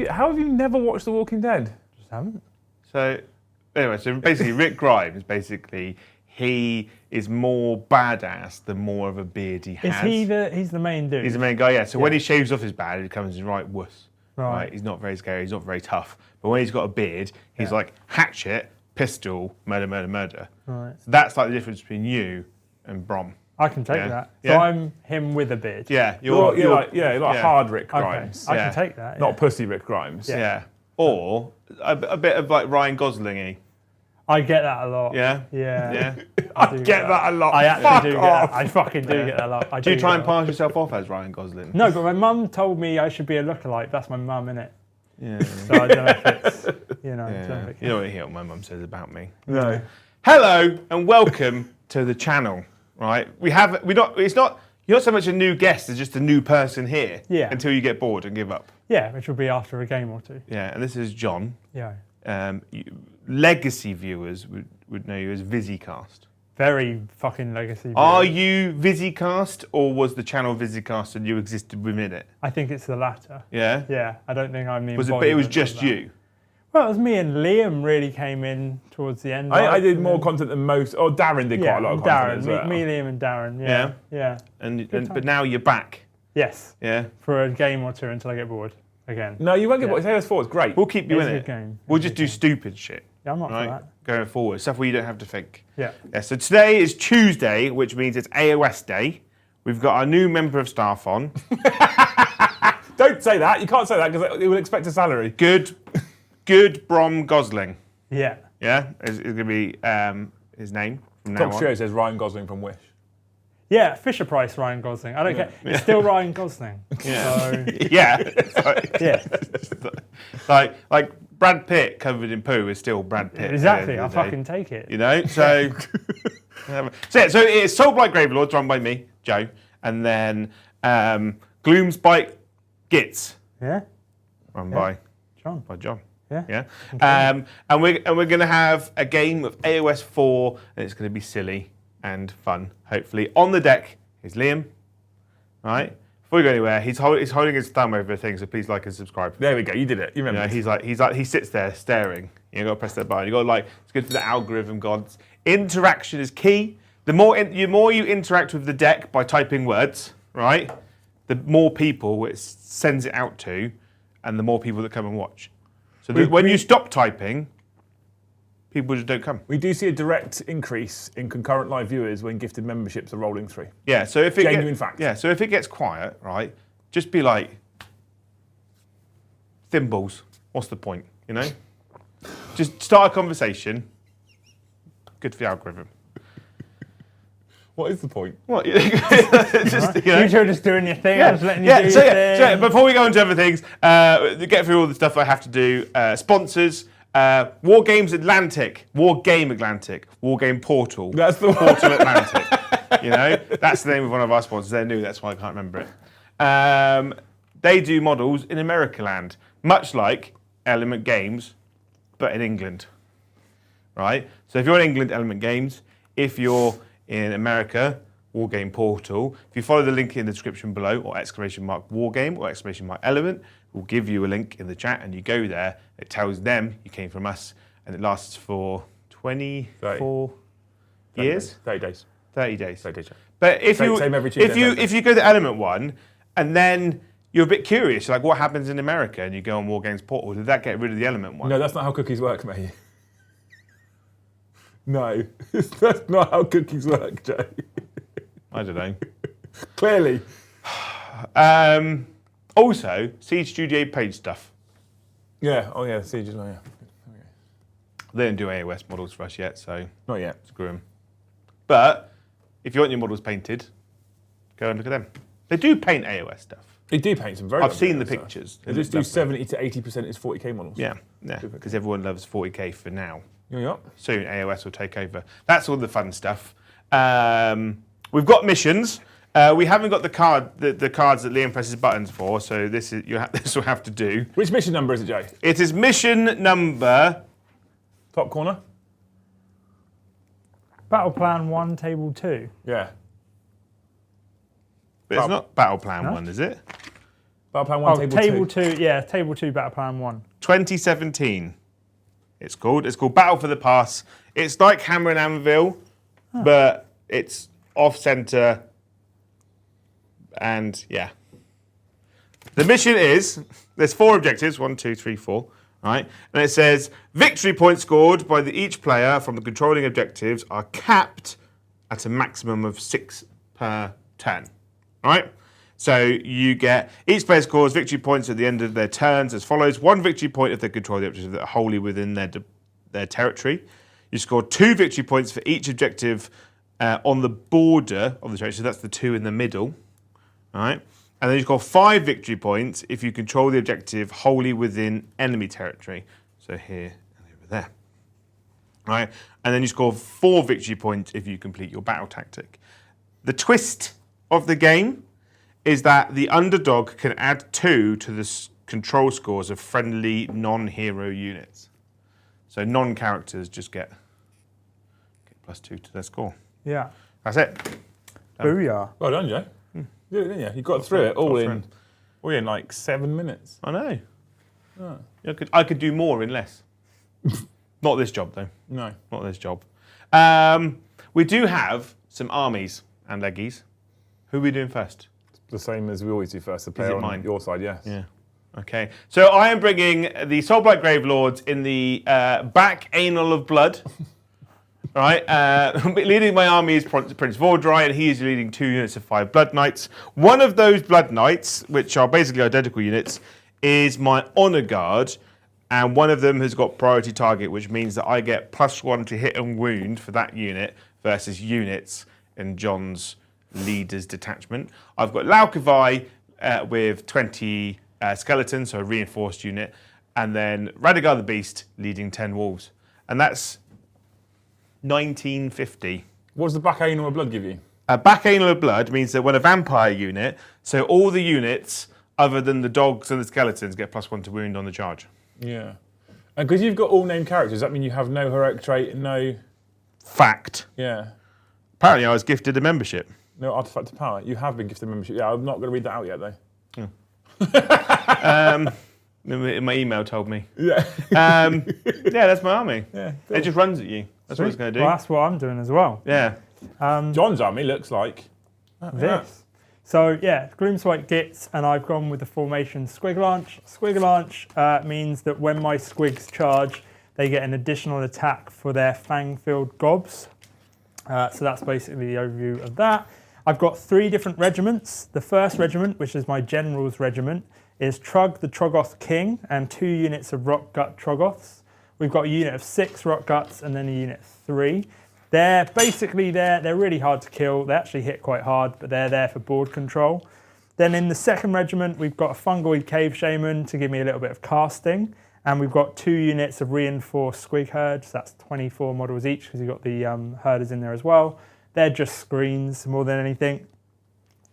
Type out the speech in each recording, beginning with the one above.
How have you never watched The Walking Dead? Just haven't. So, anyway, so basically, Rick Grimes, he is more badass the more of a beard he has. He's the main dude? He's the main guy, yeah. So when he shaves off his beard, he becomes right wuss. Right. He's not very scary, he's not very tough. But when he's got a beard, he's like hatchet, pistol, murder, murder, murder. Right. So that's like the difference between you and Brom. I can take that. So Yeah. I'm him with a beard. Yeah, You're like hard Rick Grimes. I can take that. Not pussy Rick Grimes. Yeah. Or a bit of like Ryan Gosling-y. I get that a lot. Yeah? Yeah. Yeah. I get that a lot. I actually do get off. that. I fucking do get that a lot. Do you try and pass yourself off as Ryan Gosling? No, but my mum told me I should be a lookalike. That's my mum, innit? Yeah. So I don't know if it's, you know. Yeah. You don't want to hear what my mum says about me. No. Hello and welcome to the channel. Right? It's not you're not so much a new guest as just a new person here. Yeah. Until you get bored and give up. Yeah, which will be after a game or two. Yeah, and this is John. Yeah. Legacy viewers would know you as Visicast. Very fucking legacy. Are you Visicast, or was the channel Visicast and you existed within it? I think it's the latter. Yeah? Yeah, I don't think I'm the But it was just you? Well, it was me and Liam really came in towards the end. I did more content than most. Or Darren did quite a lot of content as well. Me, Liam and Darren. Yeah. Yeah. But now you're back. Yes. Yeah. For a game or two until I get bored again. No, you won't get bored. AoS4 is great. We'll keep you in It's a it. good game. We'll just do stupid shit. Yeah, I'm up for Right? that. Going forward. Stuff where you don't have to think. Yeah. Yeah. So today is Tuesday, which means it's AoS Day. We've got our new member of staff on. Don't say that. You can't say that because they will expect a salary. Good Brom Gosling. Yeah. Yeah? Is going to be his name from now Top on. show says Ryan Gosling from Wish. Yeah, Fisher Price Ryan Gosling. I don't care. It's still Ryan Gosling. Yeah. So, Yeah. yeah. like Brad Pitt covered in poo is still Brad Pitt. Exactly. at the I'll end of the day. fucking take it. You know? So so it's Soulblight Gravelords run by me, Joe, and then Gloomspite Gitz Yeah. run John. by John. Yeah. Yeah. And we're going to have a game of AoS 4, and it's going to be silly and fun, hopefully. On the deck is Liam, right? Before we go anywhere, he's holding his thumb over a thing, so please like and subscribe. There we go. You did it. You remember? He sits there staring. You got to press that button. You got to it's good for the algorithm gods. Interaction is key. The more you interact with the deck by typing words, right? The more people it sends it out to, and the more people that come and watch. So when you stop typing, people just don't come. We do see a direct increase in concurrent live viewers when gifted memberships are rolling through. Yeah. So if it Genuine fact. Yeah. So if it gets quiet, right, just be like, thimbles. What's the point? You know, just start a conversation. Good for the algorithm. What is the point? What? Just, you two are just doing your thing. Yeah. I'm just letting you do your thing. So before we go on to other things, get through all the stuff I have to do. Sponsors. War Games Atlantic, War Game Atlantic, War Game Portal. That's the Portal Atlantic. You know, that's the name of one of our sponsors. They're new, that's why I can't remember it. They do models in America land, much like Element Games, but in England. Right? So if you're in England, Element Games. If you're in America, War Game Portal. If you follow the link in the description below, or ! War Game or ! Element, we'll give you a link in the chat, and you go there. It tells them you came from us, and it lasts for 24 years. 30 days. 30 days. 30 days. But if Same every Tuesday. if you go to Element one, and then you're a bit curious, like what happens in America, and you go on War Games Portal, did that get rid of the Element one? No, that's not how cookies work, mate. No, that's not how cookies work, Joe. I don't know. Clearly. Also, Siege Studio page stuff. Yeah. Oh yeah. Siege as well. Yeah. Okay. They don't do AoS models for us yet, so Not yet. screw them. But if you want your models painted, go and look at them. They do paint AoS stuff. They do paint some very. I've lovely seen the stuff. pictures. They just do 70 to 80% is 40k models. Yeah, because everyone loves 40k for now. Yeah. Soon AoS will take over. That's all the fun stuff. We've got missions. We haven't got the cards that Liam presses buttons for, so this will have to do. Which mission number is it, Joe? It is mission number. Top corner. Battle Plan 1, Table 2. Yeah. But it's not Battle Plan No? 1, is it? Battle Plan 1, Table 2. Yeah, Table 2, Battle Plan 1. 2017. It's called Battle for the Pass. It's like Hammer and Anvil, but it's off-center. And yeah. The mission is, there's 4 objectives, 1, 2, 3, 4, right? And it says, victory points scored by each player from the controlling objectives are capped at a maximum of 6 per turn, right? So you get, each player scores victory points at the end of their turns as follows. 1 victory point if they control the objectives that are wholly within their territory. You score 2 victory points for each objective on the border of the territory, so that's the 2 in the middle, right? And then you score 5 victory points if you control the objective wholly within enemy territory. So here and over there, right? And then you score 4 victory points if you complete your battle tactic. The twist of the game is that the underdog can add 2 to the control scores of friendly non-hero units. So non-characters just get +2 to their score. Yeah. That's it. Booyah. Well done, Joe. You did it, didn't you? You got through it all in like 7 minutes. I know. Oh. I could do more in less. Not this job, though. No. Not this job. We do have some armies and leggies. Who are we doing first? The same as we always do first. The player on your side, yes. Yeah. Okay. So I am bringing the Soulblight Gravelords in the back anal of blood. Right. Leading my army is Prince Vordry, and he is leading 2 units of 5 Blood Knights. One of those Blood Knights, which are basically identical units, is my Honor Guard, and one of them has got priority target, which means that I get +1 to hit and wound for that unit versus units in John's leader's detachment. I've got Laukavai with 20 skeletons, so a reinforced unit, and then Radagar the Beast leading 10 wolves. And that's 1950. What does the back anal of blood give you? A back anal of blood means that when a vampire unit, so all the units other than the dogs and the skeletons get +1 to wound on the charge. Yeah. And because you've got all named characters, does that mean you have no heroic trait and no... Fact. Yeah. Apparently I was gifted a membership. No artifact of power. You have been gifted membership. Yeah, I'm not going to read that out yet, though. My email told me. Yeah. Yeah, that's my army. Yeah. It just runs at you. That's what it's going to do. Well, that's what I'm doing as well. Yeah. John's army looks like This. So yeah, Gloomspite Gitz, and I've gone with the formation Squiglanch. Squiglanch means that when my squigs charge, they get an additional attack for their fang-filled gobs. So that's basically the overview of that. I've got 3 different regiments. The first regiment, which is my General's Regiment, is Trug the Troggoth King and 2 units of Rockgut Troggoths. We've got a unit of 6 Rockguts and then a unit of 3. They're basically they're really hard to kill. They actually hit quite hard, but they're there for board control. Then in the second regiment, we've got a Fungoid Cave Shaman to give me a little bit of casting. And we've got 2 units of reinforced Squig Herds. That's 24 models each because you've got the herders in there as well. They're just screens more than anything.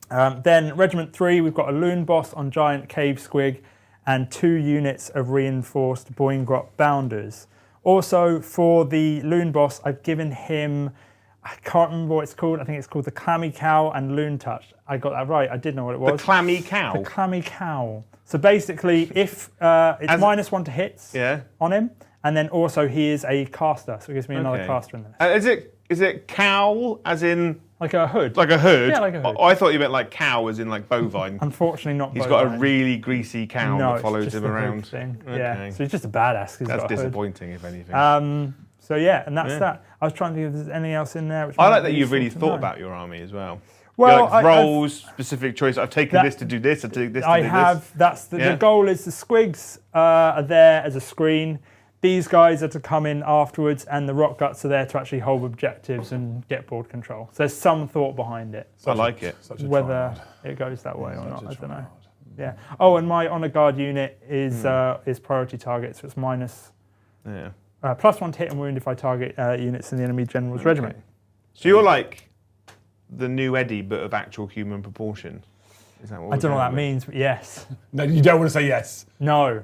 Then Regiment 3, we've got a Loon Boss on Giant Cave Squig and 2 units of reinforced Boingrot Bounders. Also, for the Loon Boss, I've given him, I can't remember what it's called. I think it's called the Clammy Cow and Loon Touch. I got that right. I did know what it was. The Clammy Cow? The Clammy Cow. So basically, if it's -1 to hits on him, and then also he is a caster, so it gives me another caster in there. Is it cow as in... Like a hood? Like a hood? Yeah, like a hood. I thought you meant like cow as in like bovine. Unfortunately not He's bovine. got a really greasy cow that follows him around. Thing. Okay. Yeah, so he's just a badass. That's disappointing, if anything. So yeah, and that's that. I was trying to think if there's anything else in there. Which I like that you've really thought about your army as well. Well, like roles, specific choice. I've taken this to do this. I've taken this to do this. That's the goal is the squigs are there as a screen. These guys are to come in afterwards, and the rock guts are there to actually hold objectives and get board control. So there's some thought behind it. I like it. Whether it goes that way or not, I don't know. Yeah. Oh, and my honor guard unit is priority target, so it's minus +1 to hit and wound if I target units in the enemy general's regiment. So you're like the new Eddie, but of actual human proportion. Is that what I don't know what that means, but yes. No, you don't want to say yes. No.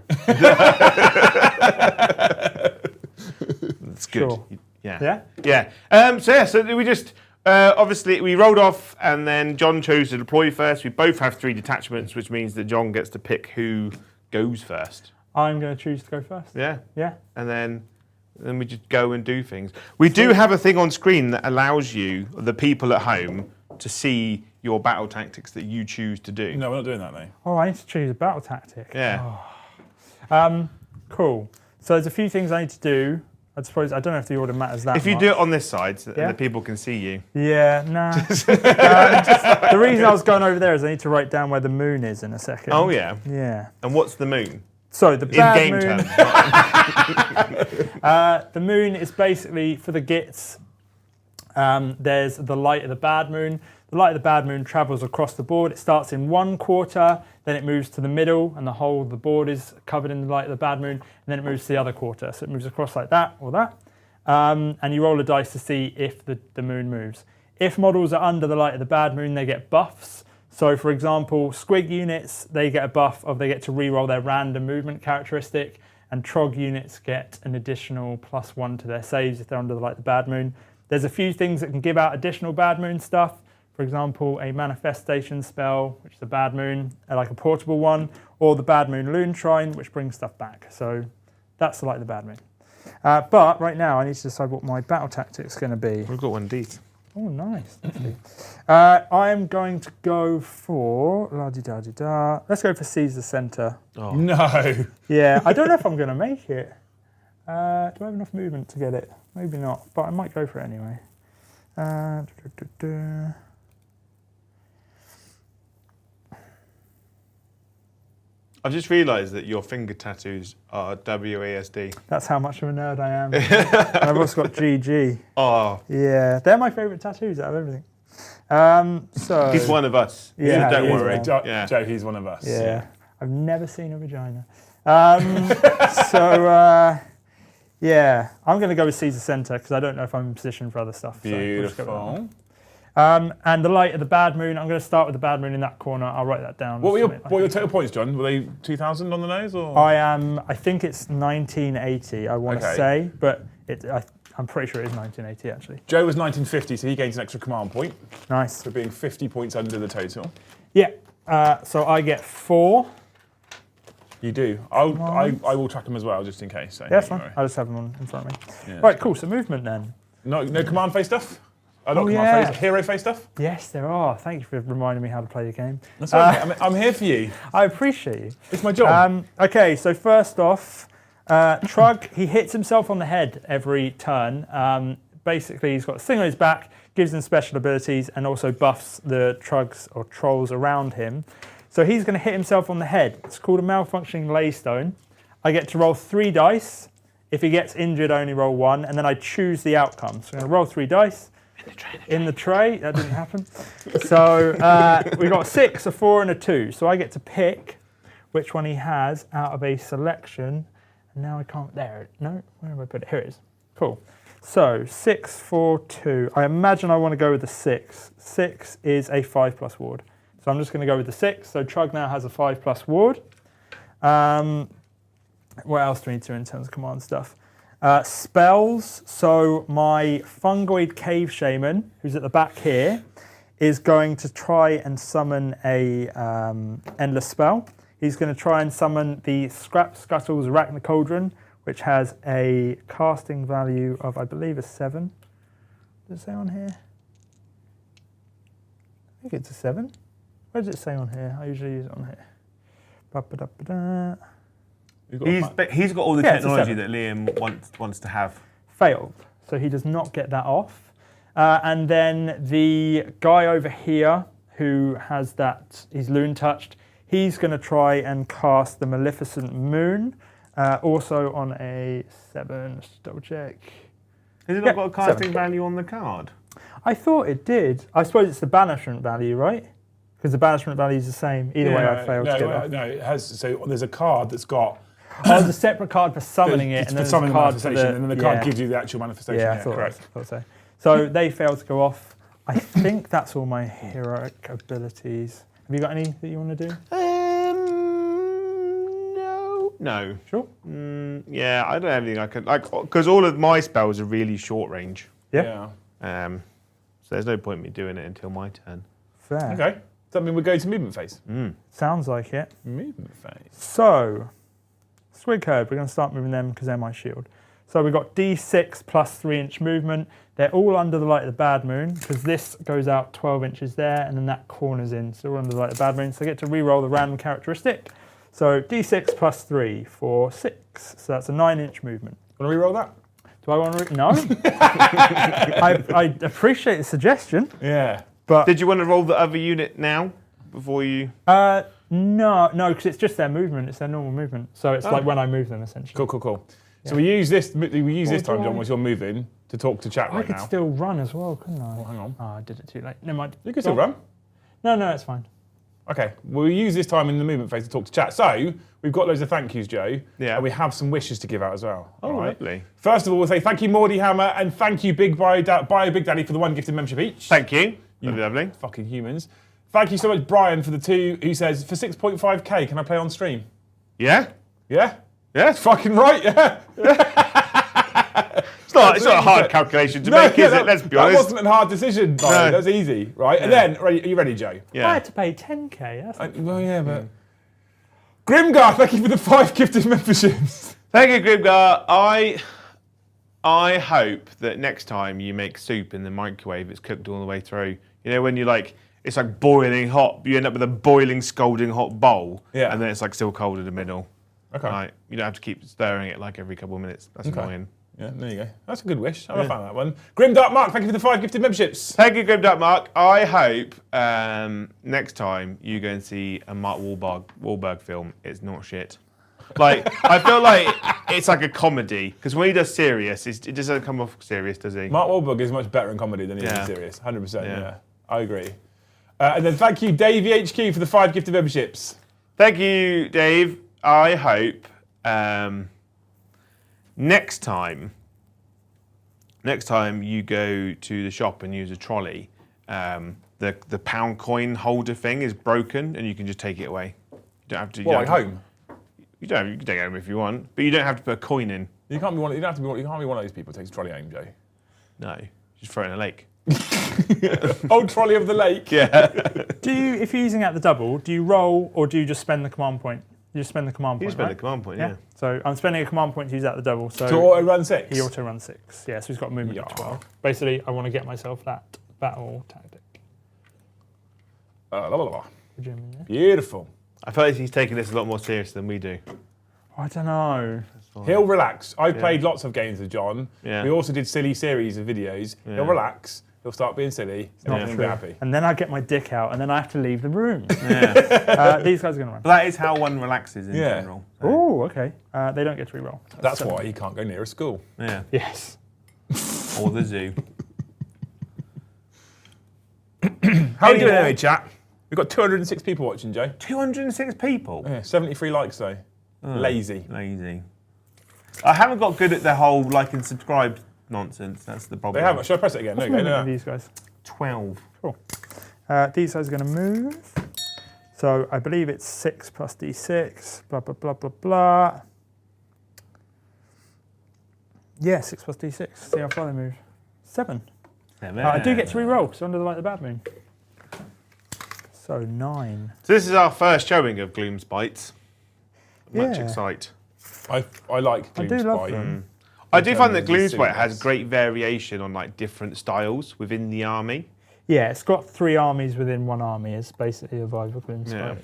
That's good. Sure. Yeah. Yeah? Yeah. So we just Obviously, we rolled off, and then John chose to deploy first. We both have 3 detachments, which means that John gets to pick who goes first. I'm going to choose to go first. Yeah. Yeah. And then we just go and do things. We do have a thing on screen that allows you, the people at home, to see your battle tactics that you choose to do. No, we're not doing that, though. Oh, I need to choose a battle tactic. Yeah. Oh. Cool. So there's a few things I need to do. I suppose, I don't know if the order matters that much. If you do it on this side, so Yeah. the people can see you. Yeah, nah. The reason I was going over there is I need to write down where the moon is in a second. Oh, yeah. Yeah. And what's the moon? So the In bad game moon. terms. The moon is basically for the Gitz. There's the light of the bad moon. The light of the bad moon travels across the board. It starts in one quarter, then it moves to the middle, and the whole of the board is covered in the light of the bad moon, and then it moves to the other quarter. So it moves across like that or that. And you roll a dice to see if the moon moves. If models are under the light of the bad moon, they get buffs. So for example, squig units, they get a buff of they get to re-roll their random movement characteristic, and trog units get an additional +1 to their saves if they're under the light of the bad moon. There's a few things that can give out additional bad moon stuff. For example, a manifestation spell, which is a bad moon, like a portable one, or the bad moon loon shrine, which brings stuff back. So that's the light of the bad moon. But right now, I need to decide what my battle tactic's going to be. We've got one indeed. Oh, nice. I am going to go for la-di-da-di-da. Let's go for seize the center. Oh. No. Yeah, I don't know if I'm going to make it. Do I have enough movement to get it? Maybe not, but I might go for it anyway. I've just realised that your finger tattoos are WASD. That's how much of a nerd I am. And I've also got GG. Oh, Yeah, they're my favourite tattoos out of everything. So he's one of us. Yeah, so don't he is worry. one. Yeah. Joe, he's one of us. Yeah, I've never seen a vagina. Yeah, I'm going to go with Caesar Centre because I don't know if I'm in position for other stuff. So we'll just go with that one. Beautiful. And the light of the bad moon, I'm going to start with the bad moon in that corner. I'll write that down. What were your total points, John? Were they 2,000 on the nose? Or? I think it's 1980, I want to Okay. say, but I'm pretty sure it is 1980 actually. Joe was 1950, so he gains an extra command point Nice. for being 50 points under the total. Yeah, so I get 4. You do. I will track them as well, just in case. So Yeah, that's don't fine. worry. I'll just have them in front of me. Yeah. Right, cool. So movement then. No command phase stuff? Not Oh, command yeah. phase, hero phase stuff? Yes, there are. Thank you for reminding me how to play the game. That's all right. I'm here for you. I appreciate you. It's my job. Okay, so first off, Trug, he hits himself on the head every turn. Basically, he's got a thing on his back, gives him special abilities, and also buffs the Trugs or trolls around him. So he's going to hit himself on the head. It's called a malfunctioning laystone. I get to roll 3 dice. If he gets injured, I only roll 1, and then I choose the outcome. So I'm going to roll 3 dice. In the tray. That didn't happen. So we got 6, a 4, and a 2. So I get to pick which one he has out of a selection. And now I can't. There. No, where have I put it? Here it is. Cool. So 6, 4, 2. I imagine I want to go with the 6. 6 is a 5+ ward. So I'm just going to go with the 6. So Trug now has a 5+ ward. What else do we need to do in terms of command stuff? Spells. So my fungoid cave shaman, who's at the back here, is going to try and summon a endless spell. He's going to try and summon the Scrap Scuttle's Arachna Cauldron, which has a casting value of, I believe, a 7. Does it say on here? I think it's a 7. Where does it say on here? I usually use it on here. Ba-ba-da-ba-da. He's got all the Yeah, it's a technology 7. that Liam wants to have. Failed. So he does not get that off. And then the guy over here who has that, he's loon touched, he's going to try and cast the Maleficent Moon, also on a 7. Let's double check. Has it Yeah, not got a casting 7. value on the card? I thought it did. I suppose it's the banishment value, right? Because the banishment value is the same. Either way, I failed to get that. No, it has. So there's a card that's got. Oh, there's a separate card for summoning it, It's and for then summoning there's a card for manifestation, and then the card yeah. gives you the actual manifestation. Yeah, I thought, correct. thought so. So they failed to go off. I think that's all my heroic abilities. Have you got any that you want to do? No. Sure. Yeah, I don't have anything I can because all of my spells are really short range. Yeah. So there's no point in me doing it until my turn. Fair. Okay. Does that mean we're going to movement phase? Sounds like it. Movement phase. So, Squig Herd, we're going to start moving them because they're my shield. So we've got D6 plus 3-inch movement. They're all under the light of the bad moon because this goes out 12 inches there and then that corners in. So we're under the light of the bad moon. So I get to re-roll the random characteristic. So D6 plus 3 for 6. So that's a 9-inch movement. Want to re-roll that? Do I want to no. I appreciate the suggestion. Yeah. But Did you want to roll the other unit now before you? no, because it's just their movement. It's their normal movement. So it's like when I move them, essentially. Cool. So we use this. We use this time, do John, I- once you're moving, to talk to chat I right could now. still run as well, couldn't I? Oh, hang on. Oh, I did it too late. Never mind. You can still run. No, it's fine. Okay. We'll use this time in the movement phase to talk to chat. So we've got loads of thank yous, Joe. Yeah. And we have some wishes to give out as well. Oh, all right? lovely. First of all, we'll say thank you, Mordy Hammer, and thank you, Big Bio Big Daddy, for the 1 gifted membership each. Thank you. Lovely. Fucking humans. Thank you so much, Brian, for the 2, who says, for 6.5k, can I play on stream? Yeah. Yeah? Yes. Fucking right, yeah. It's not a hard calculation to make, is it? Let's be honest. That wasn't a hard decision, Brian. That's easy, right? And then, are you ready, Joe? Yeah. I had to pay 10k. That's Well, yeah, but... Grimgar, thank you for the 5 gifted memberships. Thank you, Grimgar. I hope that next time you make soup in the microwave, it's cooked all the way through. You know, when it's like boiling hot, you end up with a boiling, scalding hot bowl, Yeah. and then it's like still cold in the middle. Okay. Right? You don't have to keep stirring it like every couple of minutes. That's annoying. Yeah, there you go. That's a good wish. I found that one. Grimdark Mark, thank you for the 5 gifted memberships. Thank you, Grimdark Mark. I hope next time you go and see a Mark Wahlberg film, it's not shit. Like, I feel like it's like a comedy, because when he does serious, it doesn't come off serious, does he? Mark Wahlberg is much better in comedy than he is in Yeah. serious. 100%, Yeah. yeah. I agree. And then thank you, Davey HQ, for the 5 gifted memberships. Thank you, Dave. I hope next time you go to the shop and use a trolley, the pound coin holder thing is broken and you can just take it away. You don't have to. What, like home? You can take it home if you want, but you don't have to put a coin in. You can't be one. You don't have to be one. You can't be one of those people who takes a trolley home, Joe. No, just throw it in a lake. Old trolley of the lake. Yeah. if you're using it at the double, do you roll or do you just spend the command point? You just spend the command You point, just spend right? the command point, yeah. So I'm spending a command point to use at the double. So To auto run 6. he auto runs 6. Yeah, so he's got movement of Yeah. 12. Basically, I want to get myself that battle tactic. La, la, la. Jim, yeah? Beautiful. I feel like he's taking this a lot more serious than we do. I don't know. He'll relax. I've played lots of games with John. Yeah. We also did silly series of videos. Yeah. He'll relax. He'll start being silly. Not And he'll true. be happy. And then I get my dick out, and then I have to leave the room. Yeah. These guys are going to run. But that is how one relaxes in Yeah. general. Oh, okay. They don't get to reroll. That's why he can't go near a school. Yeah. Yes. Or the zoo. How are you doing anyway, chat? We've got 206 people watching, Joe. 206 people. Yeah, 73 likes though. Lazy. Lazy. I haven't got good at the whole like and subscribe nonsense. That's the problem. They haven't. Should I press it again? There you go. No. These guys. 12. Cool. These guys are going to move. So I believe it's 6 plus d6, blah, blah, blah, blah, blah. Yeah, 6 plus d6. See how far they move. 7. I do get to re-roll, so under the light of the bad moon. So 9. So this is our first showing of Gloomspite. Much Yeah. excite. I like I do love Gloomspite. them. I do find that terms of Gloomspite has silliness. great variation on like different styles within the army. Yeah, it's got 3 armies within one army. It's basically a vibe of Gloomspite. Yeah.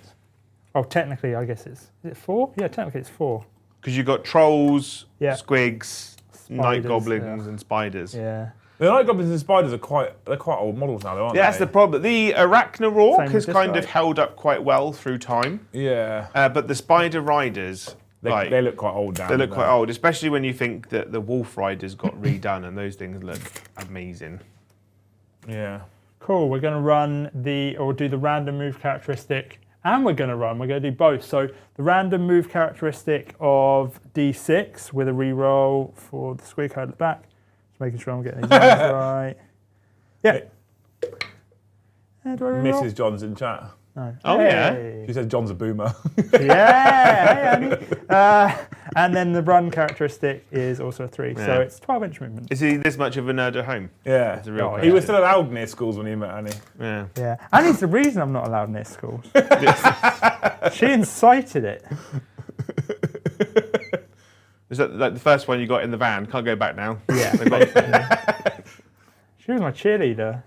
Oh, technically, I guess it's... Is it 4? Yeah, technically it's 4. Because you've got trolls, Yeah. squigs, night Spiders, goblins, and spiders. Yeah. The night goblins and spiders are quite old models now, though, aren't Yeah, that's they? the problem. The Arachnarok Same has with this kind of guy. held up quite well through time, Yeah. but the Spider Riders, They look quite old now. they look don't quite old, especially when you think that the Wolf Riders got redone and those things look amazing. Yeah. Cool, we're going to do the random move characteristic, and we're going to do both. So the random move characteristic of D6 with a reroll for the squig code at the back. Just making sure I'm getting these numbers right. Yeah. Do I reroll? Mrs. John's in chat. No. Oh, yeah. Hey. She said John's a boomer. Yeah. Hey, Annie. And then the run characteristic is also a 3, so it's 12-inch movement. Is he this much of a nerd at home? Yeah. That's a real He was question. still allowed near schools when he met Annie. Yeah. Yeah. Annie's the reason I'm not allowed near schools. She incited it. Is that like the first one you got in the van? Can't go back now. Yeah. They've got- She was my cheerleader.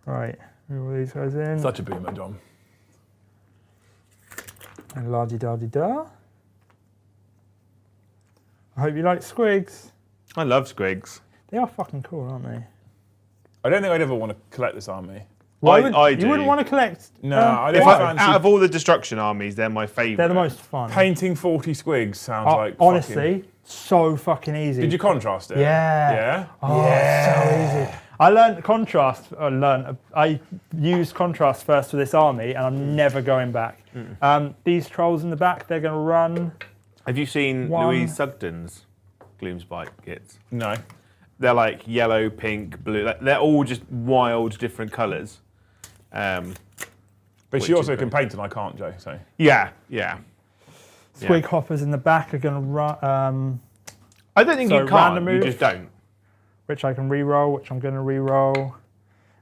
Right. Move all these guys in. Such a boomer, John. And la-di-da-di-da. I hope you like squigs. I love squigs. They are fucking cool, aren't they? I don't think I'd ever want to collect this army. I You do. wouldn't want to collect... No, I don't If fancy... out of all the destruction armies, they're my favourite. They're the most fun. Painting 40 squigs sounds like Honestly, fucking... so fucking easy. Did you contrast it? Yeah. Yeah? Oh, it's so easy. I learned contrast. I used contrast first for this army, and I'm never going back. These trolls in the back, they're going to run. Have you seen One. Louise Sugden's Gloomspite kits? No. They're like yellow, pink, blue. They're all just wild, different colours. But Which she is also can great. paint and I can't, Joe, so... Yeah. Squig hoppers in the back are going to run, I don't think So you can't. random You move. just don't. which I can re-roll, which I'm going to re-roll.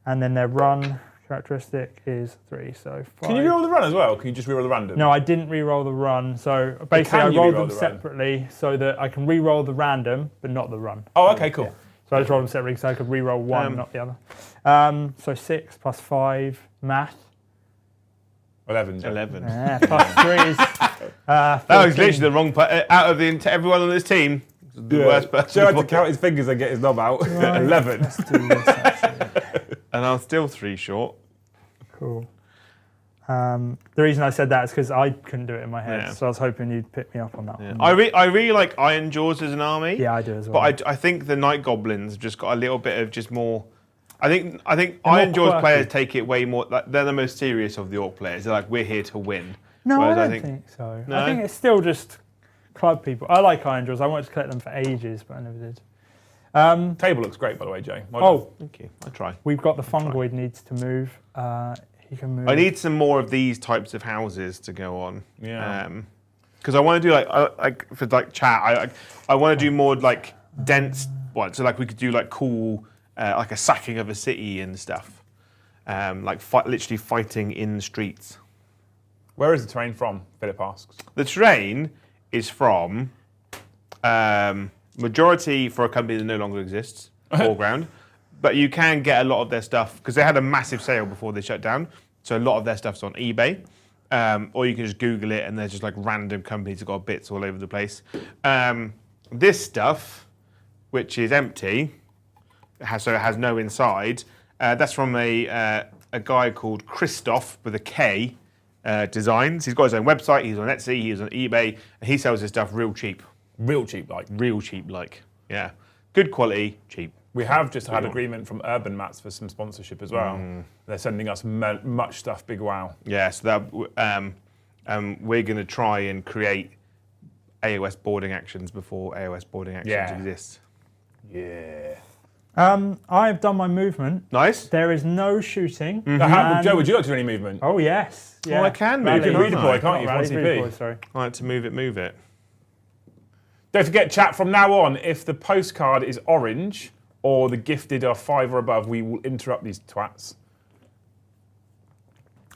And then their run characteristic is 3, so 5. Can you reroll the run as well? Can you just reroll the random? No, I didn't re-roll the run. So basically, I can you rolled re-roll them the run? separately so that I can re-roll the random, but not the run. Oh, okay, cool. So I just rolled them separately so I could re-roll one, not the other. So 6 plus 5, math. 11, Joe. 11. Plus 3 is That was literally the wrong part. Out of everyone on this team, the worst person. Joe had to count his fingers and get his knob out. Right. 11. Let's do this, actually. And I'm still 3 short. Cool. The reason I said that is because I couldn't do it in my head, Yeah. so I was hoping you'd pick me up on that Yeah. one. I really like Iron Jaws as an army. Yeah, I do as well. But I think the Night Goblins have just got a little bit of just more. I think more Iron Jaws quirky. players take it way more. Like, they're the most serious of the Orc players. They're like, we're here to win. No, Whereas I don't think so. No? I think it's still just club people. I like Iron Jaws. I wanted to collect them for ages, but I never did. Table looks great, by the way, Joe. Oh, Thank you. I try. we've got the fungoid needs to move. He can move. I need some more of these types of houses to go on. Yeah. Because I want to do like for like chat. I want to do more like dense ones. So like we could do like cool like a sacking of a city and stuff. Like literally fighting in the streets. Where is the terrain from? Philip asks. The terrain is from majority for a company that no longer exists, foreground. But you can get a lot of their stuff because they had a massive sale before they shut down. So a lot of their stuff's on eBay. Or you can just Google it and there's just like random companies that got bits all over the place. This stuff, which is empty, so it has no inside, that's from a guy called Christoph with a K Designs. He's got his own website, he's on Etsy, he's on eBay, and he sells his stuff real cheap. Real cheap, like. Real cheap, like. Yeah. Good quality, cheap. We have just had agreement from Urban Mats for some sponsorship as well. They're sending us much stuff, big wow. Yeah, so that we're going to try and create AoS boarding actions before AoS boarding actions exist. Yeah. I've done my movement. Nice. There is no shooting. Joe, would you like to do any movement? Oh, yes. Yeah. I can move. You can Rally. redeploy, can't you? Rally, 1CP. redeploy, sorry. I like to move it. Don't forget, chat, from now on, if the postcard is orange or the gifted are 5 or above, we will interrupt these twats.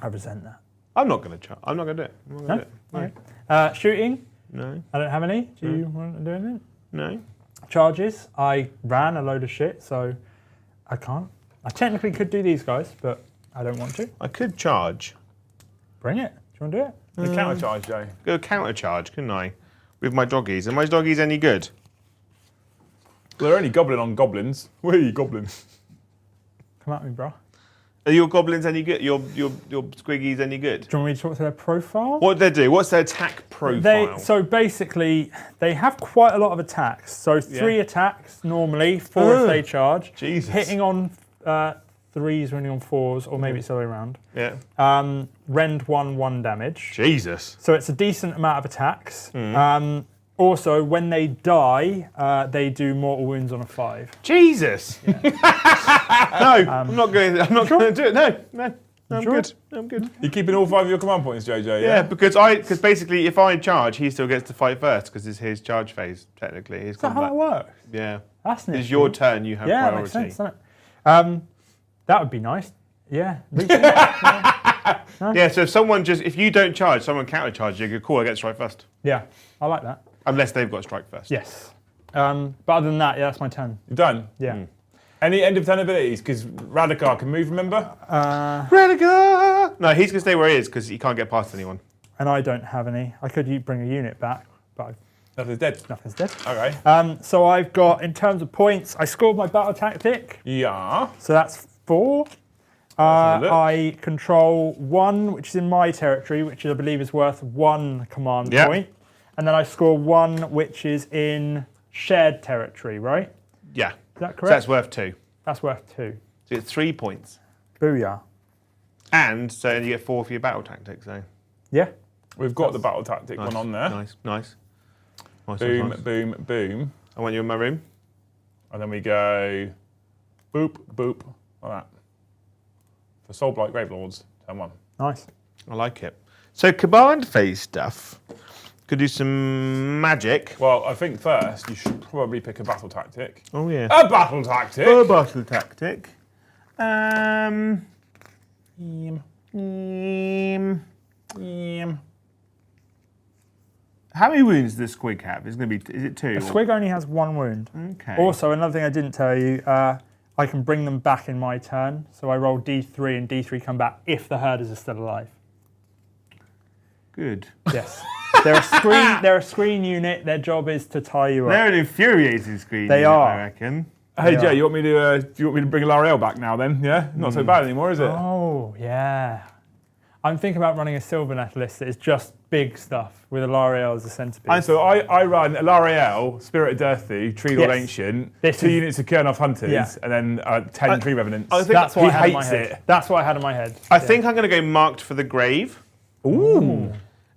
I resent that. I'm not going to do it. I'm not going to do it. Okay. Shooting? No. I don't have any. Do you want to do anything? No. Charges? I ran a load of shit, so I can't. I technically could do these guys, but I don't want to. I could charge. Bring it. Do you want to do it? The counter charge, Joe. Go counter charge, couldn't I? With my doggies. Are my doggies any good? Well, they're only goblin on goblins. Whee, goblins. Come at me, bro. Are your goblins any good? Your squiggies any good? Do you want me to talk to their profile? What do they do? What's their attack profile? So basically, they have quite a lot of attacks. So 3 attacks normally, 4 if they charge. Jesus. Hitting on 3s, running on 4s, or maybe it's the other way around. Yeah. Rend 1 damage. Jesus. So it's a decent amount of attacks. Also, when they die, they do mortal wounds on a 5. Jesus. No, I'm not going to do it. No. I'm Enjoy. good. I'm good. You're keeping all 5 of your command points, JJ, Yeah, because basically if I charge, he still gets to fight first because it's his charge phase, technically. His Is that how that works? Yeah. That's It's your turn, you have Yeah, priority. makes sense, doesn't it? That would be nice. Yeah. Yeah, Yeah, so if you don't charge, someone counter charges you, go, cool, I get strike first. yeah, I like that. Unless they've got strike first. Yes. But other than that, yeah, that's my turn. You're done? Yeah. Any end of turn abilities? Because Radikar can move, remember? Radigar! No, he's going to stay where he is because he can't get past anyone. And I don't have any. I could bring a unit back, but Nothing's dead. nothing's dead. Okay. So I've got, in terms of points, I scored my battle tactic. Yeah. So that's 4. have a look. I control 1, which is in my territory, which I believe is worth 1 command Yep. point. And then I score 1, which is in shared territory, right? Yeah. Is that So correct? that's worth 2. That's worth 2. So it's 3 points. Booyah. And so you get 4 for your battle tactic, so. Yeah. We've got the battle tactic Nice, one on there. Nice. Boom, Nice. boom, boom. I want you in my room. And then we go boop, boop, like that. For Soulblight Gravelords, turn 1. Nice. I like it. So command phase stuff. Could do some magic. Well, I think first you should probably pick a battle tactic. Oh yeah. A battle tactic? A battle tactic. How many wounds does the squig have? Is it 2? The squig only has 1 wound. Okay. Also, another thing I didn't tell you, I can bring them back in my turn. So I roll D3 and D3 come back if the herders are still alive. Good. Yes. They're a screen unit. Their job is to tie you up. They're an infuriating screen. They unit, are. I reckon. Hey Yeah. Jay, you want me to bring L'Oreal back now then? Yeah? Not so bad anymore, is it? Oh, yeah. I'm thinking about running a Sylvanet list that is just big stuff with Alariel as a centerpiece. And so I run L'Oreal, Spirit of Dirthy, Tree Lord Yes. Ancient, This 2 is- units of Kurnoth Hunters, Yeah. and then 10 Tree Revenants. I think That's what he I had in my hates head. it. That's what I had in my head. I think I'm going to go marked for the grave. Ooh.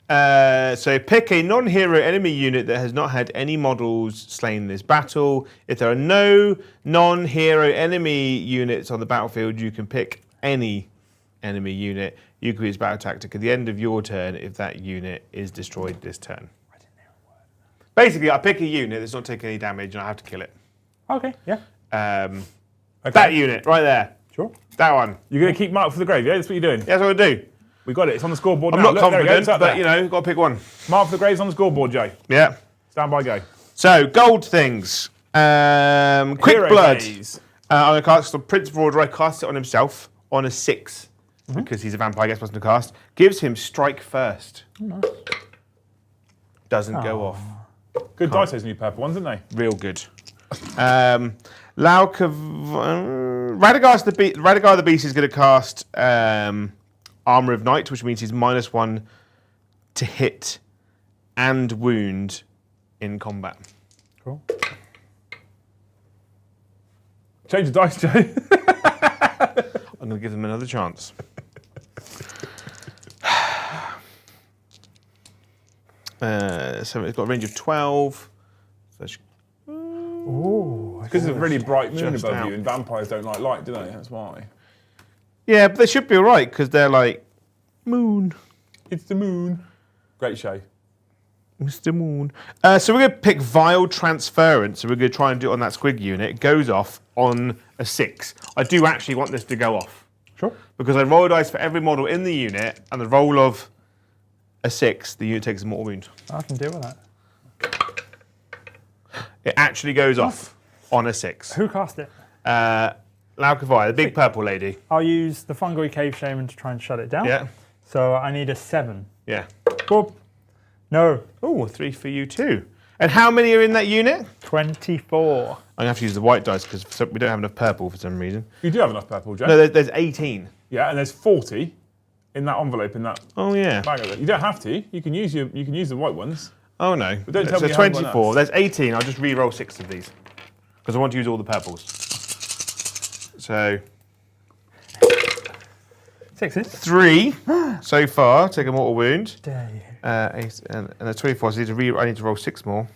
So pick a non-hero enemy unit that has not had any models slain in this battle. If there are no non-hero enemy units on the battlefield, you can pick any enemy unit. You can use battle tactic at the end of your turn if that unit is destroyed this turn. Basically, I pick a unit that's not taking any damage and I have to kill it. Okay, yeah. That unit right there. Sure. That one. You're going to keep Mark for the grave, yeah? That's what you're doing? That's what I do. We got it. It's on the scoreboard I'm now. not Look, there we go. confident, It's up but there. got to pick one. Mark for the grave's on the scoreboard, Jay. Yeah. Stand by, go. So gold things. Quick Hero blood. phase. I'm going to cast the Prince of Order. I cast it on himself on a 6 because he's a vampire. Gets plus to cast. Gives him strike first. Nice. Doesn't go off. Good dice, those new purple ones, aren't they? Real good. Radigar the Beast is going to cast Armor of Night, which means he's -1 to hit and wound in combat. Cool. Change the dice, Jay. I'm going to give them another chance. So it's got a range of 12. So Ooh. Because there's a really bright moon Just above out. you, and vampires don't like light, do they? That's why. yeah, but they should be all right because they're like moon. It's the moon. Great show. Mr. Moon. So we're going to pick Vile Transference. So we're going to try and do it on that squig unit. It goes off on a 6. I do actually want this to go off. Sure. Because I roll dice for every model in the unit, and the roll of a 6, the unit takes a mortal wound. I can deal with that. It actually goes off on a 6. Who cast it? Laukavai, the big purple lady. I'll use the Fungoid Cave Shaman to try and shut it down. Yeah, So I need a 7. yeah. Boop. No. Oh, 3 for you too. And how many are in that unit? 24. I'm going to have to use the white dice because we don't have enough purple for some reason. You do have enough purple, Jay. No, there's 18. Yeah, and there's 40 in that envelope in that Oh, yeah. bag of it. You don't have to. You can use the white ones. Oh, no. don't tell So me you haven't got 24. enough. There's 18. I'll just re-roll 6 of these because I want to use all the purples. So 6s. 3 so far. Take a mortal wound. Dare you. 8, and there's 24. So I need to roll 6 more.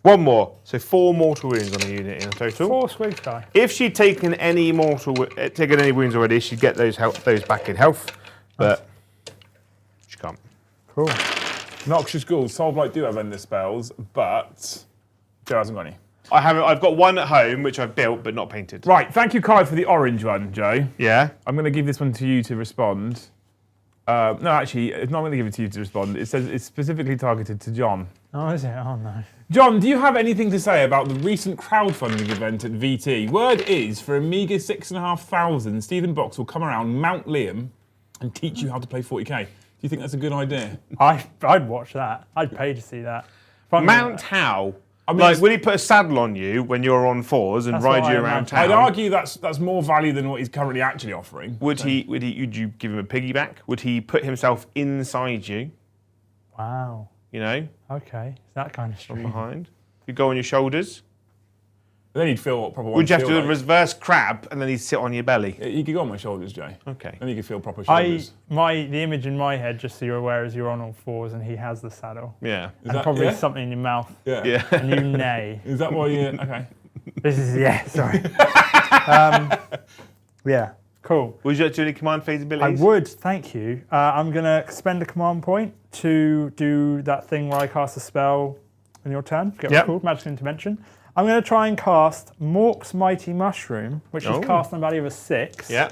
1 more. So 4 mortal wounds on a unit in total. 4 squigs die. If she'd taken any wounds already, she'd get those back in health, but she can't. Cool. Noxious Ghouls. Soulblight do have endless spells, but Joe hasn't got any. I haven't. I've got one at home which I've built but not painted. Right, thank you, Kai, for the orange one, Joe. Yeah. I'm going to give this one to you to respond. No, actually, it's not going to give it to you to respond. It says it's specifically targeted to John. Oh, is it? Oh, no. John, do you have anything to say about the recent crowdfunding event at VT? Word is, for a meagre 6,500, Stephen Box will come around Mount Liam and teach you how to play 40k. Do you think that's a good idea? I'd watch that. I'd pay to see that. Mount how? I mean, Like, will he put a saddle on you when you're on 4s and That's ride what you I around imagine. town? I'd argue that's more value than what he's currently actually offering. Would you give him a piggyback? Would he put himself inside you? Wow. You know, Okay. It's that kind of from stream. behind. You go on your shoulders. Then he'd feel what proper Would you have to do a like. reverse crab and then he'd sit on your belly? You could go on my shoulders, Jay. Okay. Then you could feel proper shoulders. The image in my head, just so you're aware, is you're on all 4s and he has the saddle. Yeah. Is And that- probably yeah? something in your mouth. Yeah. Yeah. And you neigh. Is that why you... Okay. This is, yeah, sorry. Yeah, cool. Would you like to do any command phase I abilities? would, thank you. I'm going to spend a command point to do that thing where I cast a spell on your turn. Forget what Yep. it's called, Magical Intervention. I'm going to try and cast Mork's Mighty Mushroom, which Oh. is cast on a value of a 6. Yeah.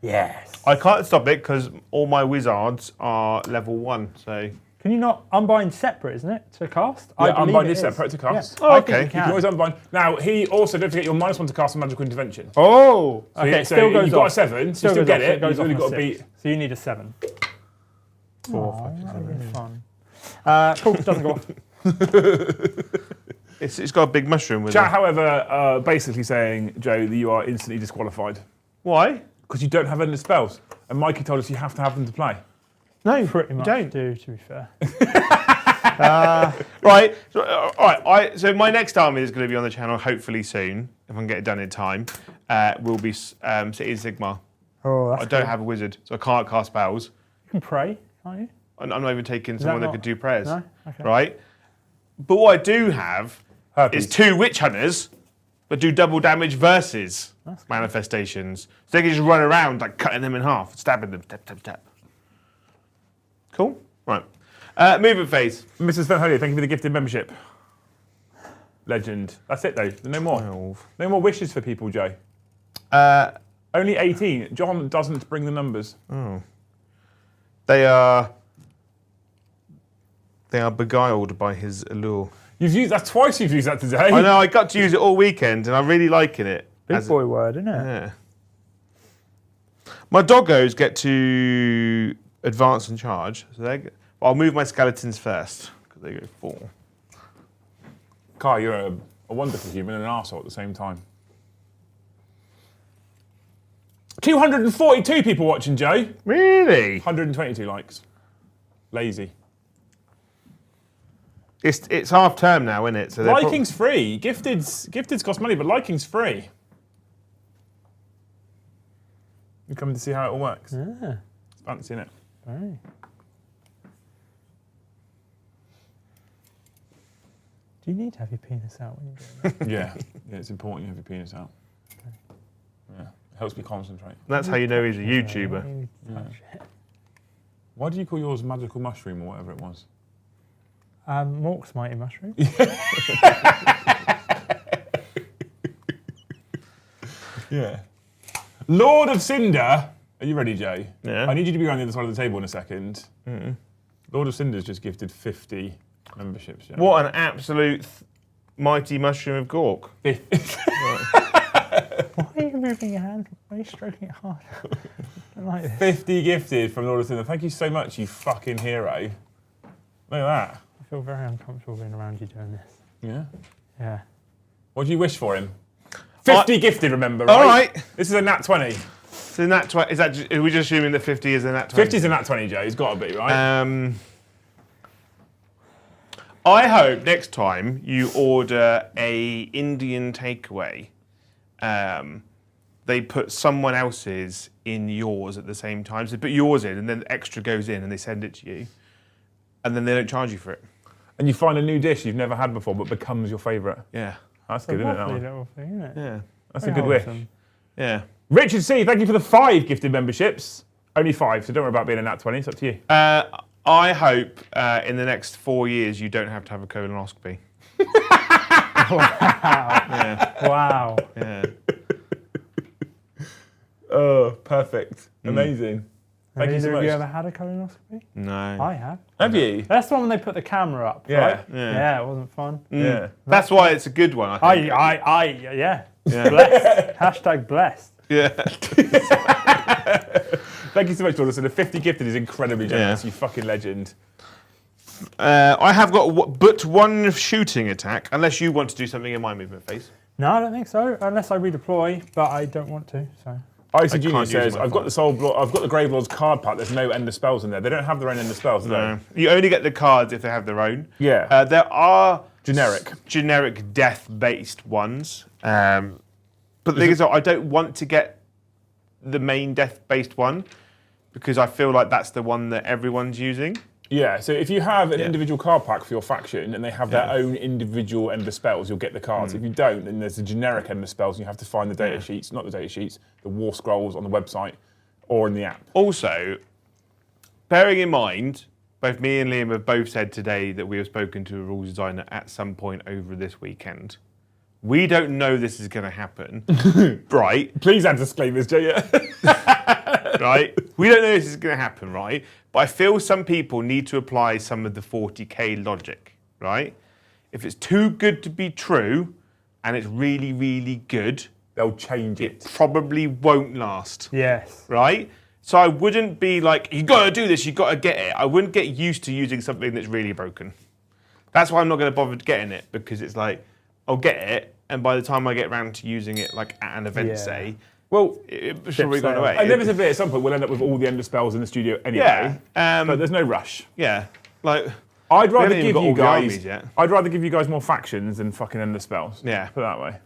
Yes. I can't stop it because all my wizards are level 1, so... Can you not unbind separate, isn't it, to cast? Yeah, believe unbind it is separate to cast. Yeah. Oh, I think okay. you You can can. always unbind. Now, he also, don't forget, you're -1 to cast a magical intervention. Oh, okay. Yeah, it still goes you've got a off. 7, so you still goes get off, so it. goes You've off only on got to a 6. beat... So you need a 7. 4, 5, 6, That 7. would be fun. Cool, it doesn't go off. It's got a big mushroom with Chat, it. however, basically saying, Joe, that you are instantly disqualified. Why? Because you don't have endless spells. And Mikey told us you have to have them to play. No, Pretty much don't. do, to be fair. Right. So, all right. So my next army is going to be on the channel hopefully soon, if I can get it done in time. Will be City Sigmar. Oh, that's I don't cool. have a wizard, so I can't cast spells. You can pray, can't you? I'm not even taking that someone that not- could do prayers. No? Okay. Right. But what I do have Herpes. is 2 witch hunters that do double damage versus manifestations. So they can just run around like cutting them in half, stabbing them, tap, tap, tap. Cool. Right. Movement phase. Mrs. Van Holy, thank you for the gifted membership. Legend. That's it, though. No more. 12. No more wishes for people, Joe. Only 18. John doesn't bring the numbers. They are beguiled by his allure. That's twice you've used that today. I know, I got to use it all weekend and I'm really liking it. Big boy word, isn't it? Yeah. My doggos get to advance and charge. So I'll move my skeletons first because they go 4. Kai, you're a wonderful human and an arsehole at the same time. 242 people watching, Joe. Really? 122 likes. Lazy. It's half term now, isn't it? So they're Liking's free. Gifted's cost money, but liking's free. You coming to see how it all works? Yeah. It's fancy, innit? Very. Do you need to have your penis out when you're doing that? Yeah. Yeah, it's important you have your penis out. Yeah. It helps me concentrate. That's how you know he's a YouTuber. You touch it. Why do you call yours magical mushroom or whatever it was? Mork's Mighty Mushroom. Yeah. Lord of Cinder. Are you ready, Jay? Yeah. I need you to be on the other side of the table in a second. Lord of Cinder's just gifted 50 memberships. Yeah. What an absolute mighty mushroom of Gork. Why are you moving your hand? Why are you stroking it hard? I like this. 50 gifted from Lord of Cinder. Thank you so much, you fucking hero. Look at that. I feel very uncomfortable being around you doing this. Yeah. Yeah. What do you wish for him? 50 gifted, remember, right? All right. This is a nat 20. So nat is that? Are we just assuming that 50 is a nat 20? 50 is a nat 20, Joe. It's got to be, right? I hope next time you order a Indian takeaway, they put someone else's in yours at the same time. So they put yours in, and then extra goes in, and they send it to you, and then they don't charge you for it. And you find a new dish you've never had before, but becomes your favourite. Yeah. That's It's a good, isn't it? That lovely one? little thing, isn't it? Yeah. That's Very a good wish. wholesome. Yeah. Richard C, thank you for the 5 gifted memberships. Only 5, so don't worry about being a nat 20. It's up to you. I hope in the next 4 years you don't have to have a colonoscopy. Yeah. Wow. Yeah. Oh, perfect. Amazing. Thank you so Have much. you ever had a colonoscopy? No. I have. Have you? That's the one when they put the camera up, Yeah. right? Yeah. Yeah, it wasn't fun. Yeah. That's why it's a good one, I think. Yeah. Yeah. Blessed. Hashtag blessed. Yeah. Thank you so much, Jordan. So the 50 gifted is incredibly generous. Yeah. You fucking legend. I have got but one shooting attack, unless you want to do something in my movement phase. No, I don't think so, unless I redeploy, but I don't want to, so. Icy I Junior can't use says, my I've got the Gravelords card pack. There's no end of spells in there. They don't have their own end of spells, do No. You only get the cards if they have their own. Yeah. There are Generic death-based ones. But the thing is, I don't want to get the main death-based one because I feel like that's the one that everyone's using. Yeah, so if you have an individual card pack for your faction and they have their own individual end of spells, you'll get the cards. If you don't, then there's a generic end of spells and you have to find the data sheets, not the data sheets, the war scrolls on the website or in the app. Also, bearing in mind, both me and Liam have both said today that we have spoken to a rules designer at some point over this weekend. We don't know this is going to happen, right? Please add disclaimers, Jay. Right? We don't know this is going to happen, right? But I feel some people need to apply some of the 40k logic, right? If it's too good to be true and it's really, really good, They'll change it it. probably won't last, Yes. right? So I wouldn't be like, you got to do this, you got to get it. I wouldn't get used to using something that's really broken. That's why I'm not going to bother getting it, because it's like, I'll get it, and by the time I get around to using it, like at an event, say, Well, it's probably gone sale. away. inevitably at some point we'll end up with all the end of spells in the studio anyway. Yeah, but there's no rush. yeah. Like, I'd rather haven't even give got you all the guys. armies yet. I'd rather give you guys more factions than fucking end of spells. Yeah. Put it that way.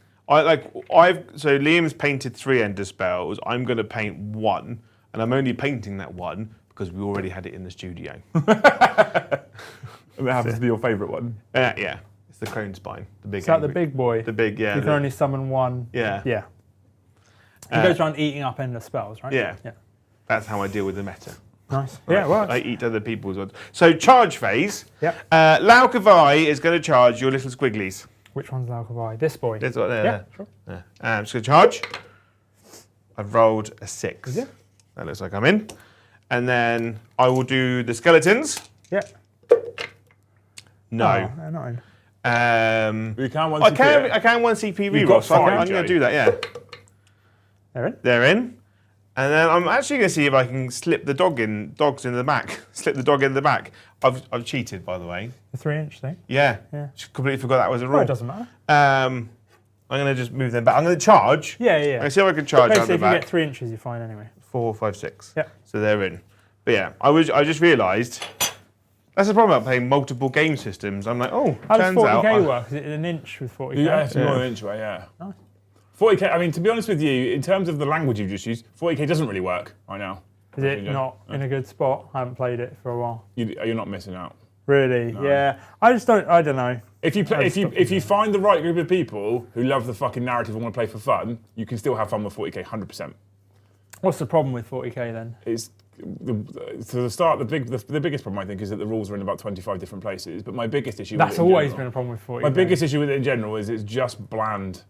So Liam's painted 3 ender spells. I'm going to paint 1, and I'm only painting that 1 because we already had it in the studio. And that happens to be your favourite one. Yeah, it's the Crone Spine, the big. Is that the angry- big boy? The big, yeah. You can only summon one. Yeah. Yeah. He goes around eating up endless spells, right? Yeah. Yeah. That's how I deal with the meta. Nice. Yeah, it works. I eat other people's ones. So charge phase. Yep. Laukavai is going to charge your little squigglies. Which one's Alkavai? This boy. There's one there. Yeah, sure. Yeah. I'm just going to charge. I've rolled a 6. Yeah. That looks like I'm in. And then I will do the skeletons. Yeah. No. Oh, they're not in. We can one I CP. can 1 CP You've reroll, got so I'm 5, going to Jay. do that, yeah. They're in? They're in. And then I'm actually going to see if I can slip the dogs in the back. Slip the dog in the back. I've cheated, by the way. The 3-inch thing? Yeah. Yeah. Just completely forgot that was a Oh, rule. it doesn't matter. I'm going to just move them back. I'm going to charge. Yeah, I'm yeah. going to see if I can charge out Basically, the if you back. get 3 inches, you're fine anyway. 4, 5, 6. Yeah. So they're in. But yeah, I just realised that's the problem about playing multiple game systems. I'm like, oh, How does turns out. 40k work? Is it an inch with 40k? Yeah, it's more than an inch away, yeah. Nice. 40k, I mean, to be honest with you, in terms of the language you've just used, 40k doesn't really work right now. Is it not in a good spot? I haven't played it for a while. You're not missing out. Really? Yeah. I don't know. If you find the right group of people who love the fucking narrative and want to play for fun, you can still have fun with 40k, 100%. What's the problem with 40k then? It's to the start. The biggest problem I think is that the rules are in about 25 different places. But my biggest issue. That's with it in always general- been a problem with 40k. My biggest issue with it in general is it's just bland.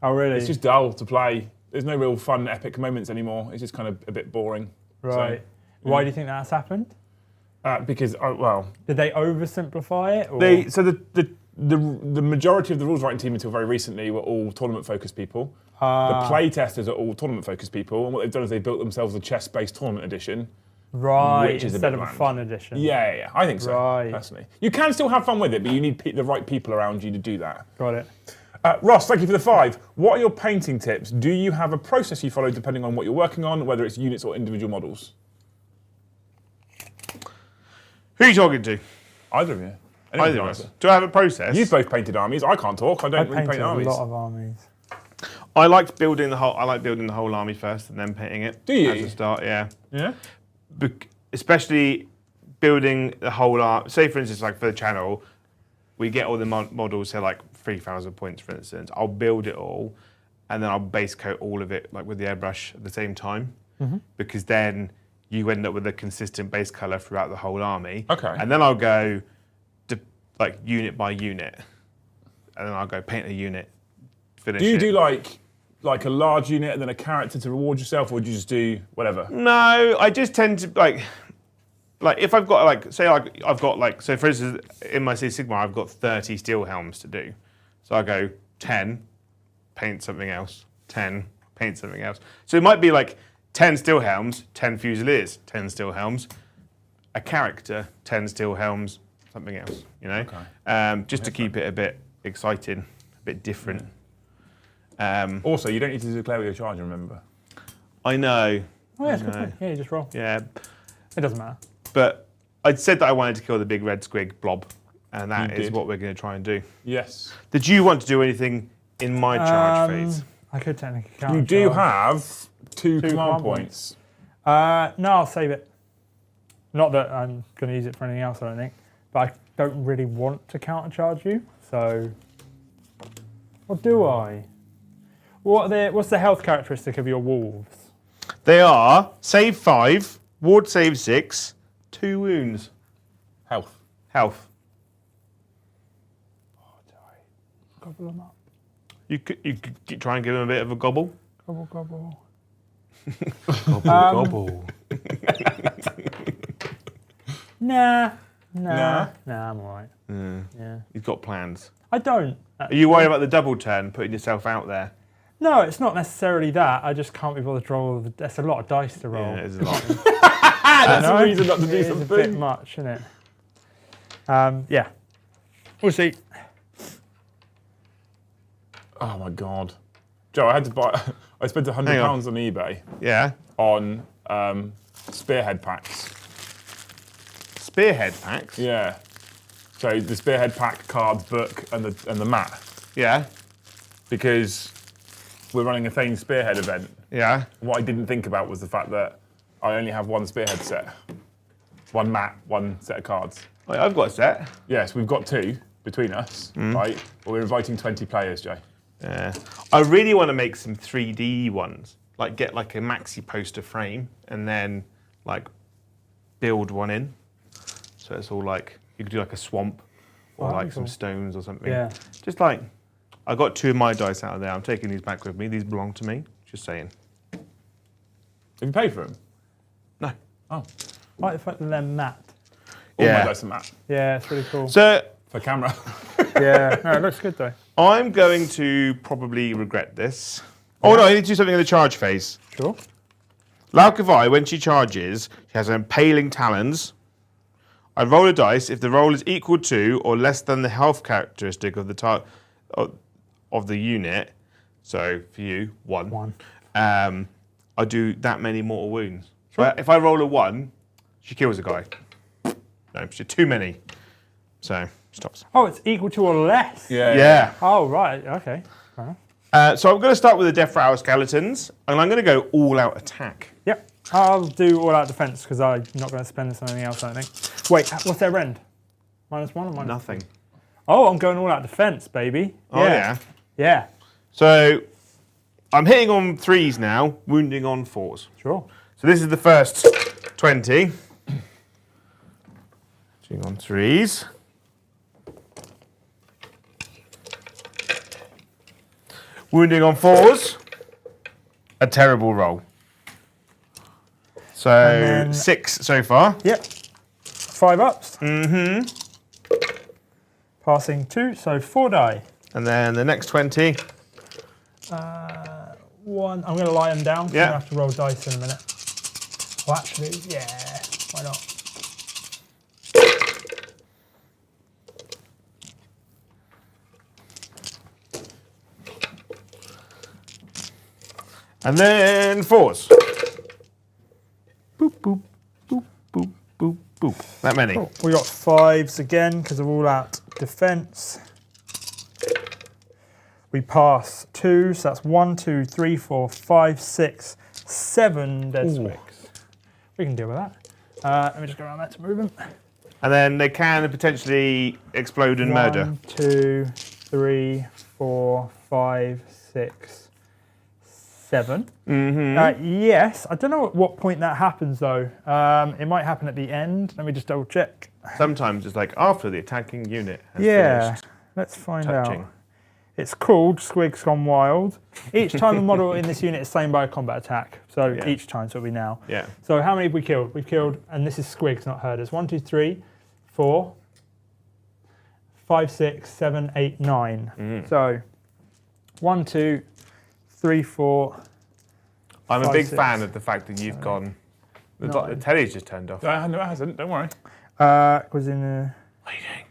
Oh, really? It's just dull to play. There's no real fun, epic moments anymore. It's just kind of a bit boring. Right. So, Why do you think that's happened? because well, Did they oversimplify it? Or? so the majority of the rules writing team until very recently were all tournament focused people. The play testers are all tournament focused people, and what they've done is they built themselves a chess based tournament edition. Right, which is a instead bit of a bland. fun edition. Yeah, I think so. Right. Personally, you can still have fun with it, but you need the right people around you to do that. Got it. Ross, thank you for the 5. What are your painting tips? Do you have a process you follow depending on what you're working on, whether it's units or individual models? Who are you talking to? Either of you. Anyone Either can of us. answer. Do I have a process? You've both painted armies. I can't talk. I I don't really painted paint a armies. lot of armies. I like building the whole army first and then painting it. Do you? As a start, yeah. Yeah. Especially building the whole army. Say, for instance, like for the channel, we get all the models, say like 3,000 points, for instance. I'll build it all, and then I'll base coat all of it like with the airbrush at the same time, because then you end up with a consistent base color throughout the whole army. Okay. And then I'll go like unit by unit, and then I'll go paint a unit. Finish Do you it. do like a large unit and then a character to reward yourself, or do you just do whatever? No, I just tend to like if I've got like, say I've got like, so for instance, in my Sea Sigmar, I've got 30 steel helms to do. So I go 10, paint something else, 10, paint something else. So it might be like 10 steel helms, 10 fusiliers, 10 steel helms, a character, 10 steel helms, something else, you know? Okay. Just to keep it a bit exciting, a bit different. Also, you don't need to declare your charge, remember? I know. Oh, yeah, it's a good point. Yeah, you just roll. Yeah. It doesn't matter. But I'd said that I wanted to kill the big red squig blob, and that You is did. what we're going to try and do. Yes. Did you want to do anything in my charge phase? I could technically count. You do have two command command points. No, I'll save it. Not that I'm going to use it for anything else, I don't think. But I don't really want to countercharge you, so... Or do I? What's the health characteristic of your wolves? They are save 5, ward save 6, 2 wounds, Health. health. Gobble them up. You could try and give them a bit of a gobble. Gobble, gobble. Gobble. Nah, Nah? I'm alright. Yeah. You've got plans. I don't. Are you worried about the double turn, putting yourself out there? No, it's not necessarily that. I just can't be bothered to roll. That's a lot of dice to roll. Yeah, it is a lot. That's a reason not to do It is a bit something. much, isn't it? Yeah. We'll see. Oh my god. Joe, I had to buy. I spent £100 Hang on on. eBay Yeah. on spearhead packs. Spearhead packs. Yeah. So the spearhead pack, cards, book, and the mat, Yeah. because we're running a Thane spearhead event. Yeah. What I didn't think about was the fact that I only have one spearhead set, one mat, one set of cards. I've got a set. Yes, we've got 2 between us, right? But we're inviting 20 players, Joe. Yeah. I really want to make some 3D ones. Like get like a maxi poster frame and then like build one in. So it's all like, you could do like a swamp or that'd like be some cool. stones or something. Yeah. Just like, I got 2 of my dice out of there. I'm taking these back with me. These belong to me. Just saying. Have you paid for them? No. Oh, Like the fact that they're matte. all Yeah. my dice are mat Yeah, it's really cool. So for camera. Yeah, no, it looks good though. I'm going to probably regret this. Oh no, I need to do something in the charge phase. Sure. Laukavai, when she charges, she has impaling talons. I roll a dice. If the roll is equal to or less than the health characteristic of the of the unit, so for you, 1. 1. I do that many mortal wounds. So if I roll a 1, she kills a guy. No, she's too many. So stops. Oh, it's equal to or less. Yeah. Oh, right. Okay. Fair enough. So I'm going to start with the Death Rattle Skeletons, and I'm going to go all-out attack. Yep. I'll do all out defense because I'm not going to spend this on anything else, I don't think. Wait, what's their rend? -1 or -? Nothing. Oh, I'm going all out defense, baby. Oh yeah. Yeah. So I'm hitting on 3s now, wounding on 4s. Sure. So this is the first 20. Hitting on 3s. Wounding on 4s. A terrible roll. So then- 6 so far. Yep. 5 ups. Passing 2, so 4 die. And then the next 20. 1. I'm going to lie them down. Yeah. I'm going to have to roll dice in a minute. Well, actually, yeah. Why not? And then 4s. Boop, boop, boop, boop, boop, boop. That many. Cool. We got 5s again because of all out defense. We pass 2, so that's 1, 2, 3, 4, 5, 6, 7 dead swigs. We can deal with that. Let me just go around there to move him. And then they can potentially explode and murder. 1, 2, 3, 4, 5, 6, 7. Yes, I don't know at what point that happens though. It might happen at the end. Let me just double check. Sometimes it's like after the attacking unit has finished let's find touching. out. It's called Squig's Gone Wild. Each time a model in this unit is slain by a combat attack. So each time, so it'll be now. Yeah. So how many have we killed? We've killed, and this is Squigs, not herders. 1, 2, 3, 4, 5, 6, 7, 8, 9. So 1, 2, 3, 4. I'm 5, a big 6, fan of the fact that you've gone. The telly's just turned off. No, it hasn't. Don't worry. Was in What are you doing?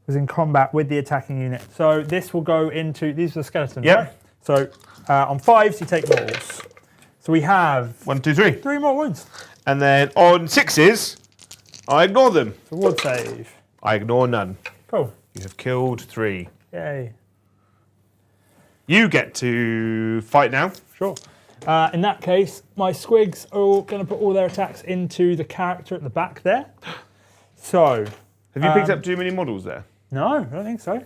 was in combat with the attacking unit. So this will go into, these are the skeletons, Yep. right? So on 5s, you take mortals. So we have 1, 2, 3. 3 more wounds. And then on 6s, I ignore them. So ward save. I ignore none. Cool. You have killed 3. Yay. You get to fight now. Sure. In that case, my squigs are all going to put all their attacks into the character at the back there. So. Have you picked up too many models there? No, I don't think so.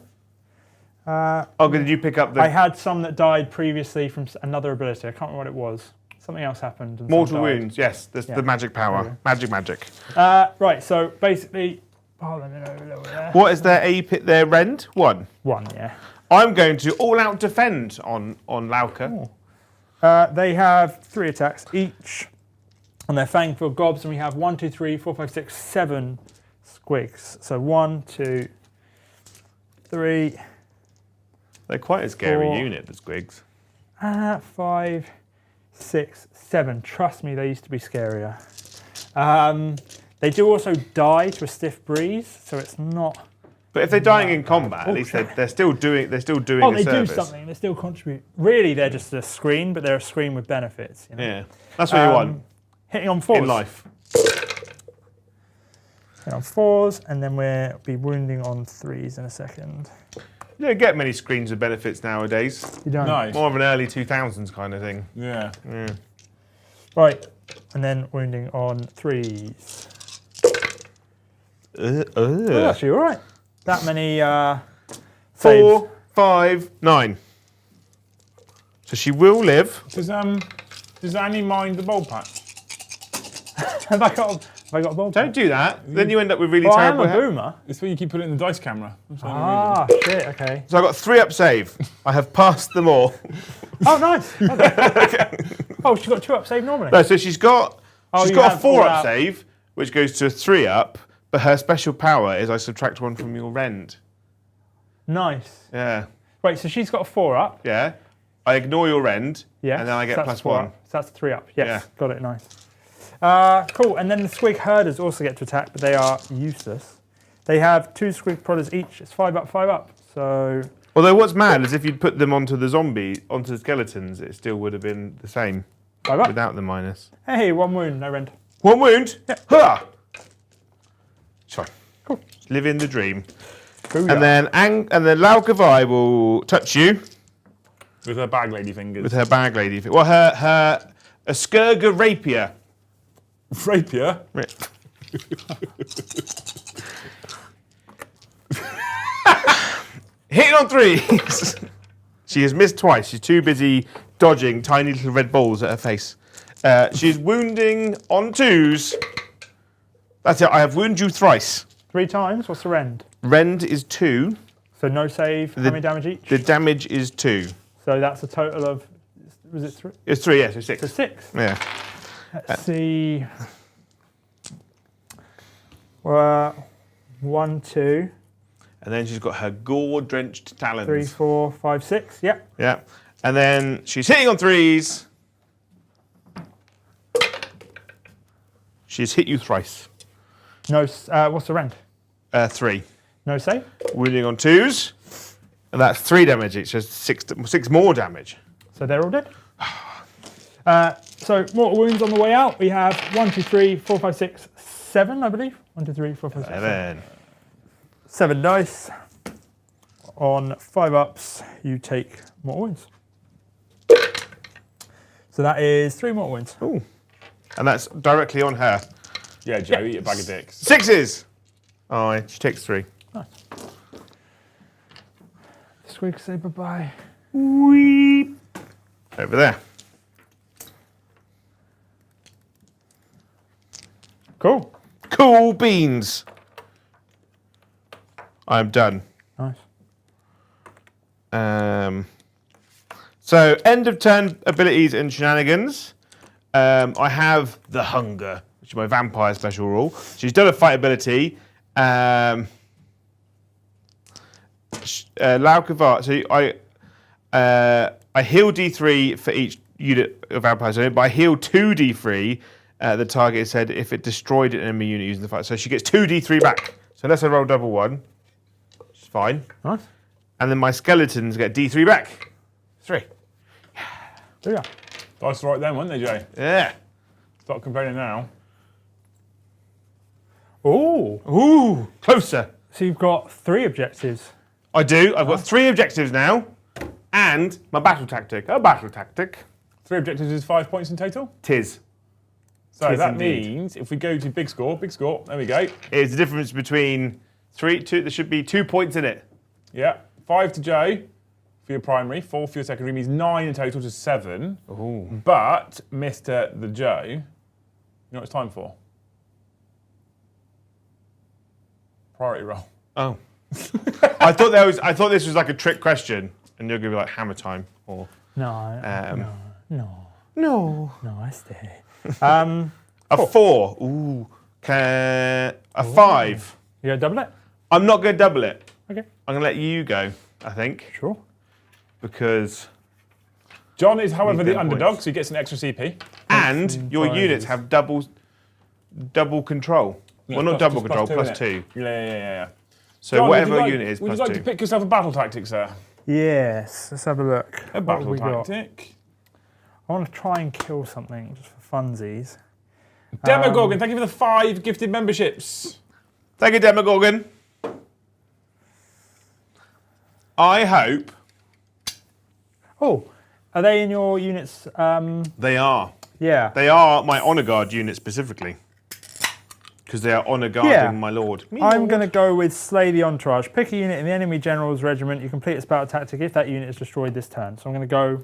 Did you pick up the I had some that died previously from another ability. I can't remember what it was. Something else happened. And some mortal died. wounds? Yes, the magic power. Magic. Right, so basically. Oh, let me know a little bit there. What is their rend? 1. 1, yeah. I'm going to all-out defend on Lauka. They have 3 attacks each on their fang-filled gobs, and we have 1, 2, 3, 4, 5, 6, 7 squigs. So 1, 2, 3. They're quite a scary 4, unit, the squigs. 5, 6, 7. Trust me, they used to be scarier. They do also die to a stiff breeze, so it's not. But if they're dying in combat, at least they're still doing. They're still doing. Oh, a they service. do something. They still contribute. Really, they're just a screen, but they're a screen with benefits. You know? Yeah, that's what you want Hitting on 4s. in life. Hitting on 4s, and then we'll be wounding on 3s in a second. You don't get many screens with benefits nowadays. You don't. Nice. More of an early 2000s kind of thing. Yeah. Right, and then wounding on 3s. Oh, actually, all right. That many 4, 5, 9. So she will live. Does Annie mind the bowl patch? have I got a ball? Don't do that. Then you end up with really Oh, I am terrible. a boomer. It's where you keep putting it in the dice camera. That's the only Ah, shit. Okay. So I got 3 up save. I have passed them all. Oh, nice. Okay. Oh, she got 2 up save normally. No, so she's got Oh, a you have 4 all up out. save, which goes to a 3 up. But her special power is I subtract 1 from your rend. Nice. Yeah. Right, so she's got a 4 up. Yeah. I ignore your rend. Yeah. And then I get so plus that's 4 1. up. So that's 3 up. Yes. Yeah. Got it. Nice. Cool. And then the squig herders also get to attack, but they are useless. They have 2 squig prodders each. It's 5 up, 5 up. So. Although what's mad is if you'd put them onto the skeletons, it still would have been the same 5 up. without the minus. Hey, 1 wound, no rend. 1 wound. Yeah. Hurrah! Sorry. Cool. Live in the dream. Booyah. And then Laukavai will touch you With her bag lady fingers. with her bag lady. Well, her Eskerga rapier. rapier. Hitting on 3s. She has missed twice. She's too busy dodging tiny little red balls at her face. She's wounding on 2s. That's it. I have wounded you thrice. 3 times. What's the rend? Rend is 2. So no save. How many damage each? The damage is 2. So that's a total of. Was it 3? It's 3, yeah, so 6. So 6. Yeah. Let's see. 1, 2, And then she's got her gore-drenched talons. 3, 4, 5, 6. Yep. Yeah. And then she's hitting on 3s. She's hit you thrice. No. What's the rend? 3. No save. Wounding on 2s. And that's 3 damage. It's just 6 more damage. So they're all dead. So mortal wounds on the way out. We have 1, 2, 3, 4, 5, 6, 7, I believe. 1, 2, 3, 4, 5, 6, 7. 7 dice. On 5 ups, you take mortal wounds. So that is 3 mortal wounds. Ooh. And that's directly on her. Yeah, Joe, eat a bag of dicks. 6s. Oh, she takes 3. Nice. Squig, say bye-bye. Weep. Over there. Cool. Cool beans. I'm done. Nice. So, end of turn abilities and shenanigans. I have the hunger, which is my vampire special rule. She's done a fight ability. Laukavar. So I heal D3 for each unit of vampires, but I heal 2 D3. The target said if it destroyed an enemy unit using the fight, so she gets 2 D3 back. So unless I roll double 1, it's fine. Nice. And then my skeletons get D3 back. 3. Yeah. Dice right then, weren't they, Jay? Yeah. Start complaining now. Oh. Ooh, closer. So you've got 3 objectives. I do. I've got 3 objectives now, and my battle tactic. A battle tactic. 3 objectives is 5 points in total. Tis. So Tis that indeed. means if we go to big score, there we go. It's the difference between 3, 2. There should be 2 points in it. Yeah, 5 to Joe for your primary, 4 for your secondary, means 9 in total to 7. Ooh. But, Mr. the Joe, you know what it's time for? Priority roll. Oh. I thought this was like a trick question, and you're gonna be like hammer time or. No. No. No, I stay. A 4. Ooh. A 5. You gonna double it? I'm not gonna double it. Okay. I'm gonna let you go. I think Sure. because. John is, however, Need the them underdog, points. so he gets an extra CP. And your prizes. units have double control. Well, not double control, plus 2. Yeah. So John, whatever would you unit is would plus you like 2. to pick yourself a battle tactic, sir? Yes. Let's have a look. A What have battle we got? tactic. I want to try and kill something just for funsies. Demogorgon, thank you for the 5 gifted memberships. Thank you, Demogorgon. I hope Oh, are they in your units? they are. Yeah. They are my honor guard unit specifically. Because they are honor guarding Yeah. my lord. I'm going to go with Slay the Entourage. Pick a unit in the enemy general's regiment. You complete its battle tactic if that unit is destroyed this turn. So I'm going to go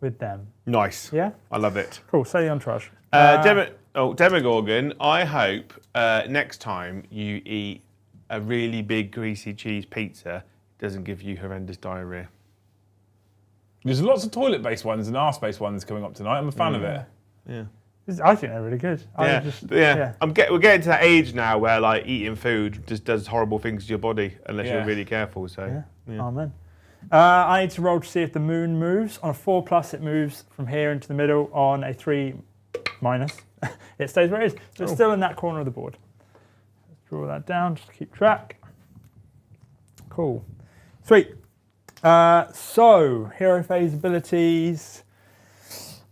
with them. Nice. Yeah? I love it. Cool. Slay the Entourage. Demogorgon, I hope next time you eat a really big greasy cheese pizza, it doesn't give you horrendous diarrhea. There's lots of toilet-based ones and arse-based ones coming up tonight. I'm a fan of it. Yeah. I think they're really good. Yeah. We're getting to that age now where like eating food just does horrible things to your body unless you're really careful. So Yeah. Amen. I need to roll to see if the moon moves. On a 4+, it moves from here into the middle. On a 3-, it stays where it is. So it's still in that corner of the board. Let's draw that down just to keep track. Cool. Sweet. So, hero phase abilities.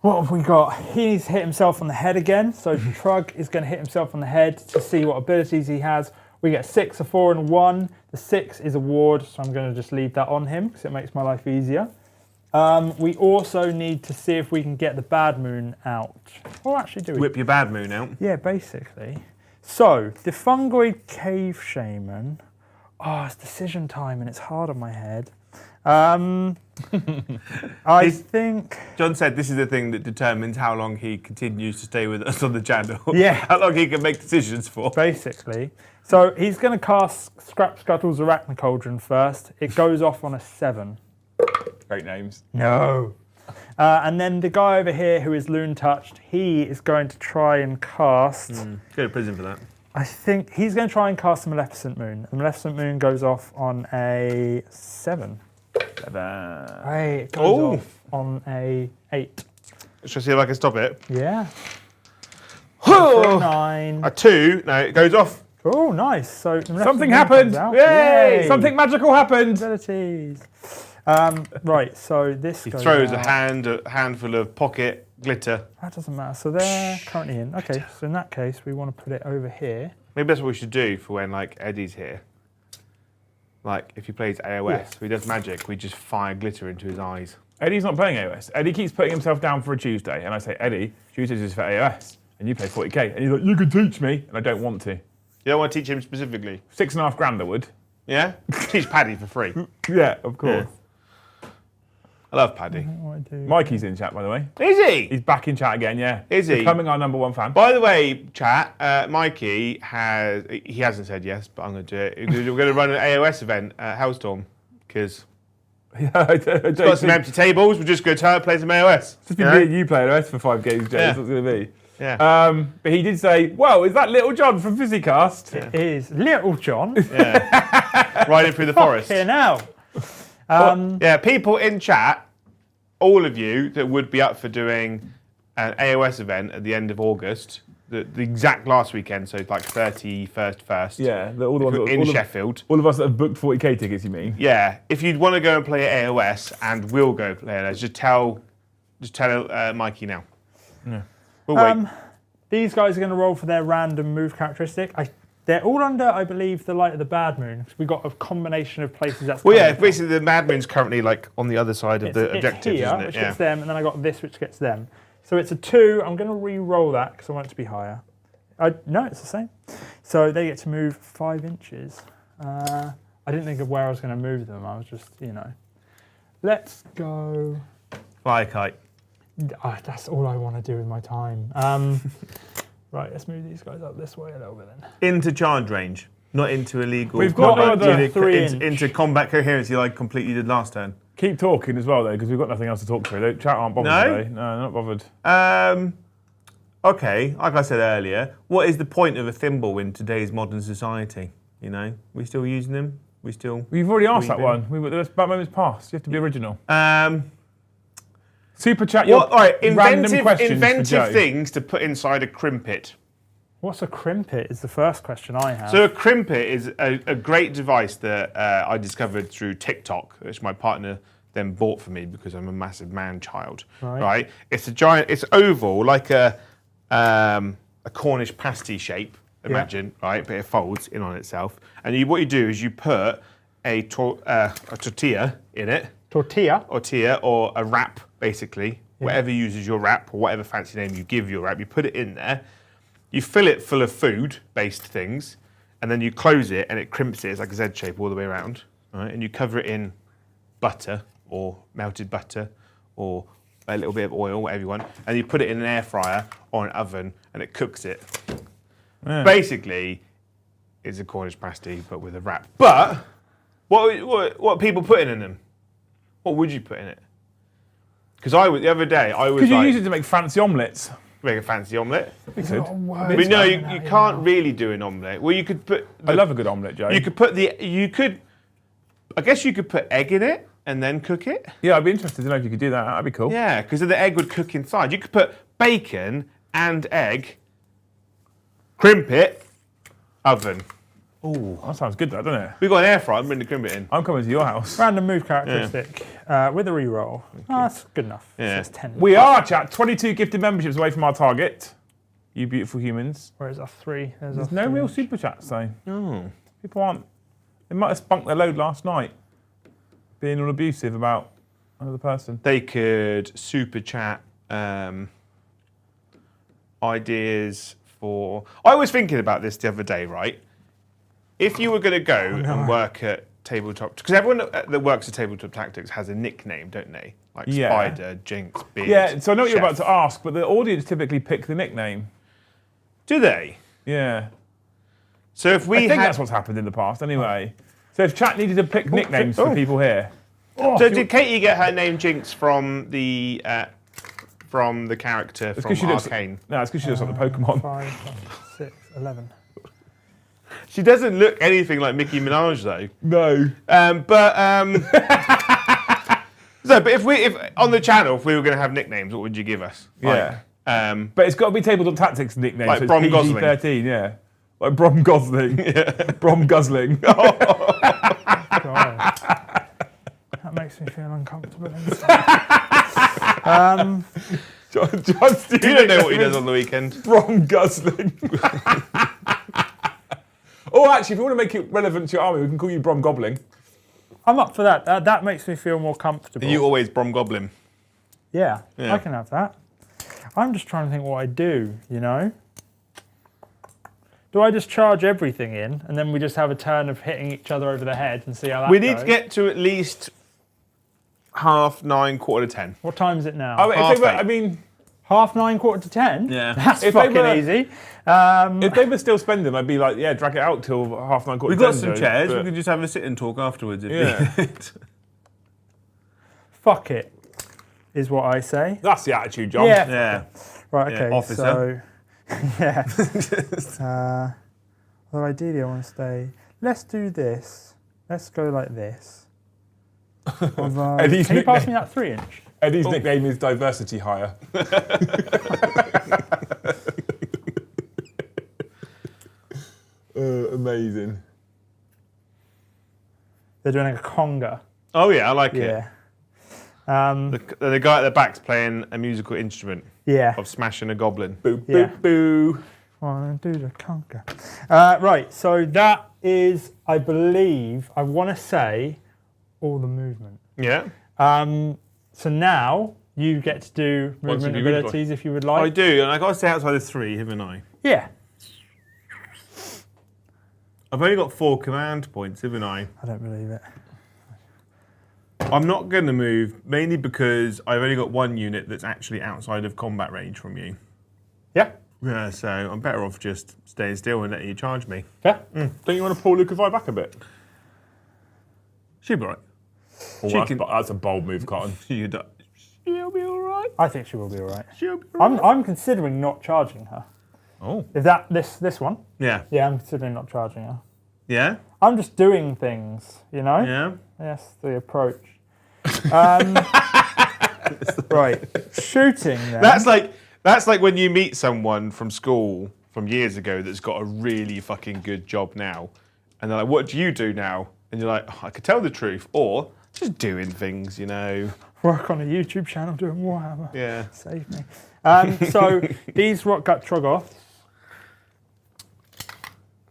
What have we got? He's hit himself on the head again. So Trug is going to hit himself on the head to see what abilities he has. We get 6, a 4, and a 1. The 6 is a ward, so I'm going to just leave that on him because it makes my life easier. We also need to see if we can get the bad moon out. Or actually do we? whip your bad moon out. Yeah, basically. So, the fungoid cave shaman. Oh, it's decision time and it's hard on my head. I think... John said this is the thing that determines how long he continues to stay with us on the channel. Yeah. How long he can make decisions for. Basically. So he's going to cast Scrap Scuttle's Arachne Cauldron first. It goes off on a 7. Great names. No. And then the guy over here who is Loon Touched, he is going to try and cast... Go to prison for that. I think he's going to try and cast the Maleficent Moon. The Maleficent Moon goes off on a 7. Right, it goes off on a 8. Shall I see if I can stop it? Yeah. Oh, 9. a 2. No, it goes off. Oh, nice. So the Maleficent Something Moon happened! comes out. Yay! Something magical happened! Abilities. Right, so this He goes throws out. a handful of pocket glitter. That doesn't matter. So they're currently in. Okay, so in that case, we want to put it over here. Maybe that's what we should do for when like Eddie's here. Like if he plays AoS, Yeah. he does magic, we just fire glitter into his eyes. Eddie's not playing AoS. Eddie keeps putting himself down for a Tuesday, and I say, Eddie, Tuesdays is for AoS, and you play 40k. And he's like, you can teach me, and I don't want to. You don't want to teach him specifically. $6.5 grand, I would. Yeah? Teach Paddy for free. Yeah, of course. I love Paddy. What I do. Mikey's in chat, by the way. Is he? He's back in chat again, yeah. Is he? Becoming our #1 fan. By the way, chat, Mikey he hasn't said yes, but I'm going to do it. We're going to run an AoS event at Hellstorm because Yeah, I don't got some think- empty tables. We're just going to turn up and play some AoS. Just be me and you playing OS for 5 games, Jay. Yeah. That's what it's going to be. Yeah. But he did say, "Whoa, is that Little John from Physicast?" It is Little John. Yeah. Riding through the forest. Here now. Yeah, people in chat, all of you that would be up for doing an AoS event at the end of August, the exact last weekend, so like 31st, 1st. Yeah, all the ones that, in Sheffield. all of us that have booked 40k tickets, you mean? Yeah, if you'd want to go and play AoS and we'll go play AoS, just tell Mikey now. Yeah. We'll wait. These guys are going to roll for their random move characteristic. They're all under, I believe, the light of the bad moon. We've got a combination of places that's. Well, yeah, coming from. basically the Mad Moon's currently like on the other side of the It's objective, here, isn't it? which Yeah. gets them, and then I got this, which gets them. So it's a 2. I'm going to re-roll that because I want it to be higher. No, it's the same. So they get to move 5 inches. I didn't think of where I was going to move them. I was just, Let's go. Fly a kite. That's all I want to do with my time. Right, let's move these guys up this way a little bit then. Into charge range, not into illegal. We've got combat, another 3 inch. into combat coherency like completely did last turn. Keep talking as well, though, because we've got nothing else to talk through. The chat aren't bothered No? today. No, not bothered. Okay, like I said earlier, what is the point of a thimble in today's modern society? We still using them? We've already asked that been- one. That moment's past. You have to be original. Um, Super chat. All right, random questions for inventive Joe. things to put inside a crimpet. What's a crimpet is the first question I have. So a crimpet is a great device that I discovered through TikTok, which my partner then bought for me because I'm a massive man-child. Right. It's a giant. It's oval, like a Cornish pasty shape. Imagine, right? But it folds in on itself. And what you do is you put a tortilla in it. Tortilla. Or a wrap, basically. Whatever uses your wrap or whatever fancy name you give your wrap, you put it in there. You fill it full of food-based things, and then you close it, and it crimps it. It's like a Z shape all the way around, right? And you cover it in butter or melted butter or a little bit of oil, whatever you want, and you put it in an air fryer or an oven, and it cooks it. Yeah. Basically, it's a Cornish pasty, but with a wrap. But what people putting in them? What would you put in it? Because the other day I was Could you like, use it to make fancy omelettes? make a fancy omelette. You could. But no, you can't really do an omelette. Well, you could put. I love a good omelette, Joe. You could put I guess you could put egg in it and then cook it. Yeah, I'd be interested to know if you could do that. That'd be cool. Yeah, because the egg would cook inside. You could put bacon and egg, crimp it, oven. Ooh, that sounds good, though, doesn't it? We've got an air fryer. I'm going to crimp it in. I'm coming to your house. Random move characteristic with a reroll. That's good enough. Yeah. So it's 10. We are, chat, 22 gifted memberships away from our target. You beautiful humans. Where's our 3? There's no real super chats, though. People aren't. They might have spunked their load last night, being all abusive about another person. They could super chat ideas for. I was thinking about this the other day, right? If you were going to go and work at Tabletop, because everyone that works at Tabletop Tactics has a nickname, don't they? Like Yeah. Spider, Jinx, Beard. Yeah, so I know what you're about Chef. to ask, but the audience typically pick the nickname. Do they? Yeah. So if we I think had, that's what's happened in the past, anyway. So if chat needed to pick nicknames for people here. so did Katie get her name Jinx from the character from Arcane? No, it's because she looks like the Pokemon. 5, 6, 11. She doesn't look anything like Nicki Minaj though. No. But if on the channel, if we were going to have nicknames, what would you give us? Yeah. Like, But it's got to be Tabletop Tactics nickname. Like so it's Brom Gosling. PG-13, yeah. Like Brom Gosling. Brom Guzzling. God. That makes me feel uncomfortable inside. John Stevens. you don't know what he does on the weekend. Brom Guzzling. Oh, actually, if you want to make it relevant to your army, we can call you Brom Gobbling. I'm up for that. That makes me feel more comfortable. You always Brom Goblin. Yeah, Yeah. I can have that. I'm just trying to think what I do, Do I just charge everything in, and then we just have a turn of hitting each other over the head and see how that We goes? need to get to at least 9:30, 10:15. What time is it now? Oh, if Half they were, eight. I mean, 9:30, 10:15? Yeah. That's If they fucking were- easy. if they were still spending, I'd be like, yeah, drag it out till 9:30, 10:15. We've got some Joe, chairs. but- We can just have a sit and talk afterwards. Yeah. Fuck it, is what I say. That's the attitude, John. Yeah. Yeah. Right, Yeah, okay, officer. so... yeah. Well, ideally I want to stay... Let's do this. Let's go like this. Although, Eddie's can you pass nickname. me that 3-inch? Eddie's nickname is Diversity Hire. Amazing. They're doing a conga. Oh yeah, I like it. Yeah. The guy at the back's playing a musical instrument Yeah. of smashing a goblin. Boo, boo, Yeah. boo. Wanna do the conga. Right, so that is, I believe, I want to say, all the movement. Yeah. So now you get to do Once movement you do abilities if you would I like. do, and I got to stay outside of 3, haven't I? Yeah. I've only got 4 command points, haven't I? I don't believe it. I'm not going to move, mainly because I've only got 1 unit that's actually outside of combat range from you. Yeah. Yeah, so I'm better off just staying still and letting you charge me. Yeah. Don't you want to pull Lucafy back a bit? She'll be alright. Oh, that's a bold move, Cotton. She'll be alright. I think she will be all right. She'll be alright. I'm considering not charging her. Oh. Is that this one? Yeah. Yeah, I'm considering not charging her. Yeah? I'm just doing things, you know? Yeah? Yes, the approach. Right, shooting then. That's like when you meet someone from school from years ago that's got a really fucking good job now. And they're like, what do you do now? And you're like, oh, I could tell the truth. Or just doing things, you know. Work on a YouTube channel doing Warhammer. Yeah. Save me. So these rock gut troggoths.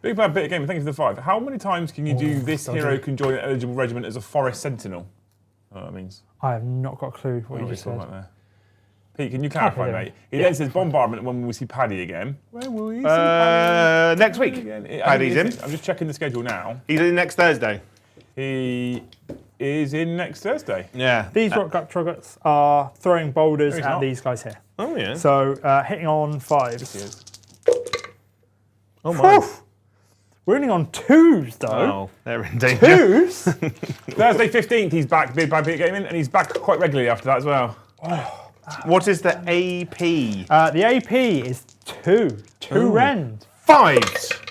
Big bad bit of game. Thank you for the 5. How many times can you do this dodgy. hero can join an eligible regiment as a forest sentinel? I don't know what that means. I have not got a clue what you What are we just talking said. about there? Pete, can you clarify, Okay, mate? He yeah. then says bombardment when will we see Paddy again? When will we see Paddy Next week. again? Paddy's in. I'm just checking the schedule now. He's in next Thursday. He is in next Thursday. Yeah. These rock gut troggoths are throwing boulders No, he's at not. these guys here. Oh, yeah. So hitting on 5s. He is. Oh, my. We're only on 2s though. Oh, they're in danger. 2s? Thursday 15th, he's back, Big Bad Bit Gaming, and he's back quite regularly after that as well. What is the AP? The AP is 2. 2 rend. 5s.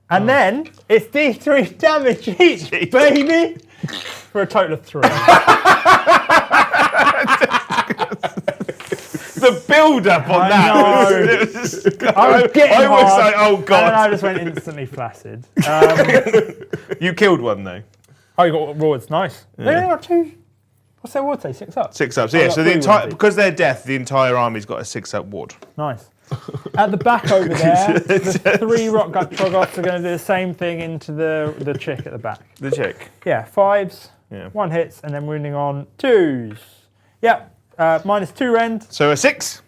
And then it's D3 damage each, baby! For a total of 3. The build-up on I that. know. Was I was getting I was hard, like, oh, And then I God. just went instantly flaccid. You killed one, though. Oh, you got wards, nice. They only got 2. What's their ward say? 6 up? 6 ups. Oh, Yeah, got so the 3 entire, wards. because they're death, the entire army's got a 6-up ward. Nice. At the back over there, the 3 rock gut troggoths are going to do the same thing into the chick at the back. The chick. Yeah, 5s, Yeah. 1 hits, and then wounding on 2s. Yep, minus 2 rend. So a 6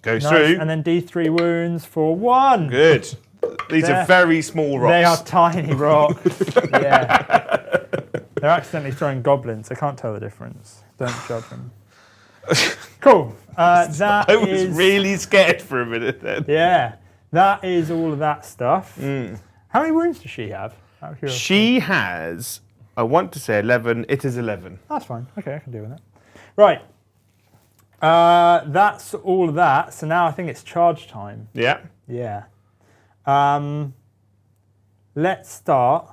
goes Nice. through. And then D3 wounds for 1. Good. These They're- are very small rocks. They are tiny rocks. Yeah. They're accidentally throwing goblins. I can't tell the difference. Don't judge them. Cool. That I was is- really scared for a minute then. Yeah. That is all of that stuff. Mm. How many wounds does she have? Out of curiosity. She has, I want to say 11. It is 11. That's fine. Okay, I can deal with that. Right. That's all of that. So now I think it's charge time. Yeah. Yeah. Let's start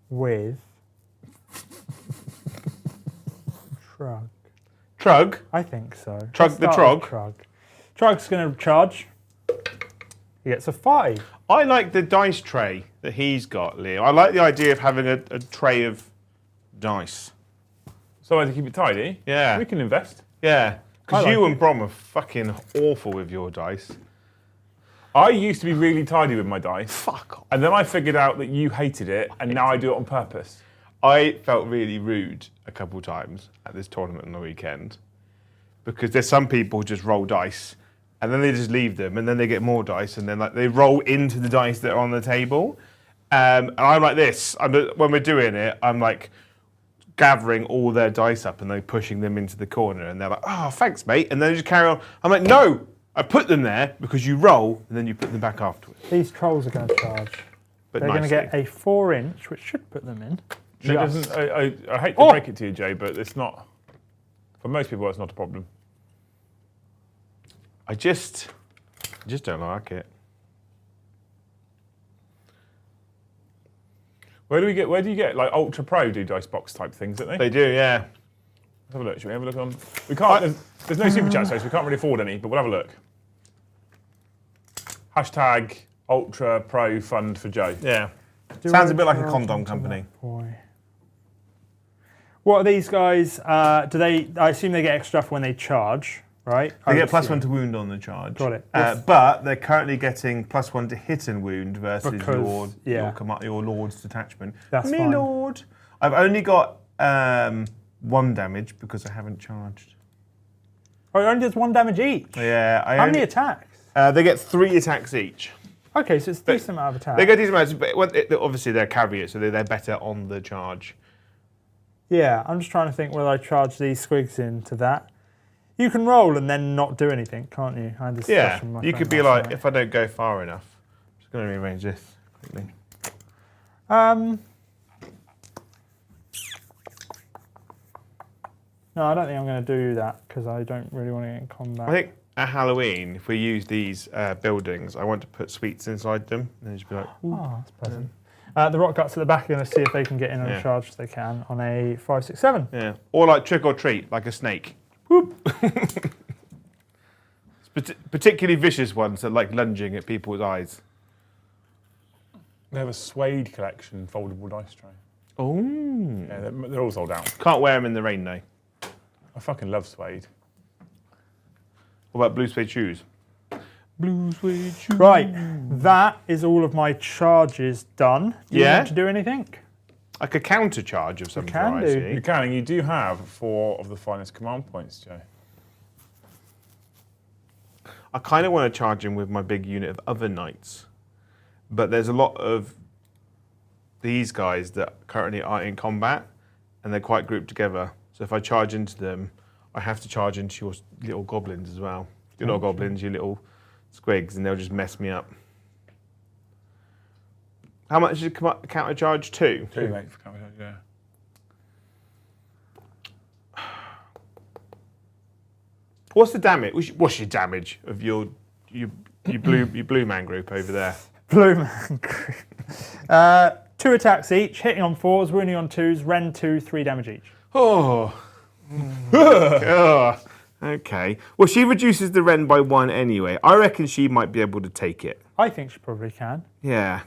with Trug. Trug. I think so. Trug Let's the start with Trog. Trug. Trug's going to charge. He gets a 5. I like the dice tray that he's got, Leo. I like the idea of having a tray of dice. So as to keep it tidy, Yeah. we can invest. Yeah. Because I you like and Brom are fucking awful with your dice. I used to be really tidy with my dice, Fuck off. and then I figured out that you hated it, and now I do it on purpose. I felt really rude a couple times at this tournament on the weekend because there's some people who just roll dice and then they just leave them, and then they get more dice, and then like they roll into the dice that are on the table. And I'm like this. When we're doing it, I'm like gathering all their dice up and then pushing them into the corner, and they're like, "Oh, thanks, mate," and then they just carry on. I'm like, "No, I put them there because you roll, and then you put them back afterwards." These trolls are going to charge. But They're going to get a 4-inch, which should put them in. It doesn't, I hate to break it to you, Jay, but it's not. For most people, it's not a problem. I just don't like it. Where do you get like Ultra Pro do dice box type things, don't they? They do, yeah. Let's have a look. Should we have a look on? We can't. There's no super chat, so we can't really afford any. But we'll have a look. Hashtag Ultra Pro Fund for Joe. Yeah. Sounds a bit like a condom company. What are these guys? Do they? I assume they get extra stuff when they charge, right? They get +1 to wound on the charge. Got it. But they're currently getting +1 to hit and wound versus Because, your Lord's detachment. That's Me fine. Lord. I've only got 1 damage because I haven't charged. Oh, it only does 1 damage each. Yeah. How many attacks? They get 3 attacks each. Okay, so it's a decent amount of attacks. They get decent amounts, but obviously they're caveats, so they're better on the charge. Yeah, I'm just trying to think whether I charge these squigs into that. You can roll and then not do anything, can't you? I had this Yeah, discussion with my you could friend be last like, night. if I don't go far enough, I'm just going to rearrange this quickly. No, I don't think I'm going to do that because I don't really want to get in combat. I think at Halloween, if we use these buildings, I want to put sweets inside them, and then just be like, ooh. Oh, that's pleasant. The rock guts at the back are going to see if they can get in on a charge if they can on a 5, 6, 7. Yeah, or like trick or treat, like a snake. Whoop. Particularly vicious ones that like lunging at people's eyes. They have a suede collection, foldable dice tray. Oh. Yeah, they're all sold out. Can't wear them in the rain though. I fucking love suede. What about blue suede shoes? Blue suede shoes. Right, that is all of my charges done. Do you Yeah? want to do anything? Like a counter charge of some can do. variety. You can, and you do have 4 of the finest command points, Joe. I kind of want to charge him with my big unit of other knights, but there's a lot of these guys that currently aren't in combat, and they're quite grouped together. So if I charge into them, I have to charge into your little goblins as well. You're not goblins, you little squigs, and they'll just mess me up. How much is your counter charge? 2? 2, mate, for counter charge, yeah. What's the damage? What's your damage of your blue man group over there? Blue man group. 2 attacks each, hitting on 4s, wounding on 2s, rend 2, 3 damage each. Oh. Oh. Okay. Well, she reduces the rend by 1 anyway. I reckon she might be able to take it. I think she probably can. Yeah.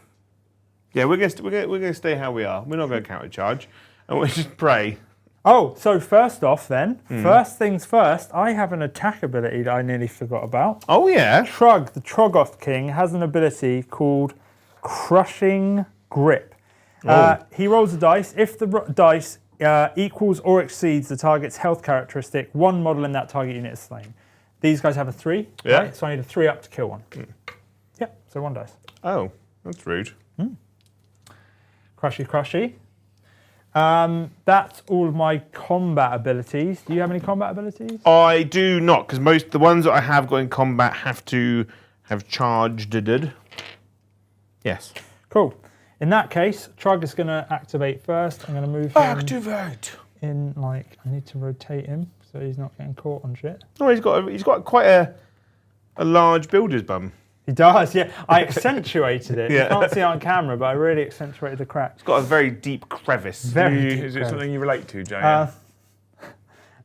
Yeah, we're gonna stay how we are. We're not going to counter charge, and we'll just pray. Oh, so first off then, first things first, I have an attack ability that I nearly forgot about. Oh yeah. Trug, the Troggoth King, has an ability called Crushing Grip. He rolls a dice. If the dice equals or exceeds the target's health characteristic, 1 model in that target unit is slain. These guys have a 3, Yeah. right? So I need a 3 up to kill 1. Yep, so 1 dice. Oh, that's rude. Crushy, crushy. That's all of my combat abilities. Do you have any combat abilities? I do not, because most the ones that I have got in combat have to have charged. Yes. Cool. In that case, Trug is going to activate first. I'm going to move him Activate. in, like, I need to rotate him so he's not getting caught on shit. Oh, he's got quite a large builder's bum. He does, yeah. I accentuated it. Yeah. You can't see it on camera, but I really accentuated the crack. It's got a very deep crevice. Very deep Is it crevice. something you relate to, Joe?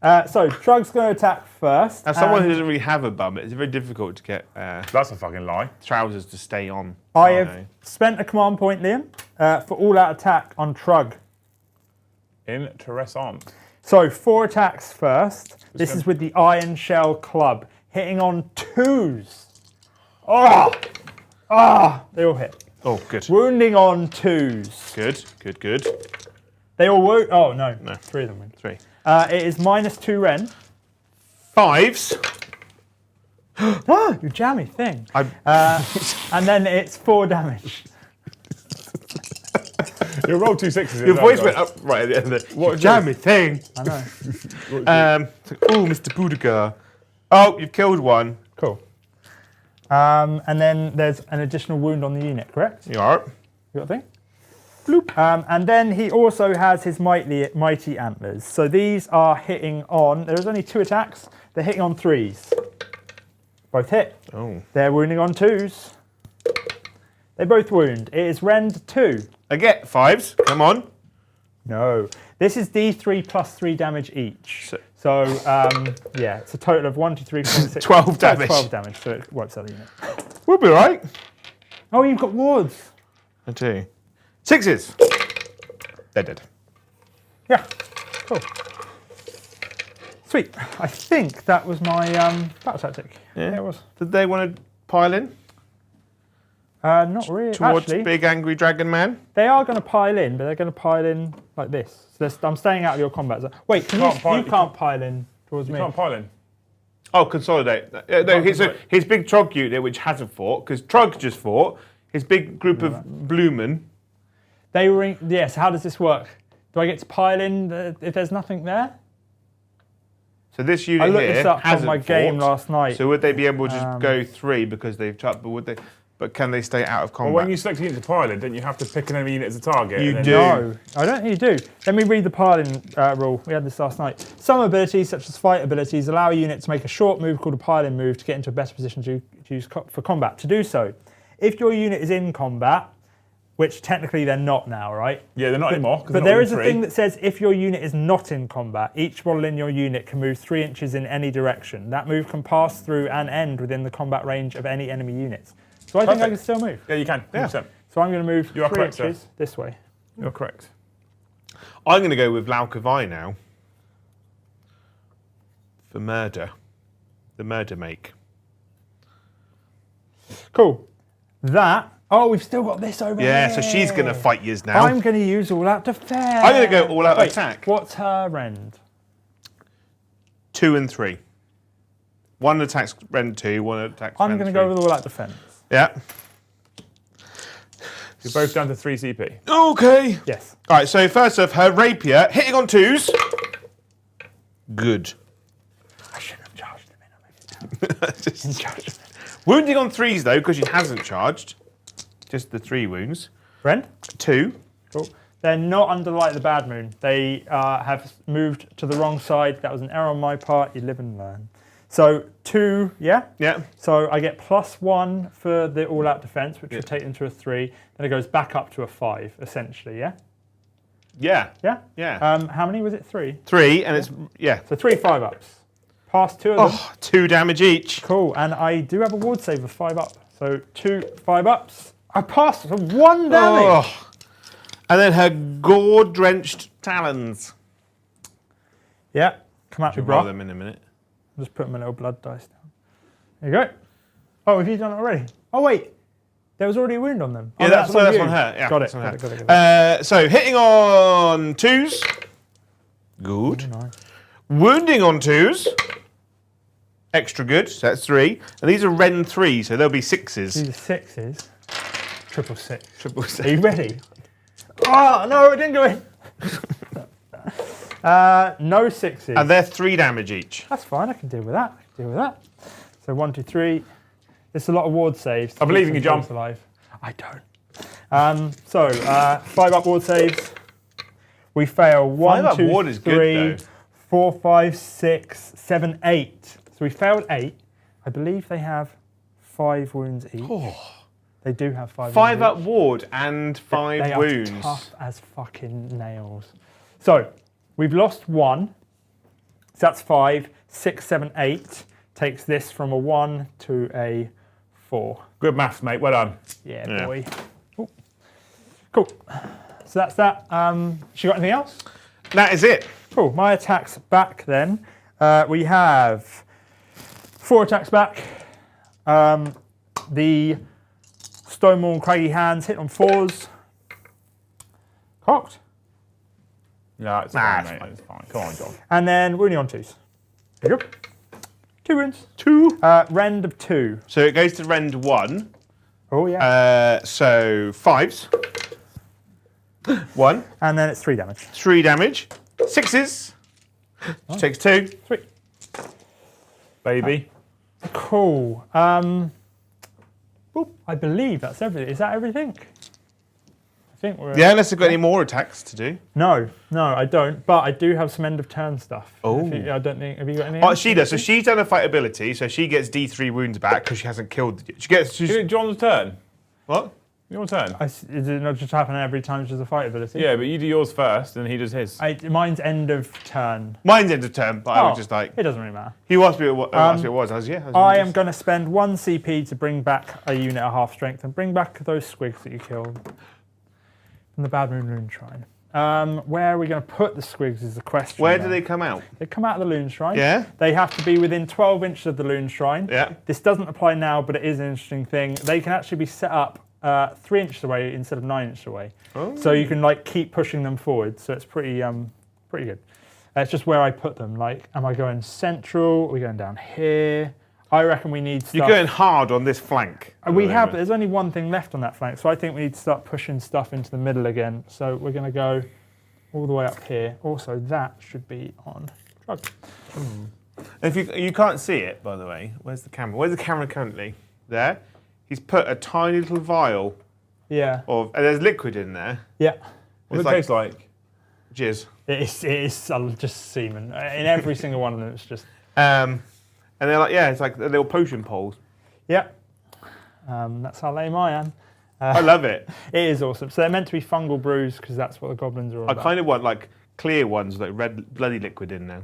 So, Trug's going to attack first. As someone who doesn't really have a bum, it's very difficult to get That's a fucking lie. trousers to stay on. I have spent a command point, Liam, for all-out attack on Trug. Interessant. So, 4 attacks first. This is with the Iron Shell Club, hitting on 2s. They all hit. Oh, good. Wounding on 2s. Good. They all wound. Oh, no. 3 of them wound. 3. It is -2 rend. 5s. You jammy thing. And then it's 4 damage. You rolled 2 6s. Your voice went up right at the end of it. What jammy thing? I know. Oh, Mr. Boudica. Oh, you've killed one. Cool. And then there's an additional wound on the unit, correct? You are. You got a thing? Bloop. And then he also has his mighty antlers. So these are hitting on. There's only 2 attacks. They're hitting on 3s. Both hit. Oh. They're wounding on 2s. They both wound. It is rend 2. I get 5s. Come on. No. This is D3 plus 3 damage each. So yeah, it's a total of 1, 2, 3, 4, 6. 12 damage. 12 damage, so it wipes out the unit. We'll be right. Oh, you've got wards. I do. 6s. They're dead. Yeah, cool. Sweet. I think that was my battle tactic. Yeah, it was. Did they want to pile in Not really. towards Actually, big angry dragon man? they are going to pile in, but they're going to pile in like this. So I'm staying out of your combat zone. Wait, you can't pile in towards me. You can't pile in. Oh, consolidate. No, his big Trog unit, which hasn't fought, because Trog just fought, his big group of Blumen. They were in, yes, how does this work? Do I get to pile in if there's nothing there? So this unit I looked here this up hasn't on my game fought. last night. So would they be able to just go 3 because they've chucked, but would they? But can they stay out of Well, combat? when you select a unit to pile in, don't you have to pick an enemy unit as a target? You and then- do. No, I don't think you do. Let me read the piling rule. We had this last night. Some abilities, such as fight abilities, allow a unit to make a short move called a pile-in move to get into a better position to use for combat. To do so, if your unit is in combat, which technically they're not now, right? Yeah, they're not anymore. 'cause But they're there not is a in thing three. that says if your unit is not in combat, each model in your unit can move 3 inches in any direction. That move can pass through and end within the combat range of any enemy units. So I think I can still move. Yeah, you can. 100%. So I'm going to move You are 3 correct, sir. inches this way. You're correct. I'm going to go with Laukavai now. For murder. The murder make. Cool. Oh, we've still got this over Yeah, here. so she's going to fight yours now. I'm going to use all out defense. I'm going to go all out attack. What's her rend? 2 and 3. One attacks rend 2, one attacks I'm rend going to 3. go with all out defense. Yeah. You're both down to 3 CP. Okay. Yes. All right, so first off, her rapier, hitting on 2s. Good. I shouldn't have charged him in. Wounding on 3s, though, because she hasn't charged. Just the 3 wounds. Rend? 2. Cool. They're not under the light of the bad moon. They have moved to the wrong side. That was an error on my part. You live and learn. So 2, yeah? Yeah. So I get +1 for the all-out defense, which would take them to a 3. Then it goes back up to a 5, essentially, yeah? Yeah. Yeah? Yeah. How many was it? 3? 3, and it's, yeah. So 3 5-ups. Pass 2 of them. Oh, 2 damage each. Cool. And I do have a ward save of 5 up. So 2 5-ups. I passed for 1 damage. Oh. And then her gore-drenched talons. Yeah. Come at me, We'll roll bro. them in a minute. I'll just put my little blood dice down. There you go. Oh, have you done it already? Oh, wait. There was already a wound on them. Yeah, Oh, that's on on you. her. Yeah, Got it. that's on Got her. it. Got it. So hitting on 2s. Good. Nice. Wounding on 2s. Extra good. So that's 3. And these are Ren 3, so they'll be 6s. These are 6s. Triple 6. Triple Are you ready? Oh, no, it didn't go in. No 6s. And they're 3 damage each. That's fine. I can deal with that. So 1, 2, 3. There's a lot of ward saves. I believe in you, John. Alive. I don't. 5-up ward saves. We fail 1, 5-up 2, ward is 3, good, though. 4, 5, 6, 7, 8. So we failed 8. I believe they have 5 wounds each. They do have 5 wounds 5-up each. ward and 5 they wounds. Are tough as fucking nails. So we've lost 1. So that's 5, 6, 7, 8. Takes this from a 1 to a 4. Good maths, mate. Well done. Yeah, boy. Ooh. Cool. So that's that. She got anything else? That is it. Cool. My attacks back then. We have 4 attacks back. The Stonewall and Craggy Hands hit on 4s. Cocked. No, it's Nah, fine, it's mate. fine. It's fine. Come on, John. And then wounding on 2s. There you go. 2 wounds. 2. Rend of 2. So it goes to rend 1. Oh, yeah. So 5s. 1. And then it's 3 damage. 3 damage. 6s. She takes 2. 3. Baby. Cool. I believe that's everything. Is that everything? I think we're... Yeah, unless they've got any more attacks to do. No, I don't. But I do have some end of turn stuff. Oh. I don't think... Have you got anything Oh, else? she does. So she's done a fight ability, so she gets D3 wounds back because she hasn't killed. She gets. Is it John's turn? What? Your turn. Is it not just happening every time there's a fight ability? Yeah, but you do yours first, and he does his. Mine's end of turn. Mine's end of turn, but I was just like. It doesn't really matter. He asked me what it was. I was I am going to spend 1 CP to bring back a unit at half strength and bring back those squigs that you killed from the Bad Moon Loon Shrine. Where are we going to put the squigs is the question. Where do they come out? They come out of the Loon Shrine. Yeah. They have to be within 12 inches of the Loon Shrine. Yeah. This doesn't apply now, but it is an interesting thing. They can actually be set up 3 inches away instead of 9 inches away. Oh. So you can like keep pushing them forward. So it's pretty good. It's just where I put them. Like, am I going central? Are we going down here? I reckon we need stuff. You're going hard on this flank. We have, but there's only one thing left on that flank. So I think we need to start pushing stuff into the middle again. So we're going to go all the way up here. Also, that should be on drug. If you can't see it, by the way, where's the camera? Where's the camera currently? There. He's put a tiny little vial Yeah. and there's liquid in there. Yeah. What does It's it taste like? Jizz. It is just semen. In every single one of them, it's just... And they're like, yeah, it's like the little potion poles. Yeah. That's how lame I am. I love it. It is awesome. So they're meant to be fungal brews because that's what the goblins are all I about. kind of want like clear ones, like red bloody liquid in now.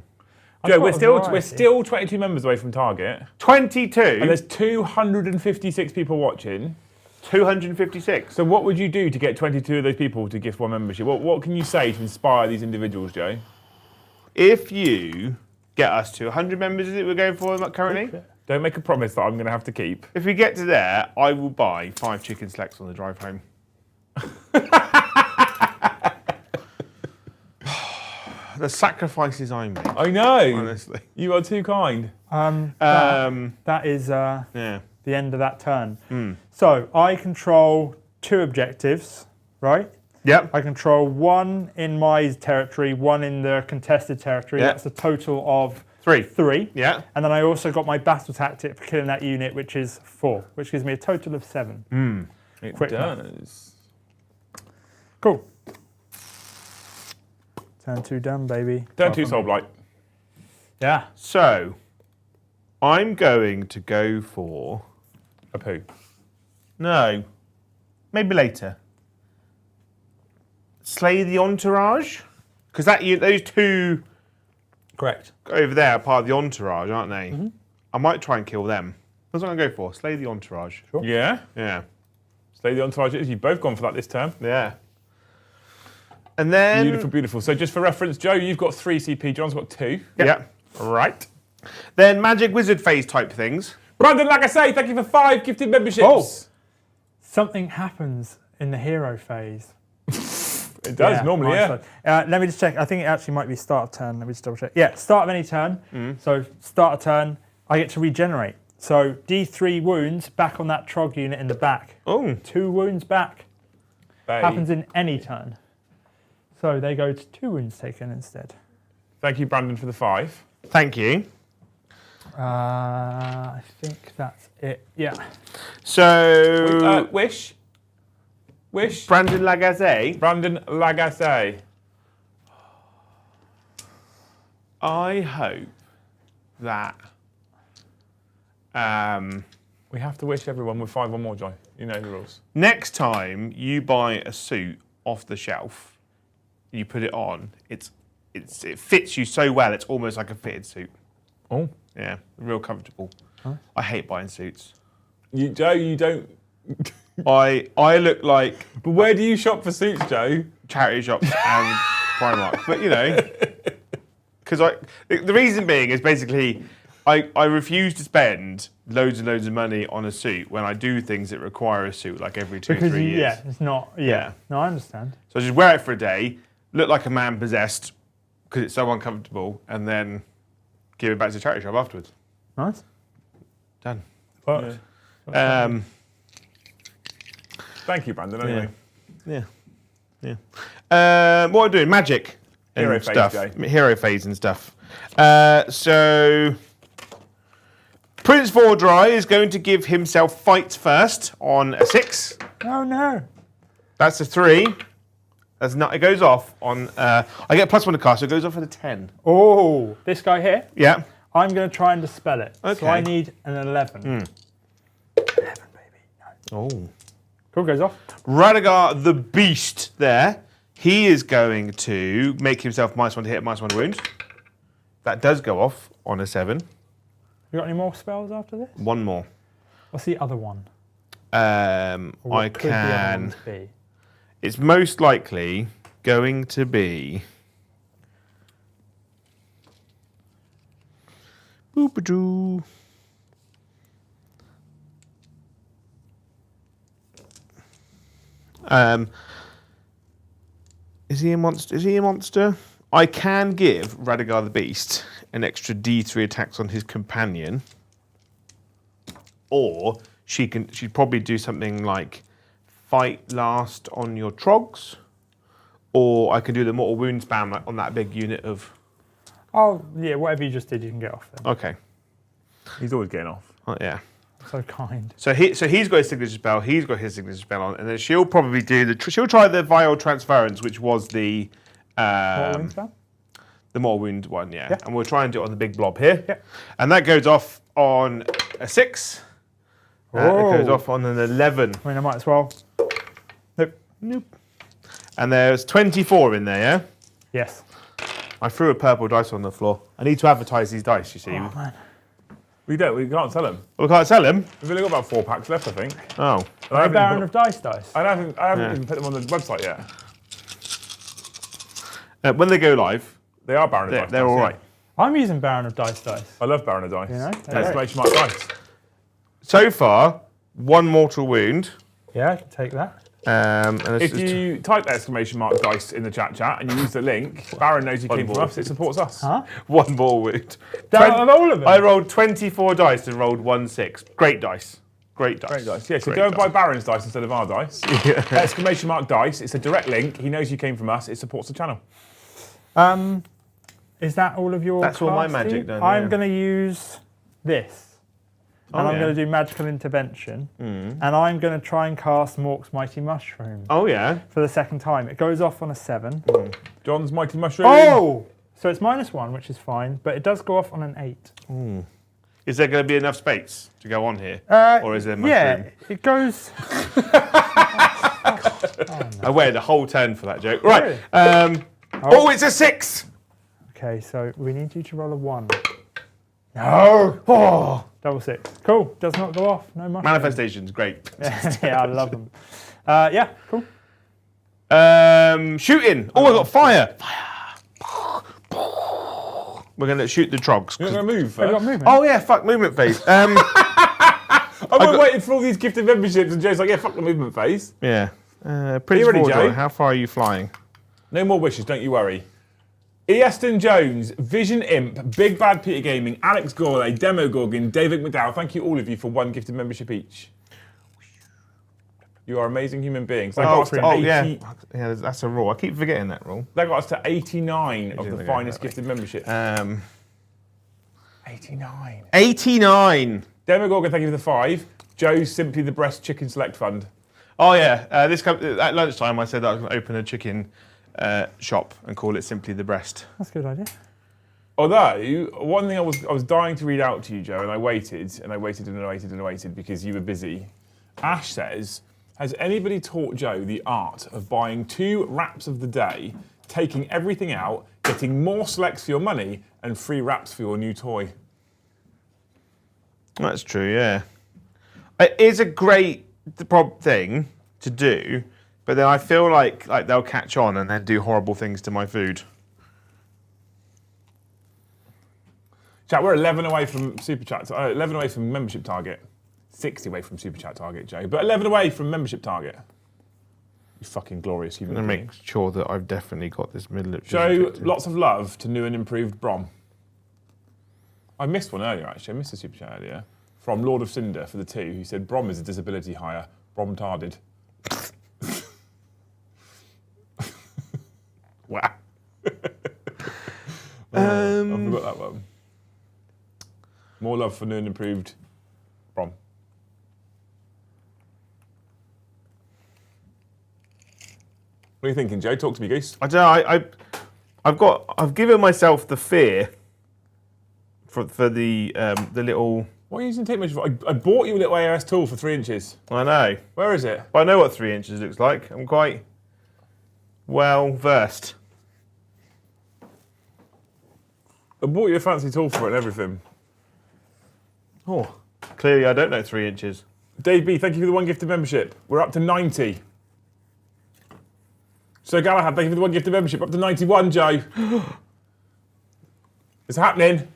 I've Joe, got we're a variety. still 22 members away from target, 22. and there's 256 people watching. 256. So what would you do to get 22 of those people to gift one membership? What can you say to inspire these individuals, Joe? If you get us to 100 members, is it we're going for currently? Don't make a promise that I'm going to have to keep. If we get to there, I will buy 5 chicken selects on the drive home. The sacrifices I make. I know. Honestly. You are too kind. That is Yeah. the end of that turn. So I control 2 objectives, right? Yep. I control 1 in my territory, 1 in the contested territory. Yeah. That's a total of 3. 3. Yeah. And then I also got my battle tactic for killing that unit, which is 4, which gives me a total of 7. It Quick does. Cool. Turn 2 done, baby. Turn 2 Soulblight. Yeah. So, I'm going to go for... A poo. No. Maybe later. Slay the Entourage? Because those 2 Correct. over there are part of the Entourage, aren't they? I might try and kill them. That's what I'm going to go for. Slay the Entourage. Sure. Yeah? Yeah. Stay the entourage. You've both gone for that this term. Yeah. And then... Beautiful, beautiful. So just for reference, Joe, you've got 3 CP. John's got 2. Yeah. Right. Then magic wizard phase type things. Brandon, like I say, thank you for 5 gifted memberships. Oh. Something happens in the hero phase. It does normally, nice yeah. one. Let me just check. I think it actually might be start of turn. Let me just double check. Yeah, start of any turn. So start of turn, I get to regenerate. So D3 wounds back on that trog unit in the back. Oh. 2 wounds back. Bay. Happens in any turn. So they go to 2 wounds taken instead. Thank you, Brandon, for the 5. Thank you. I think that's it. Yeah. So... Wish. Brandon Lagazé. Brandon Lagacé. I hope that... We have to wish everyone with 5 or more, Joy. You know the rules. next time you buy a suit off the shelf, you put it on, it fits you so well, it's almost like a fitted suit. Oh. Yeah, real comfortable. I hate buying suits. Joe, you don't... I look like But where do you shop for suits, Joe? charity shops and Primark. But, you know, because the reason being is basically I refuse to spend loads and loads of money on a suit when I do things that require a suit like every 2 or 3 years. Yeah, it's not. Yeah. No, I understand. So I just wear it for a day, look like a man possessed because it's so uncomfortable, and then give it back to the charity shop afterwards. Nice. Done. Worked. Thank you, Brandon. Anyway. Yeah. What are we doing? Magic and Hero phase, stuff. Jay. Hero phase and stuff. So Prince Vordry is going to give himself fight first on a 6. Oh no. That's a 3. That's not. It goes off on. I get +1 to cast, so it goes off at a 10. Oh, this guy here. Yeah. I'm going to try and dispel it. Okay. So I need an 11. 11, baby. No. Oh. Cool, goes off. Radagar the Beast there. He is going to make himself -1 to hit, -1 wound. That does go off on a 7. You got any more spells after this? One more. What's the other one? Or I what could the other can. ones be? It's most likely going to be. Boop-a-doo. Is he a monster? Is he a monster? I can give Radagar the Beast an extra D3 attacks on his companion, or she'd probably do something like fight last on your trogs, or I can do the mortal wound spam on that big unit of. Oh, yeah, whatever you just did, you can get off then. Okay. He's always getting off. Oh, yeah. So kind. So he's got his signature spell. He's got his signature spell on, and then she'll probably do she'll try the vial transference, which was the the mortal wound one, yeah. And we'll try and do it on the big blob here. Yeah. And that goes off on a 6. It goes off on an 11. I mean, I might as well. Nope. And there's 24 in there, yeah? Yes. I threw a purple dice on the floor. I need to advertise these dice, you see. Oh, man. We can't sell them. Well, we can't sell them. We've only got about 4 packs left, I think. Oh. I haven't Baron even of Dice dice. I haven't even put them on the website yet. When they go live, They are Baron of Dice. they're all right. I'm using Baron of Dice dice. I love Baron of Dice. You know? Exclamation mark dice. So far, 1 mortal wound. Yeah, I can take that. And it's If you type exclamation mark dice in the chat and you use the link, Baron knows you came from us, it supports us. Huh? 1 more wound. Out of all of them? I rolled 24 dice and rolled 1 6. Great dice. Great dice. Great dice. Yeah, so Great go and buy dice. Baron's dice instead of our dice. Exclamation mark dice. It's a direct link. He knows you came from us. It supports the channel. Is that all of your That's all my casting? magic done, I'm yeah. going to use this. And I'm going to do Magical Intervention. And I'm going to try and cast Mork's Mighty Mushroom Oh, yeah. for the second time. It goes off on a 7. John's Mighty Mushroom. Oh! So it's -1, which is fine, but it does go off on an 8. Is there going to be enough space to go on here? Or is there much Yeah, room? it goes... I waited a whole turn for that joke. Right. Really? Oh, it's a 6! Okay, so we need you to roll a 1. No! Oh! Double 6. Cool. Does not go off. No mushroom. Manifestations, great. Yeah, I love them. Yeah, cool. Shooting. Oh, I got fire. We're going to shoot the trogs. You're not going to move Have you got first. movement? Oh, yeah, fuck movement phase. I've been waiting for all these gifted memberships and Joe's like, yeah, fuck the movement phase. Yeah. Prince ready, Vordry, Joe? how far are you flying? No more wishes, don't you worry. Easton Jones, Vision Imp, Big Bad Peter Gaming, Alex Gourlay, Demo Gorgon, David McDowell, thank you all of you for 1 gifted membership each. You are amazing human beings. That got us to 80, yeah. Yeah, that's a rule. I keep forgetting that rule. That got us to 89 of the think finest that way. gifted membership. 89. 89. Demo Gorgon, thank you for the 5. Joe's Simply the Breast Chicken Select Fund. Oh, yeah. At lunchtime, I said that I was going to open a chicken shop and call it Simply the Breast. That's a good idea. Although, one thing I was dying to read out to you, Joe, and I waited, and I waited, and I waited, and I waited because you were busy. Ash says, has anybody taught Joe the art of buying 2 wraps of the day, taking everything out, getting more selects for your money, and 3 wraps for your new toy? That's true, yeah. It is a great thing to do, but then I feel like they'll catch on and then do horrible things to my food. Chat, we're 11 away from Super Chat, 11 away from membership target. 60 away from Super Chat target, Joe, but 11 away from membership target. You fucking glorious human I'm going being. to make sure that I've definitely got this middle of Joe, lots of love to new and improved Brom. I missed one earlier, actually. I missed a super chat earlier from Lord of Cinder for the 2, who said, Brom is a disability hire. Brom-tarded. Wow. I forgot that one. More love for new and improved Brom. What are you thinking, Joe? Talk to me, Goose. I don't know. I've given myself the fear for the little. Why are you using tape measure for? I bought you a little AoS tool for 3 inches. I know. Where is it? But I know what 3 inches looks like. I'm quite well versed. I bought you a fancy tool for it and everything. Oh, clearly I don't know 3 inches. Dave B, thank you for the 1 gifted membership. We're up to 90. So Galahad, thank you for the 1 gifted membership. Up to 91, Joe. It's happening.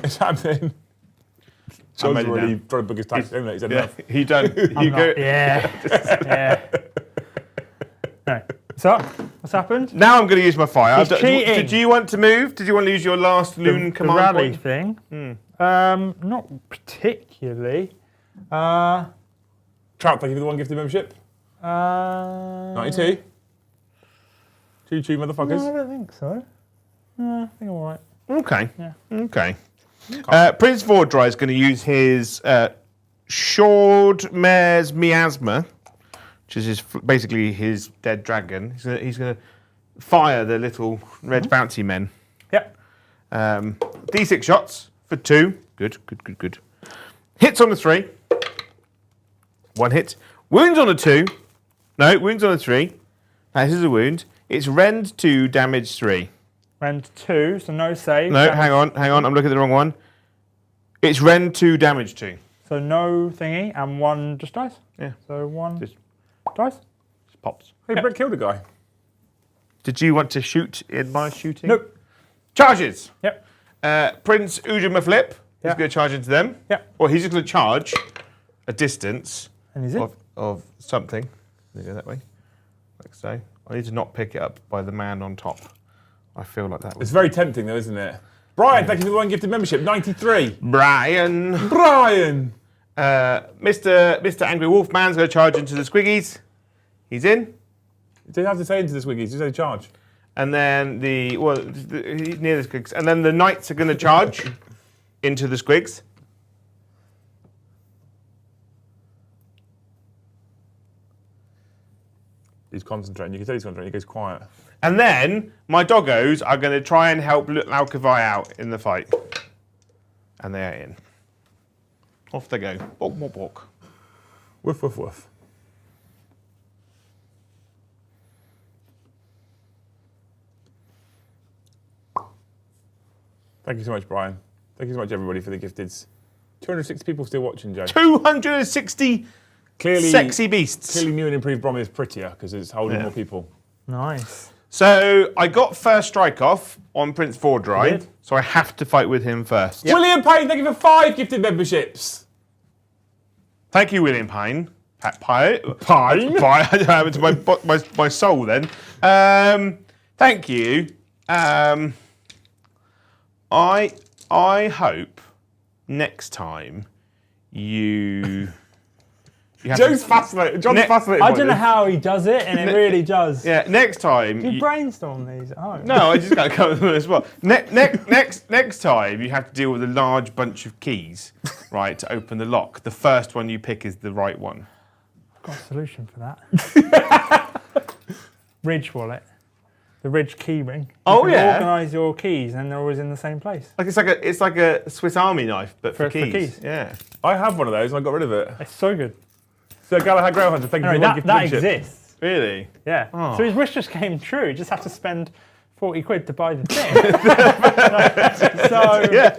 It's happening. Joe's made it already down. trying to book his taxi home. He's had Yeah, enough. you done. You go. Yeah. Yeah. No. So, what's happened? Now I'm going to use my fire. He's cheating. Did you want to move? Did you want to use your last loon The command rally point? thing. Not particularly. Trout, thank you for the 1 gifted membership. 92. Choo-choo, motherfuckers. No, I don't think so. No, I think I'm alright. Okay. Yeah. Okay. Prince Vordry is going to use his Shord Mare's Miasma, which is basically his dead dragon. He's going to fire the little red bounty men. Yep. D6 shots for 2. Good. Hits on a 3. 1 hit. Wounds on a 2. No, wounds on a 3. This is a wound. It's rend 2, damage 3. Rend 2, so no save. No, damage. hang on. I'm looking at the wrong one. It's rend 2, damage 2. So no thingy, and 1 just dice? Yeah. So 1 Just- dice? Just pops. Hey, Brett killed a guy. Did you want to shoot in my shooting? Nope. Charges. Yep. Prince Ujamaflip is Yeah. going to charge into them. Yep. Or he's just going to charge a distance And is it? of something. They go that way, like so. I need to not pick it up by the man on top. I feel like that It's was very tempting, though, isn't it? Brian, thank you for the 1 gifted membership. 93. Brian. Brian! Mr. Angry Wolf Man's going to charge into the squiggies. He's in. You didn't have to say into the Swiggies, you say charge. And then he's near the squigs. And then the knights are going to charge into the squigs. He's concentrating. You can tell he's concentrating. He goes quiet. And then my doggos are going to try and help Laukavai out in the fight. And they are in. Off they go. Walk, walk, walk. Woof, woof, woof. Thank you so much, Brian. Thank you so much, everybody, for the gifteds. 260 people still watching, Joe. 260 Clearly, sexy beasts. Clearly, new and improved Brom is prettier because it's holding Yeah. more people. Nice. So I got first strike off on Prince You Vordry, did? so I have to fight with him first. William Payne, thank you for 5 gifted memberships. Thank you, William Payne. Pine? Pine? It's my soul then. Thank you. I hope next time you have John's fascinated I by don't know this. how he does it, and it really does. Yeah, next time. You brainstorm these at home. No, I just got to come with them as well. Next time, you have to deal with a large bunch of keys, right, to open the lock. The first one you pick is the right one. I've got a solution for that. Ridge wallet. The Ridge key ring. You Oh, can yeah. organise your keys, and they're always in the same place. Like it's like a Swiss Army knife, but for For keys. keys. Yeah. I have one of those and I got rid of it. It's so good. So Galahad Grail Hunter, thank you Anyway, for 1 that, gifted that membership. exists. Really? Yeah. Oh. So his wish just came true. He just had to spend 40 quid to buy the thing. So Yeah.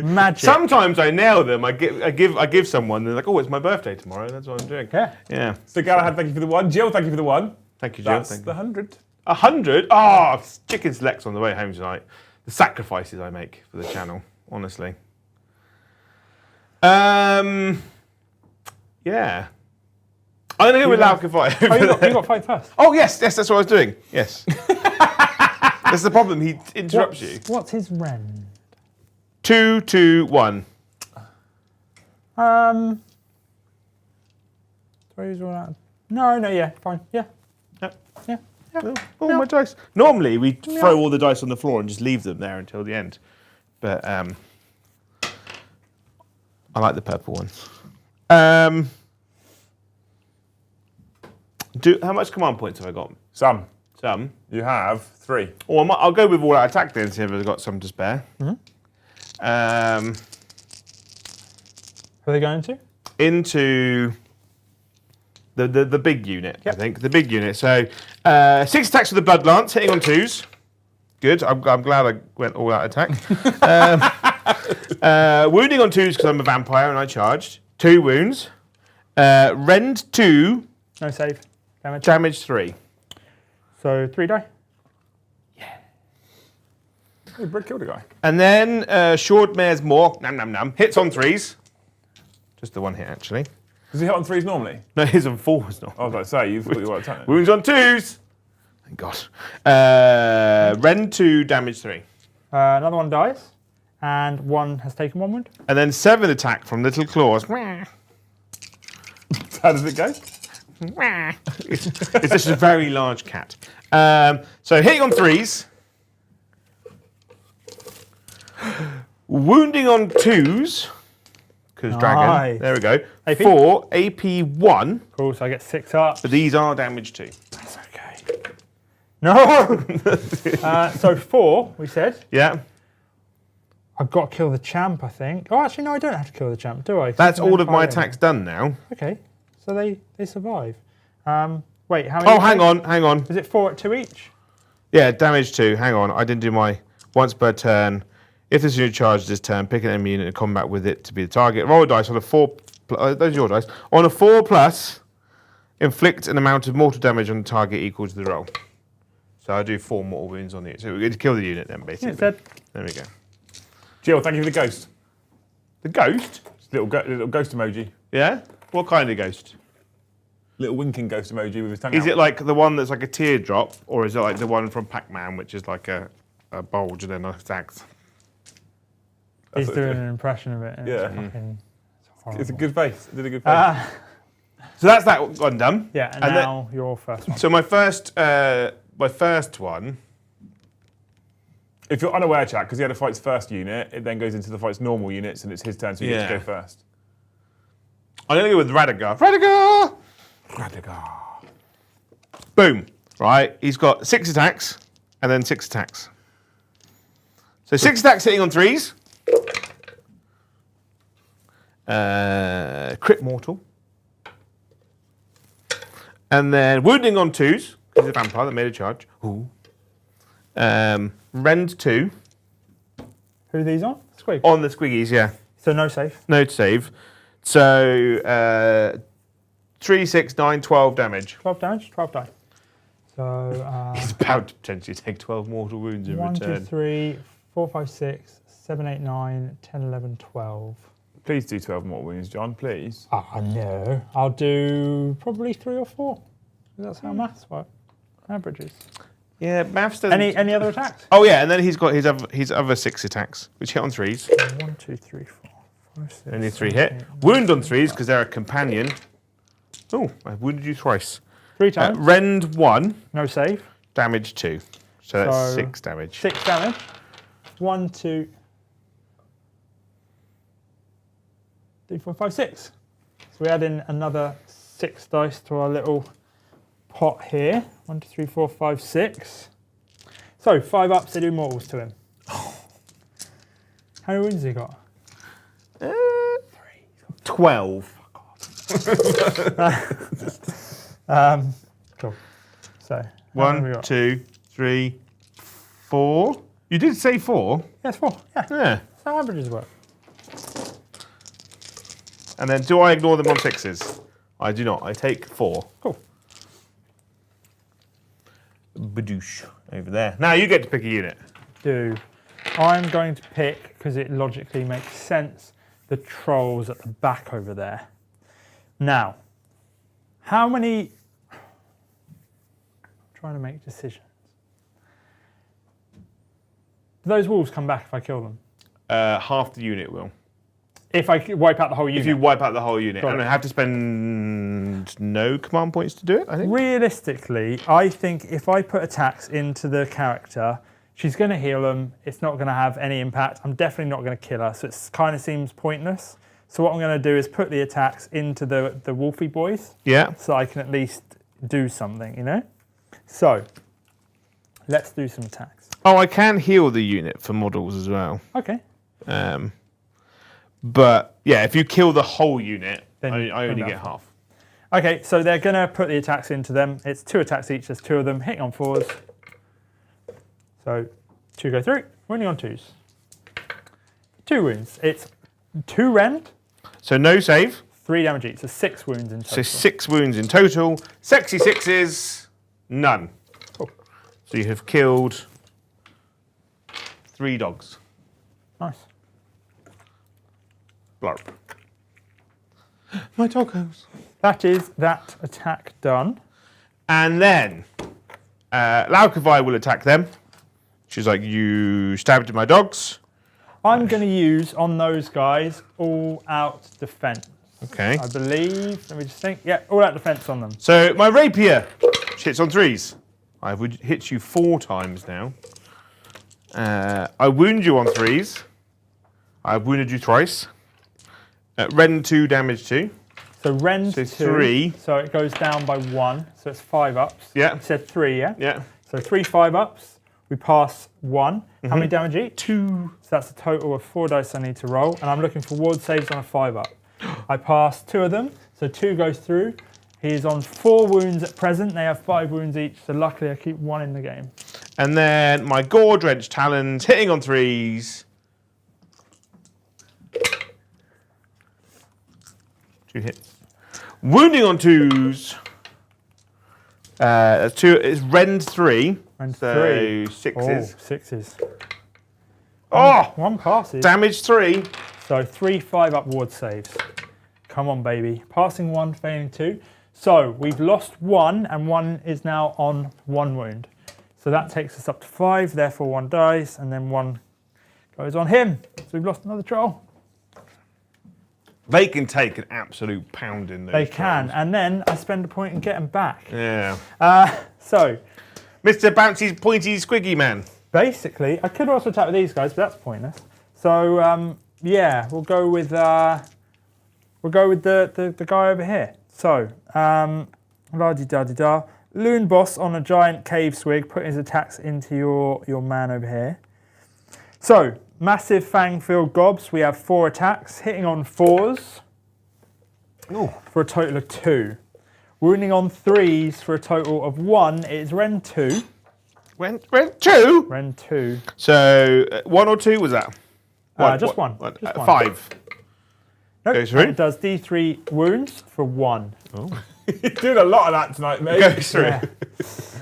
magic. Sometimes I nail them. I give someone. They're like, "Oh, it's my birthday tomorrow." That's what I'm doing. Yeah. Yeah. So Galahad, thank you for the 1. Jill, thank you for the 1. Thank you, Jill. That's Thank you. the 100. 100? Oh, chicken selects on the way home tonight. The sacrifices I make for the channel, honestly. Yeah. I'm going to go with Laukavai. Oh, you got fight first. Oh, yes, that's what I was doing. Yes. That's the problem. He interrupts you. What's his rend? 2, 2, 1. Throws all out. No, yeah, fine. Yeah. Yep. Yeah. Oh, my dice. Normally, we throw all the dice on the floor and just leave them there until the end. But I like the purple ones. How much command points have I got? Some. Some. You have 3. Or I'll go with all out attack then, see if I've got some to spare. Who are they going to? Into the big unit, Yep. I think. The big unit. So 6 attacks with the Blood Lance, hitting on 2s. Good. I'm glad I went all out attack. Wounding on 2s because I'm a vampire and I charged. 2 wounds. Rend 2. No save. Damage. Damage 3. So 3 die. Oh, Brett killed a guy. And then Short Mare's Maw. Nam nam nam. Hits on 3s. Just the one hit actually. Does he hit on 3s normally? No, his on 4s not. I was about to say, you've got your attack. Wounds on 2s. Thank God. Rend 2, damage 3. Another one dies. And 1 has taken 1 wound. And then 7 attack from Little Claws. How does it go? It's just a very large cat. So hitting on 3s. Wounding on 2s. Because dragon. Nice. There we go. AP? 4, AP 1. Cool, so I get 6 up. But these are damage 2. That's okay. No! So 4, we said. Yeah. I've got to kill the champ, I think. Oh, actually, no, I don't have to kill the champ, do I? That's all of my Fire. attacks done now. Okay, so they survive. Wait, how many? Oh, hang on. Is it 4 at 2 each? Yeah, damage 2. Hang on. I didn't do my once per turn. If this unit charges this turn, pick an enemy unit in combat with it to be the target. Roll a dice on a 4. Those are your dice. On a 4+, inflict an amount of mortal damage on the target equal to the roll. So I do 4 mortal wounds on the unit. So we're going to kill the unit then, basically. Yeah, it's dead. There we go. Jill, thank you for the ghost. The ghost? Little ghost emoji. Yeah? What kind of ghost? Little winking ghost emoji with his tongue Is out. it like the one that's like a teardrop, or is it like the one from Pac-Man, which is like a bulge and then a axe? He's doing an impression of it. And Yeah. It's fucking horrible. It's a good face. It did a good face. So that's that one done. Yeah, and And now your first one. So my first one. If you're unaware, chat, because he had to fight his first unit, it then goes into the fight's normal units, and it's his turn, so he gets to Yeah. go first. I'm going to go with Radagar. Radagar! Radigar. Boom. Right, he's got 6 attacks, and then 6 attacks. So 6 attacks hitting on 3s. Crit mortal. And then wounding on 2s. He's a vampire that made a charge. Ooh. Rend 2. Who are these on? Squig. On the squiggies, yeah. So no save. No save. So 3, 6, 9, 12 damage. 12 damage, 12 die. So He's about to potentially take 12 mortal wounds in 1, 2, return. 3, 4, 5, 6, 7, 8, 9, 10, 11, 12. Please do 12 more wounds, John, please. Ah, no. I'll do probably 3 or 4. That's how maths work. Averages. Yeah, maths doesn't... Any other attacks? Oh yeah, and then he's got his other 6 attacks, which hit on 3s. 1, 2, 3, 4, 5, 6. Only 3 7, hit. 8, 9, Wound on 3s because they're a companion. Oh, I wounded you thrice. 3 times. Rend 1, No save. damage 2. So that's So- 6 damage. 6 damage. 1, 2, 3, 4, 5, 6. So we add in another 6 dice to our little pot here. 1, 2, 3, 4, 5, 6. So 5 ups to do mortals to him. How many wounds has he got? 12. Cool. So how many have we 1, got? 2, 3, 4. You did say 4? Yeah, it's 4. Yeah, Yeah. that's how averages work. And then do I ignore them on 6s? I do not. I take 4. Cool. Badoosh. Over there. Now you get to pick a unit. I'm going to pick, because it logically makes sense, the trolls at the back over there. Now, how many... I'm trying to make decisions. Do those wolves come back if I kill them? Half the unit will. If I wipe out the whole unit? If you wipe out the whole unit. Got And it. I have to spend no command points to do it, I think. Realistically, I think if I put attacks into the character, she's going to heal them. It's not going to have any impact. I'm definitely not going to kill her, so it kind of seems pointless. So what I'm going to do is put the attacks into the Wolfie boys. Yeah. So I can at least do something, you know? So, let's do some attacks. Oh, I can heal the unit for models as well. Okay. But yeah, if you kill the whole unit, Then I only enough. get half. Okay, so they're going to put the attacks into them. It's 2 attacks each. There's 2 of them. Hitting on 4s. So 2 go through. Wounding on 2s. 2 wounds. It's 2 rend. So no save. 3 damage each. So 6 wounds in total. So 6 wounds in total. Sexy 6s, none. Cool. So you have killed 3 dogs. Nice. Blarp. My doggos. That is that attack done. And then Laukavai will attack them. She's like, you stabbed my dogs. I'm going to use on those guys all out defense. Okay. I believe. Let me just think. Yeah, all out defense on them. So my rapier hits on 3s. I would hit you 4 times now. I wound you on 3s. I've wounded you thrice. Rend 2, damage 2. So rend So 2. 3. So it goes down by 1. So it's 5 ups. Yeah. You said 3, yeah? Yeah. So 3 5 ups. We pass 1. How many damage each? 2. So that's a total of 4 dice I need to roll. And I'm looking for ward saves on a 5 up. I pass 2 of them. So 2 goes through. He is on 4 wounds at present. They have 5 wounds each. So luckily I keep 1 in the game. And then my gore drenched talons hitting on 3s. 2 hits. Wounding on 2s. That's 2. It's rend 3. Rend so 3. 6s. 6s. Oh! 1 passes. Damage 3. So 3 5 up ward saves. Come on, baby. Passing 1, failing 2. So we've lost 1, and 1 is now on 1 wound. So that takes us up to 5, therefore 1 dies, and then 1 goes on him. So we've lost another troll. They can take an absolute pounding. They can, and then I spend a point and get them back. Yeah. So Mr. Bouncy's pointy squiggy man. basically, I could also attack with these guys, but that's pointless. So yeah, we'll go with the guy over here. So la-di-da-di-da. Loon boss on a giant cave swig, putting his attacks into your man over here. So massive fang-filled gobs. We have 4 attacks, hitting on 4s. Ooh. For a total of 2. Wounding on 3s for a total of 1. It is rend 2. Rend 2? Rend 2. So 1 or 2 was that? Just one. Just one. 5. Nope. Goes through. And it does D3 wounds for 1. Oh. You're doing a lot of that tonight, mate. Goes through.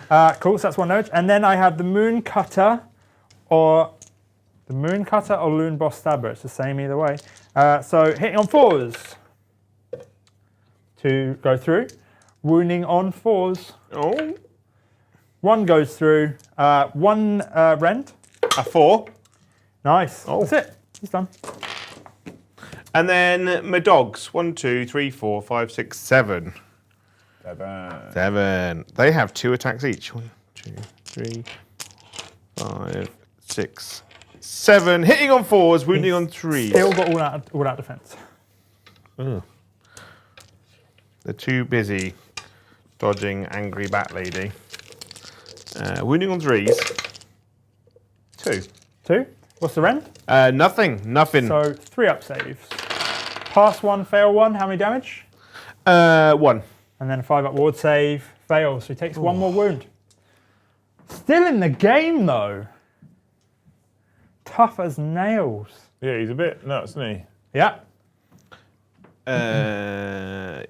Yeah. Cool, so that's 1 damage. And then I have the Moon Cutter or Loon Boss Stabber. It's the same either way. So hitting on 4s. 2 go through. Wounding on 4s. Oh. 1 goes through. 1 rend. A 4. Nice. Oh. That's it. He's done. And then my dogs. 1, 2, 3, 4, 5, 6, 7. 7. They have 2 attacks each. 1, 2, 3, 5, 6, 7. Hitting on 4s, wounding on 3s. Still got all out defense. They're too busy dodging angry bat lady. Wounding on 3s. 2. 2. What's the rend? Nothing. So 3 up saves. Pass 1, fail 1. How many damage? 1. And then a 5 up ward save. Fails. So he takes 1 more wound. Still in the game though. Tough as nails. Yeah, he's a bit nuts, isn't he? Yeah.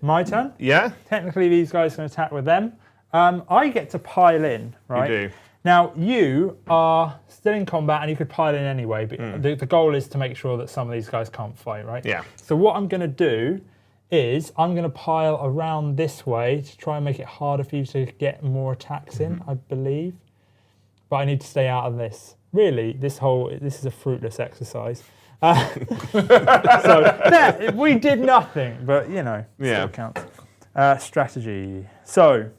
My turn. Yeah? Technically, these guys can attack with them. I get to pile in, right? You do. Now, you are still in combat and you could pile in anyway, but the goal is to make sure that some of these guys can't fight, right? Yeah. So what I'm going to do is I'm going to pile around this way to try and make it harder for you to get more attacks in, I believe. But I need to stay out of this. really, this is a fruitless exercise. So we did nothing, but still counts. Strategy. So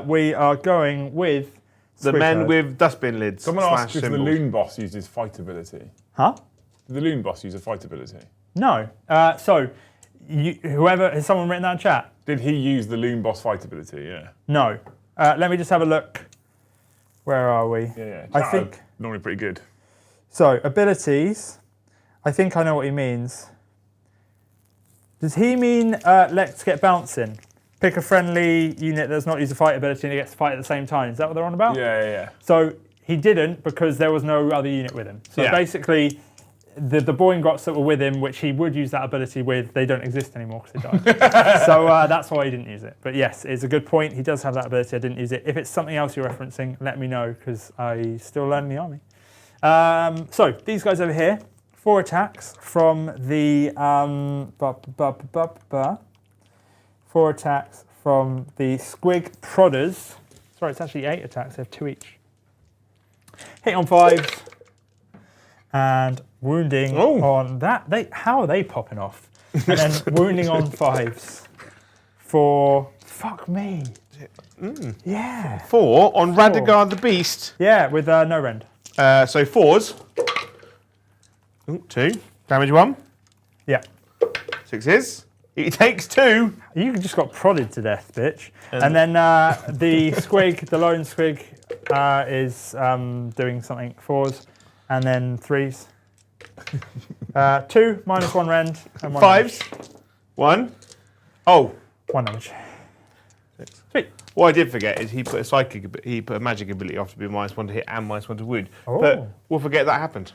we are going with the men with dustbin lids. Someone asked if the Loon Boss uses fight ability. Huh? Did the Loon Boss use a fight ability? No. So whoever has someone written that in chat? Did he use the Loon Boss fight ability? Yeah. No. Let me just have a look. Where are we? Yeah. I think normally pretty good. so. Abilities. I think I know what he means. Does he mean let's get bouncing? Pick a friendly unit that does not use a fight ability and it gets to fight at the same time. Is that what they're on about? Yeah. So he didn't because there was no other unit with him. So basically, the Boingrots that were with him, which he would use that ability with, they don't exist anymore because they died. So that's why he didn't use it. But yes, it's a good point. He does have that ability. I didn't use it. If it's something else you're referencing, let me know because I still learn the army. So these guys over here, 4 attacks from the 4 attacks from the Squig Prodders. Sorry, it's actually 8 attacks. They have 2 each. Hit on 5s and wounding on that. How are they popping off? And then wounding on 5s for fuck me. Yeah. 4 on Radagar the Beast. Yeah, with no rend. So 4s. 2. Damage 1. Yeah. 6s. He takes 2. You just got prodded to death, bitch. And then the Squig, the lone Squig, is doing something. 4s, and then 3s. 2 minus 1 rend and 1 5s. damage. 1. Oh. 1 damage. 6. Sweet. What I did forget is he put a magic ability off to be -1 to hit and -1 to wound. Oh. But we'll forget that happened.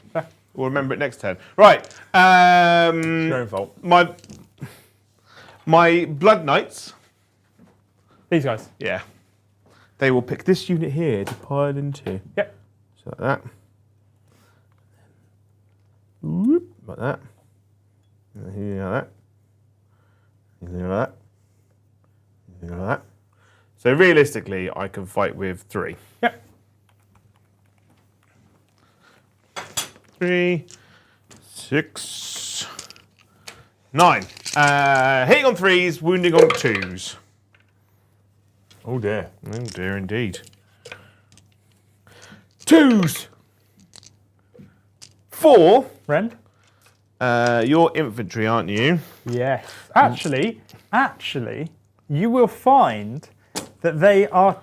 We'll remember it next turn. Right. Your own fault. My Blood Knights. These guys. Yeah. They will pick this unit here to pile into. Yep. So like that. Whoop, like that. And here like that. Here like that. Here like that. So realistically, I can fight with 3. Yep. 3, 6, 9. Hitting on 3s, wounding on 2s. Oh dear. Oh dear indeed. 2s. 4. Rend? You're infantry, aren't you? Yes. Actually, you will find that they are,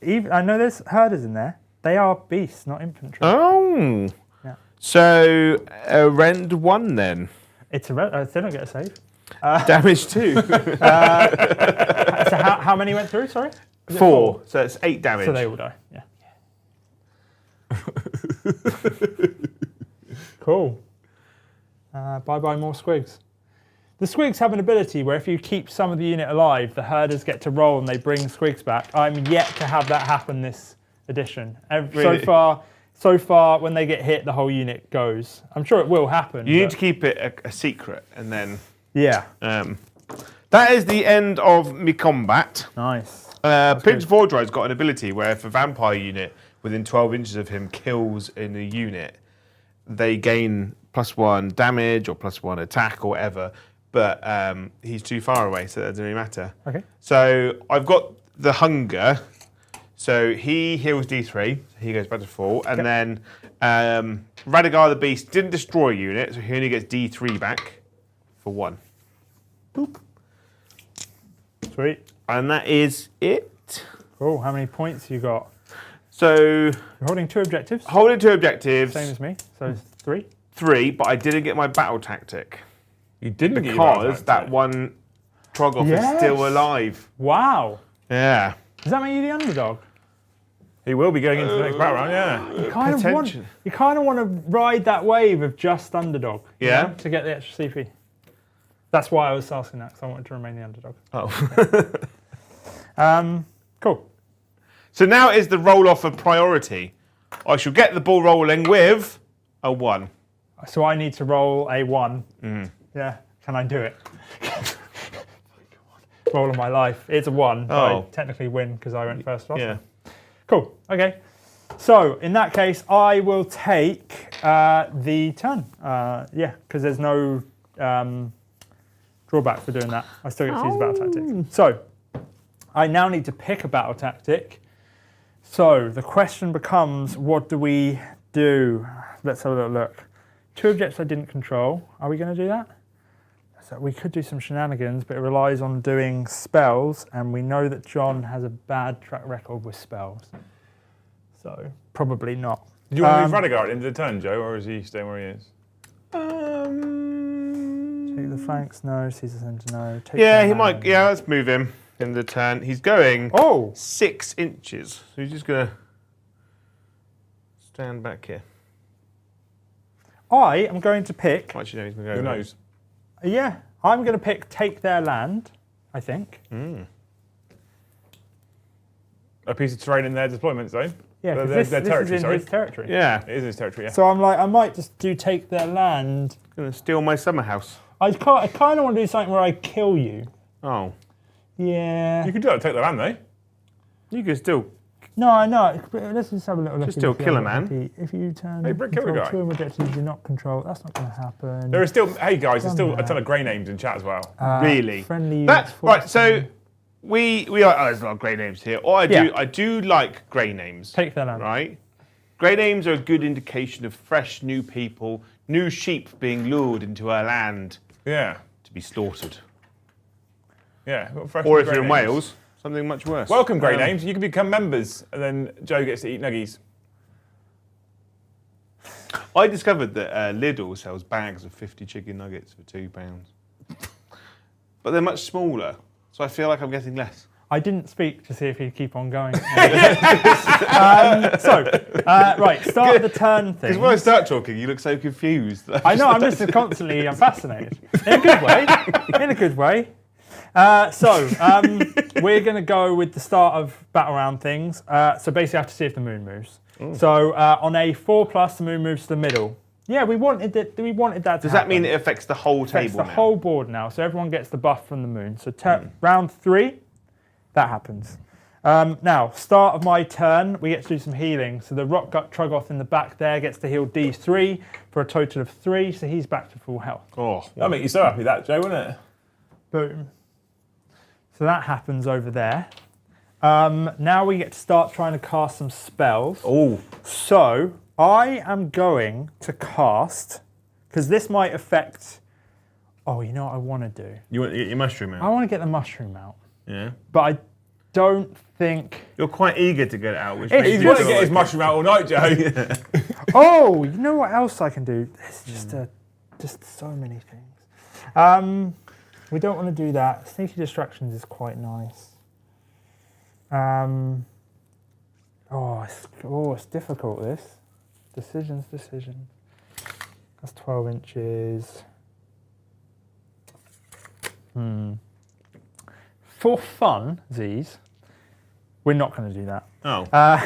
I know there's herders in there, they are beasts, not infantry. Oh. Yeah. So, rend 1 then. It's a rend, they don't get a save. Damage 2. So how many went through, sorry? 4. So it's 8 damage. So they all die, yeah. Cool. Bye-bye more Squigs. The Squigs have an ability where if you keep some of the unit alive, the herders get to roll and they bring Squigs back. I'm yet to have that happen this edition. Really? So far, when they get hit, the whole unit goes. I'm sure it will happen. You need to keep it a secret, and then... Yeah. That is the end of me combat. Nice. Prince Vordry's got an ability where if a vampire unit within 12 inches of him kills in a unit, they gain +1 damage or +1 attack or whatever, but he's too far away, so that doesn't really matter. Okay. So I've got the hunger, so he heals D3, so he goes back to full, and then Radagar the Beast didn't destroy a unit, so he only gets D3 back for 1. Boop. Sweet. And that is it. Cool. How many points you got? So You're holding 2 objectives. holding 2 objectives. Same as me. So it's 3. 3, but I didn't get my battle tactic You didn't get your battle because tactic. that one Trogoth is still alive. Wow. Yeah. Does that make you the underdog? He will be going into the next battle round, yeah. You kind of want to ride that wave of just underdog. you Yeah. know, to get the extra CP. That's why I was asking that, because I wanted to remain the underdog. Oh. Cool. So now is the roll off of priority. I shall get the ball rolling with a 1. So I need to roll a 1. Yeah. Can I do it? Roll of my life. It's a 1. But I Oh. technically win because I went first off. Yeah. Cool. Okay. So in that case, I will take the turn. Yeah, because there's no drawback for doing that. I still get to use a battle tactic. So I now need to pick a battle tactic. So the question becomes, what do we do? Let's have a little look. 2 objects I didn't control. Are we going to do that? So we could do some shenanigans, but it relies on doing spells, and we know that John has a bad track record with spells. So probably not. Do you want to move Radagast into the turn, Joe, or is he staying where he is? Take the flanks, no. Caesar Centre, no. Take Yeah, he might. Yeah, let's move him in the turn. He's going 6 inches. So he's just going to stand back here. I am going to pick. Actually, no, he's going to go. Who knows? Yeah, I'm going to pick take their land, I think. A piece of terrain in their deployment zone? Yeah, Their this territory, is in sorry. his territory. Yeah. It is his territory, yeah. So I'm like, I might just do take their land. Going to steal my summer house. I kind of want to do something where I kill you. Oh. Yeah. You could do it, take the land, though. You can still. No, I know. Let's just have a little look. Just still kill a man. If you turn Hey, Brick, kill the control guy. 2 objectives you do not control, that's not going to happen. There are still, hey guys, there's still Done a ton of grey names in chat as well. Really? Friendly That, units, right, force so them. we are. Oh, there's a lot of grey names here. Or I do like grey names. Take their land. Right? Grey names are a good indication of fresh new people, new sheep being lured into our land Yeah, to be slaughtered. yeah. We've got fresh Or if grey you're in names. Wales, something much worse. Welcome, grey names. You can become members, and then Joe gets to eat nuggies. I discovered that Lidl sells bags of 50 chicken nuggets for £2. But they're much smaller, so I feel like I'm getting less. I didn't speak to see if he'd keep on going. Right, start of the turn thing. Because when I start talking, you look so confused. I know, I'm just constantly fascinated. In a good way. In a good way. We're going to go with the start of battle round things. So basically I have to see if the moon moves. So on a 4+, the moon moves to the middle. Yeah, we wanted that to Does that happen. mean it affects the whole Affects table the now? whole board now, so everyone gets the buff from the moon. So round 3, that happens. Now, start of my turn, we get to do some healing. So the Rock Gut Truggoth in the back there gets to heal D3 for a total of 3, so he's back to full health. Oh, That'll make you so happy, that, Joe, wouldn't it? Boom. So that happens over there. Now we get to start trying to cast some spells. Oh. So I am going to cast, because this might affect. Oh, you know what I want to do? You want to get your mushroom I out? want to get the mushroom out, Yeah. but I don't think. You're quite eager to get it out, which It's makes He's you going to feel get his like- mushroom out all night, Joe. Oh, you know what else I can do? There's just so many things. We don't want to do that. Sneaky distractions is quite nice. It's difficult, this. Decisions. That's 12 inches. For fun, Z's, we're not going to do that. Oh.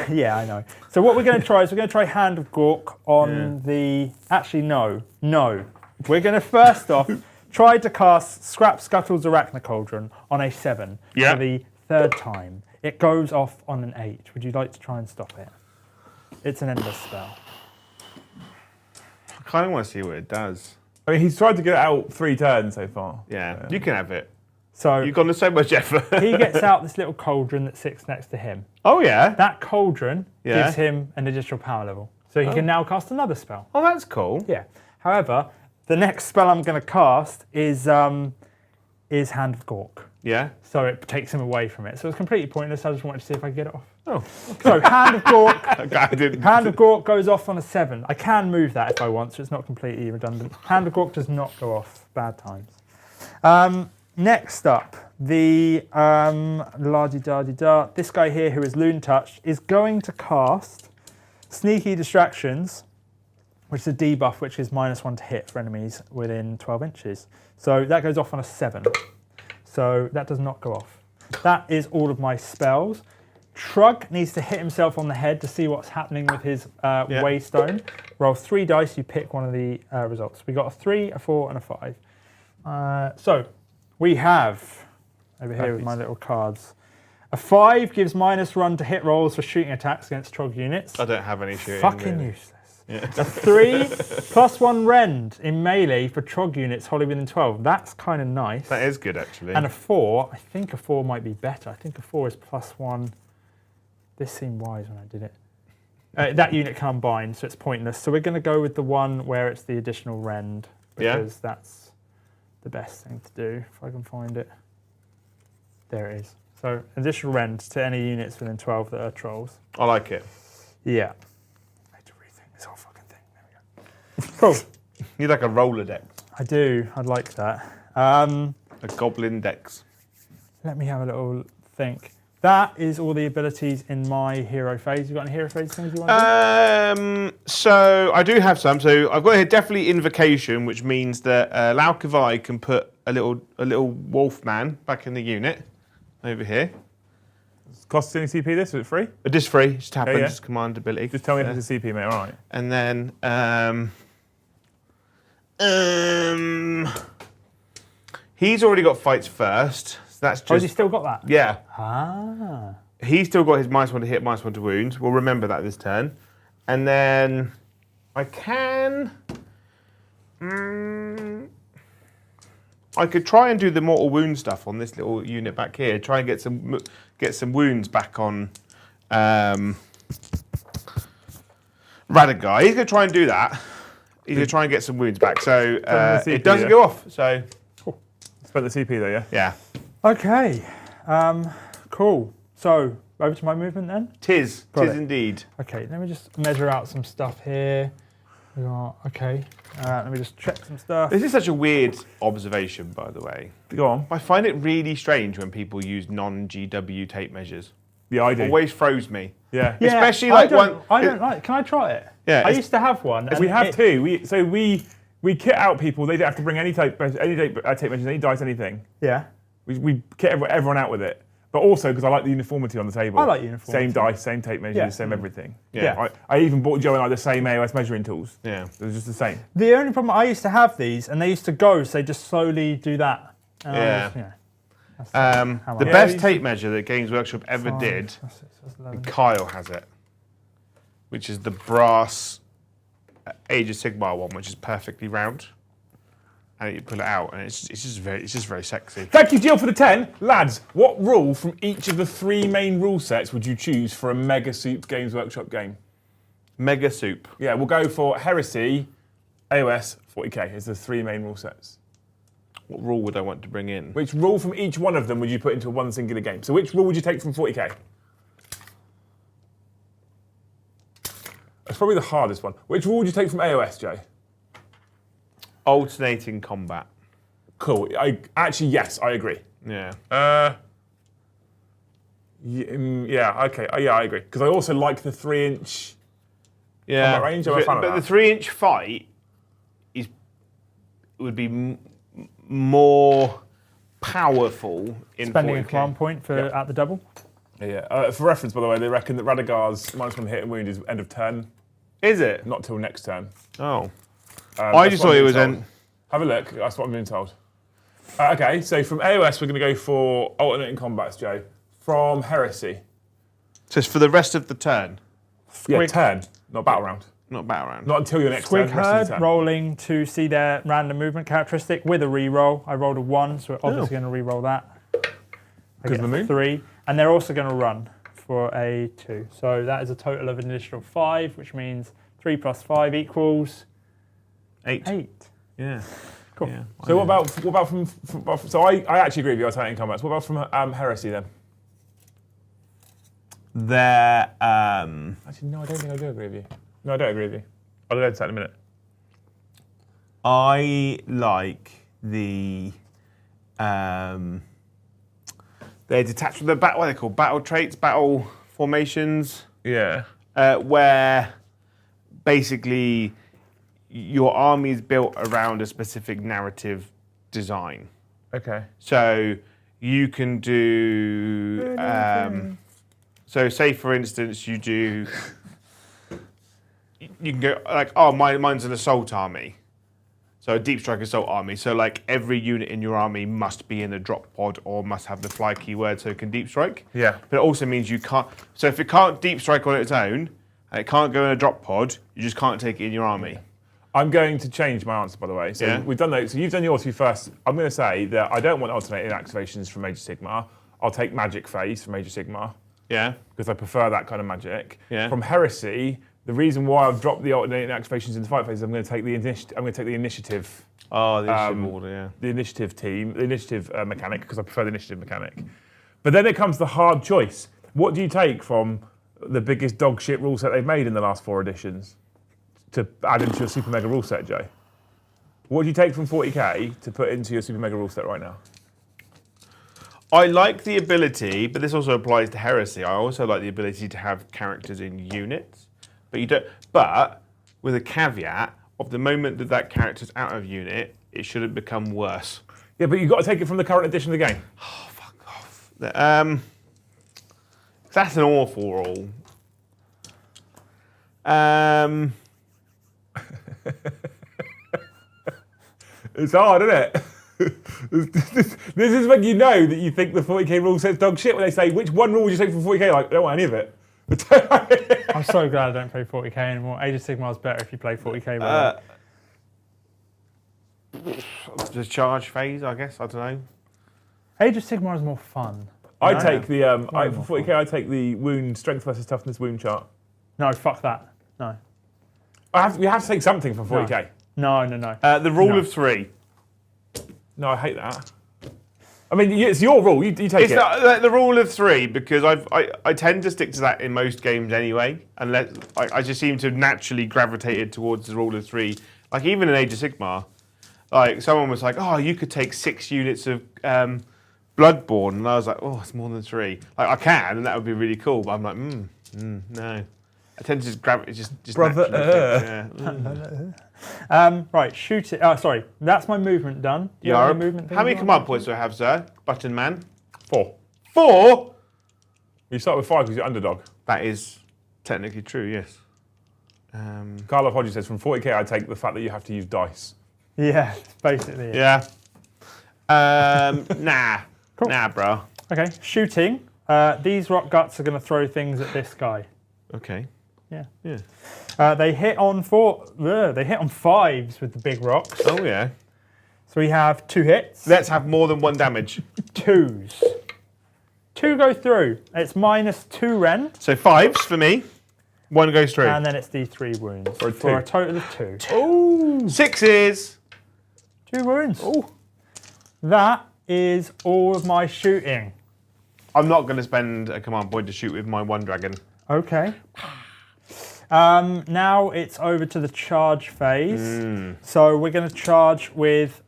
Yeah, I know. So what we're going to try is we're going to try Hand of Gork on the... Actually, no. We're going to first off try to cast Scrap Scuttle's Arachna Cauldron on a 7 Yeah. for the 3rd time. It goes off on an 8. Would you like to try and stop it? It's an endless spell. I kind of want to see what it does. I mean, he's tried to get it out 3 turns so far. Yeah, you can have it. So You've gone to so much effort. he gets out this little cauldron that sits next to him. Oh, yeah? That cauldron Yeah. gives him an additional power level. So he can now cast another spell. Oh, that's cool. Yeah. However, the next spell I'm going to cast is Hand of Gork. Yeah? So it takes him away from it. So it's completely pointless. I just wanted to see if I could get it off. Oh. So Hand of Gork. I didn't. Hand of Gork goes off on a 7. I can move that if I want, so it's not completely redundant. Hand of Gork does not go off. Bad times. Next up, the la-di-da-di-da. This guy here, who is Loon Touched, is going to cast Sneaky Distractions, which is a debuff, which is -1 to hit for enemies within 12 inches. So that goes off on a 7. So that does not go off. That is all of my spells. Trug needs to hit himself on the head to see what's happening with his Waystone. Roll 3 dice, you pick one of the results. We got a 3, a 4, and a 5. So we have, over here with my little cards, A 5 gives -1 to hit rolls for shooting attacks against Trog units. I don't have any shooting. Fucking really. useless. A 3 +1 rend in melee for Trog units wholly within 12. That's kind of nice. That is good, actually. And a 4, I think a 4 might be better. I think a 4 is +1. This seemed wise when I did it. That unit can't bind, so it's pointless. So we're going to go with the one where it's the additional rend, because that's the best thing to do, if I can find it. There it is. So additional rend to any units within 12 that are trolls. I like it. Yeah. I had to rethink this whole fucking thing. There we go. Cool. You're like a Rolodex. I do. I'd like that. A goblin dex. Let me have a little think. That is all the abilities in my hero phase. You got any hero phase things you want to do? So I do have some. So I've got here definitely invocation, which means that Laukavai can put a little wolf man back in the unit over here. Costs any CP this? Is it free? It is free. It just happens. Yeah. It's command ability. Just tell me if it's a CP, mate. All right. And then he's already got fights first. So that's just. Oh, has he still got that? Yeah. Ah. He's still got his -1 to hit, -1 to wound. We'll remember that this turn. And then I can. I could try and do the mortal wound stuff on this little unit back here. Try and get some wounds back on Radagar. He's going to try and do that. He's going to try and get some wounds back. So it doesn't go off. So Spent the CP though, yeah? yeah. Okay. Cool. So, over to my movement then? Tis Got it. indeed. Okay, let me just measure out some stuff here. We got, okay. Let me just check some stuff. This is such a weird observation, by the way. Go on. I find it really strange when people use non-GW tape measures. Yeah, I do. Always throws me. Yeah. Yeah, Especially like I don't like. Can I try it? Yeah, I it's- used to have one. and We have it- two. We kit out people. They don't have to bring any tape measures, any dice, anything. Yeah. We kit everyone out with it. But also because I like the uniformity on the table. I like uniformity. Same dice, same tape measures, Yeah. same everything. Yeah. I even bought Joe and I the same AoS measuring tools. Yeah. It was just the same. The only problem, I used to have these, and they used to go, so they just slowly do that. And I Yeah. was, you know, that's how The I- best tape measure that Games Workshop ever Five, did, that's six, that's 11. Kyle has it, which is the brass Age of Sigmar one, which is perfectly round. And you pull it out, and it's just very sexy. Thank you, Jill, for the 10. Lads, what rule from each of the 3 main rule sets would you choose for a Mega Soup Games Workshop game? Mega Soup. Yeah, we'll go for Heresy, AoS, 40k is the 3 main rule sets. What rule would I want to bring in? Which rule from each one of them would you put into one singular game? So which rule would you take from 40k? That's probably the hardest one. Which rule would you take from AoS, Joe? Alternating combat. Cool. Yes, I agree. Yeah. Yeah, okay. Yeah, I agree. Because I also like the 3-inch Yeah. combat range. I'm a fan of But that. the 3-inch fight would be more powerful in Spending 40K. a command point for at the double. Yeah. For reference, by the way, they reckon that Radagar's -1 hit and wound is end of turn, Is it? not till next turn. Oh. I That's just what thought I'm it was being told. in. Have a look. That's what I'm being told. Okay, so from AoS, we're going to go for alternating combats, Joe. From Heresy. So it's for the rest of the turn, Yeah, Squig- turn, not battle round. not battle round. Not until your next Squig turn. Rest of the herd turn. rolling to see their random movement characteristic with a re-roll. I rolled a 1, so we're obviously going to re-roll that. I Because get of the moon? 3, and they're also going to run for a 2. So that is a total of an additional 5, which means 3 plus 5 equals 8. 8. Yeah. Cool. Yeah. So what about from so I actually agree with you alternating combats. What about from Heresy then? They're Actually, no, I don't think I do agree with you. No, I don't agree with you. I'll go into that in a minute. I like the they're detached from the battle. What are they called? Battle traits, battle formations, Yeah. where basically your army is built around a specific narrative design. Okay. So you can do. So say for instance you do. You can go like, oh, mine's an assault army. So a deep strike assault army. So like every unit in your army must be in a drop pod or must have the fly keyword so it can deep strike. Yeah. But it also means you can't. So if it can't deep strike on its own and it can't go in a drop pod, you just can't take it in your army. I'm going to change my answer, by the way. So Yeah. we've done those. So you've done yours first. I'm going to say that I don't want alternating activations from Age of Sigmar. I'll take Magic Phase from Age of Sigmar Yeah. because I prefer that kind of magic. Yeah. From Heresy, the reason why I've dropped the alternating activations into fight phase, I'm going to take the initiative. Oh, the initiative order, yeah. The initiative team, the initiative mechanic, because I prefer the initiative mechanic. But then it comes the hard choice. What do you take from the biggest dog shit rule set they've made in the last 4 editions to add into your Super Mega rule set, Joe? What do you take from 40k to put into your Super Mega rule set right now? I like the ability, but this also applies to Heresy. I also like the ability to have characters in units, but you don't. But with a caveat of the moment that that character's out of unit, it shouldn't become worse. Yeah, but you've got to take it from the current edition of the game. Oh, fuck off. That's an awful rule. It's hard, isn't it? This is when you know that you think the 40k rule set's dog shit when they say, which one rule would you take from 40k? Like, I don't want any of it. I'm so glad I don't play 40k anymore. Age of Sigmar is better if you play 40k. The charge phase, I guess. I don't know. Age of Sigmar is more fun. I take the more for 40k. I take the wound strength versus toughness wound chart. No, fuck that. No. We have to take something from 40k. No. The rule No. of 3. No, I hate that. I mean, it's your rule. You take It's it. the rule of 3 because I tend to stick to that in most games anyway, unless I just seem to have naturally gravitated towards the rule of 3. Like even in Age of Sigmar, like someone was like, "Oh, you could take 6 units of Bloodborne," and I was like, "Oh, it's more than 3." Like I can, and that would be really cool. But I'm like, no. I tend to just gravitate, just Brother, naturally, Right, shoot it. Oh, sorry, that's my movement done. Do you have any movement How many things command points do I have, sir? Button man. 4. 4. You start with 5 because you're underdog. That is technically true. Yes. Carlo Hodges says from 40k I take the fact that you have to use dice. Yeah, basically. It. Yeah. Nah. Cool. Nah, bro. Okay, shooting. These rock guts are going to throw things at this guy. Okay. Yeah. Yeah. They hit on 5s with the big rocks. Oh yeah. So we have 2 hits. Let's have more than 1 damage. 2s. 2 go through. It's -2 rend, So 5s for me. 1 goes through. and then it's D3 wounds For a for a 2. total of 2. Ooh. 6s. 2 wounds. Ooh. That is all of my shooting. I'm not going to spend a command point to shoot with my 1 dragon. Okay. Now it's over to the charge phase. So we're going to charge with,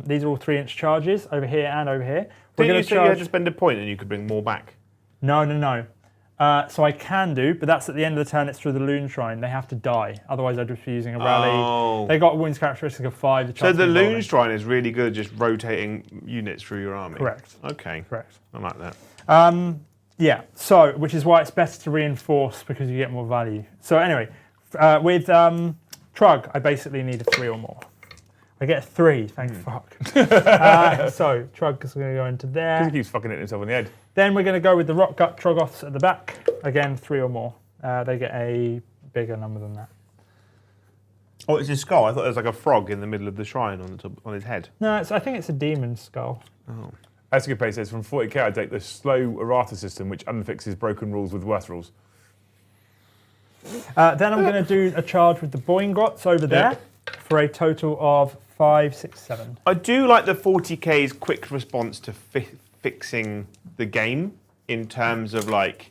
these are all 3-inch charges over here and over here. We're Didn't going you to say you charge. had to spend a point and you could bring more back? No. So I can do, but that's at the end of the turn. It's through the Loon Shrine. They have to die. Otherwise, I'd just be using a rally. Oh. They got a wounds characteristic of 5. So the Loon Loon Shrine is really good at just rotating units through your army. Correct. Okay. Correct. I like that. Yeah, so, which is why it's better to reinforce because you get more value. So anyway, with Trug, I basically need a 3 or more. I get a 3, thank fuck. So Trug is going to go into He there. keeps fucking hitting himself in the head. Then we're going to go with the Rock Gut Troggoths at the back. Again, 3 or more. They get a bigger number than that. Oh, it's his skull. I thought there was like a frog in the middle of the shrine on the top, on his head. No, I think it's a demon skull. Oh. Escape says from 40k I take the slow errata system which unfixes broken rules with worse rules. Then I'm going to do a charge with the Boingots over there for a total of 5, 6, 7. I do like the 40k's quick response to fixing the game in terms of like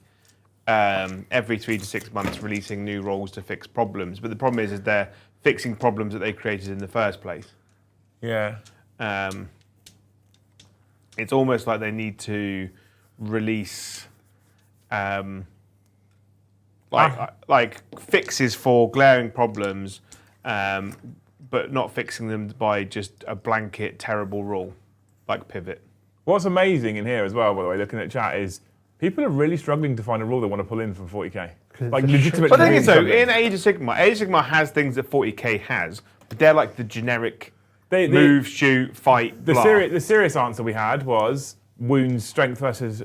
every 3 to 6 months releasing new rules to fix problems. But the problem is they're fixing problems that they created in the first place. Yeah. It's almost like they need to release like fixes for glaring problems, but not fixing them by just a blanket terrible rule like pivot. What's amazing in here as well, by the way, looking at chat, is people are really struggling to find a rule they want to pull in from 40k. Like legitimately. But the thing is though, struggling. in Age of Sigmar has things that 40k has, but they're like the generic move, shoot, fight, The, blah. the serious answer we had was wounds, strength versus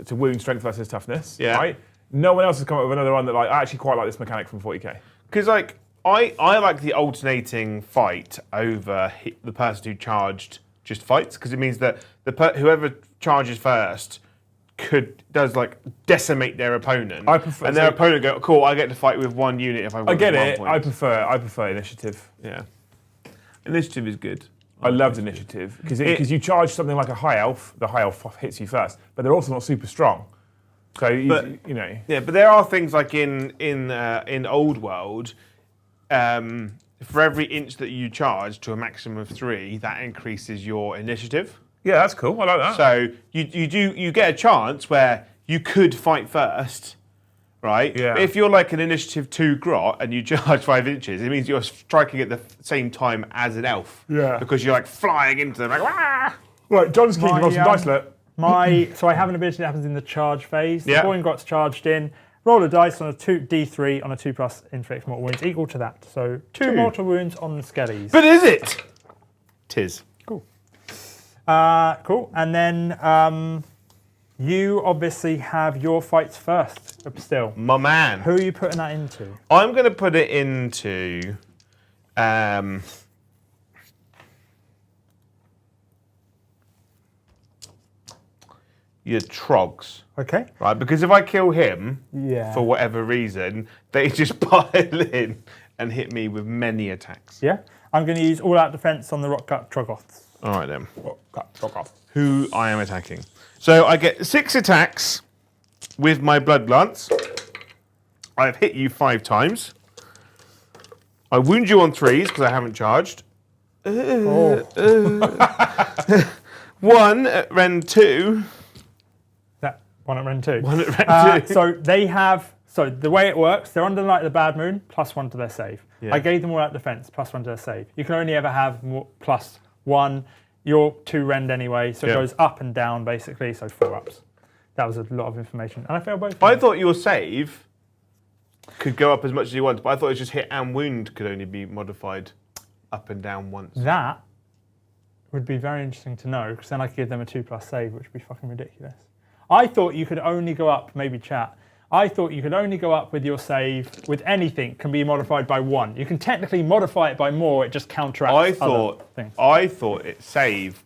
toughness. Yeah. Right. No one else has come up with another one that I actually quite like this mechanic from 40k. Because like I like the alternating fight over the person who charged just fights, because it means that whoever charges first does like decimate their opponent, I prefer- and their opponent go, cool, I get to fight with one unit if I want. I get it. Point. I prefer initiative. Yeah, initiative is good. I loved initiative because you charge something like a high elf. The high elf hits you first, but they're also not super strong. So you know. Yeah, but there are things like in Old World, for every inch that you charge to a maximum of 3, that increases your initiative. Yeah, that's cool. I like that. So you get a chance where you could fight first, right? Yeah. But if you're like an initiative 2 grot and you charge 5 inches, it means you're striking at the same time as an elf. Yeah. Because you're like flying into them like, wah! Right, John's keen to roll some dice alert. So I have an ability that happens in the charge phase. Yeah. The Boyne charged in. Roll a dice on a D3 on a 2+ inflict mortal wounds equal to that. So 2 mortal wounds on the skellies. But is it? Tis. Cool. Cool. And then you obviously have your fights first still. My man. Who are you putting that into? I'm going to put it into... your trogs. Okay. Right, because if I kill him, Yeah. for whatever reason, they just pile in and hit me with many attacks. Yeah. I'm going to use all-out defense on the rock cut Trogoths. All right then. Fuck off. Who I am attacking. So I get 6 attacks with my blood lance. I've hit you 5 times. I wound you on 3s because I haven't charged. 1 at Ren 2. That one at Ren 2. 1 at Ren 2. So they have. So the way it works, they're under Light of the Bad Moon, +1 to their save. Yeah. I gave them all out defense, +1 to their save. You can only ever have +1. You're 2 rend anyway, so Yeah. it goes up and down basically, so 4 ups. That was a lot of information. And I failed both. I thought your save could go up as much as you want, but I thought it was just hit and wound could only be modified up and down once. That would be very interesting to know, because then I could give them a 2+ save, which would be fucking ridiculous. I thought you could only go up, maybe chat, I thought you could only go up with your save with anything can be modified by 1. You can technically modify it by more, it just counteracts other things. I thought its save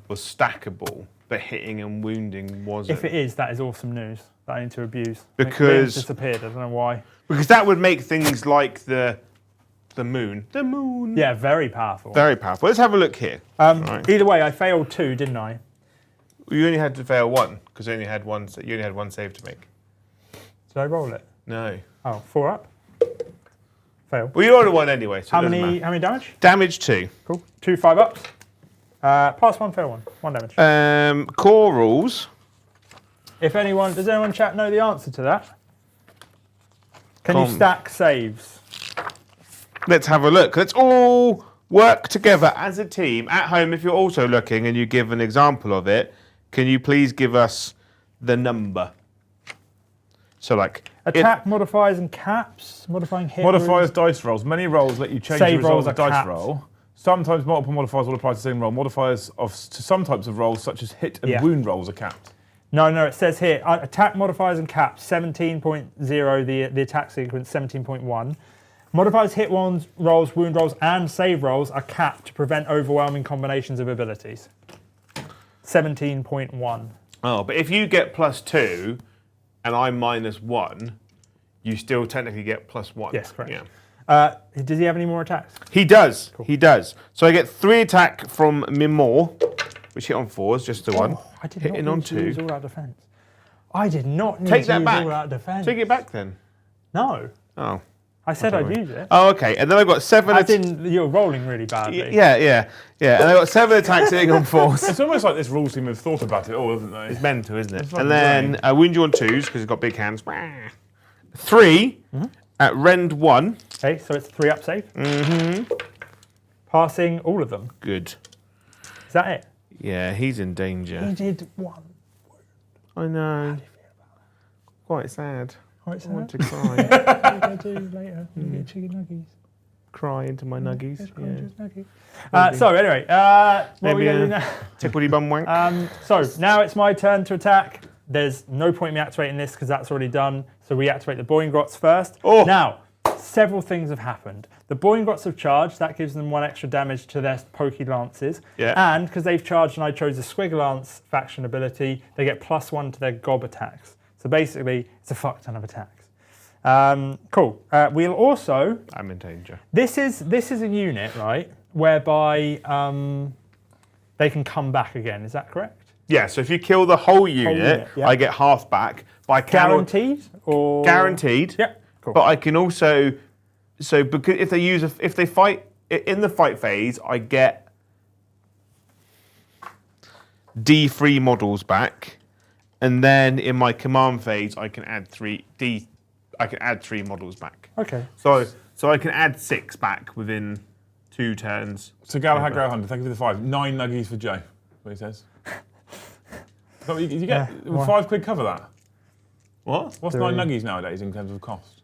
was stackable, but hitting and wounding wasn't. If it is, that is awesome news that I need to abuse. Because- It's disappeared, I don't know why. Because that would make things like the moon. The moon. Yeah, very powerful. Very powerful. Let's have a look here. Right. Either way, I failed 2, didn't I? You only had to fail 1, because you only had one save to make. Did I roll it? No. Oh, 4 up. Fail. Well, you rolled a 1 anyway, so How it doesn't many matter. damage? Damage 2. Cool. 2 5 ups. Pass 1, fail 1. 1 damage. Core rules. Does anyone chat know the answer to that? Can you stack saves? Let's have a look. Let's all work together as a team. At home, if you're also looking and you give an example of it, can you please give us the number? So like... Attack modifiers and caps, modifying hit Modifiers, rules. dice rolls. Many rolls let you change Save the result rolls of a are dice capped. roll. Sometimes multiple modifiers will apply to the same roll. Modifiers to some types of rolls, such as hit and Yeah. wound rolls, are capped. No, it says here, attack modifiers and caps, 17.0, the attack sequence, 17.1. Modifiers, hit rolls, wound rolls, and save rolls are capped to prevent overwhelming combinations of abilities. 17.1. Oh, but if you get +2 and I'm -1, you still technically get +1. Yes, correct. Yeah. Does he have any more attacks? He does. Cool. He does. So I get 3 attack from Mimor, which hit on 4s, just the 1. I did Hitting not on need to 2. use all-out defense. I did not need Take to that use back. all-out defense. Take it back then. No. Oh. I said I'd use it. Oh, okay. And then I've got 7 As in, you're rolling really badly. Yeah. And I've got 7 attacks hitting on 4s. It's almost like this rules team have thought about it all, haven't they? It's mental, isn't it? fucking And then I wound you on 2s because it's got big hands. 3 at rend 1. Okay, so it's 3 up save. Passing all of them. Good. Is that it? Yeah, he's in danger. He did 1. I know. Quite sad. Right, I want so to cry. what do I do later? You get chicken nuggies. cry into my nuggies. So anyway, what are we going to do now? Tickledy bum wank. So now it's my turn to attack. There's no point in me activating this because that's already done. So we activate the Boingrots first. Oh. Now, several things have happened. The Boingrots have charged. That gives them 1 extra damage to their pokey lances. Yeah. And because they've charged and I chose the Squiglance faction ability, they get +1 to their gob attacks. So basically, it's a fuck ton of attacks. Cool. We'll also... I'm in danger. This is a unit, right, whereby they can come back again. Is that correct? Yeah, so if you kill the whole unit, yeah. I get half back. But I cannot, Guaranteed? Or guaranteed. Yeah. Cool. But I can also, so because if they fight in the fight phase, I get D3 models back, and then in my command phase, I can add 3 models back. Okay. So I can add 6 back within 2 turns. So Galahad Grow Hunter, thank you for the 5. 9 nuggies for Joe. That's what he says. So you get will £5 cover that? What? What's 9 nuggies nowadays in terms of cost?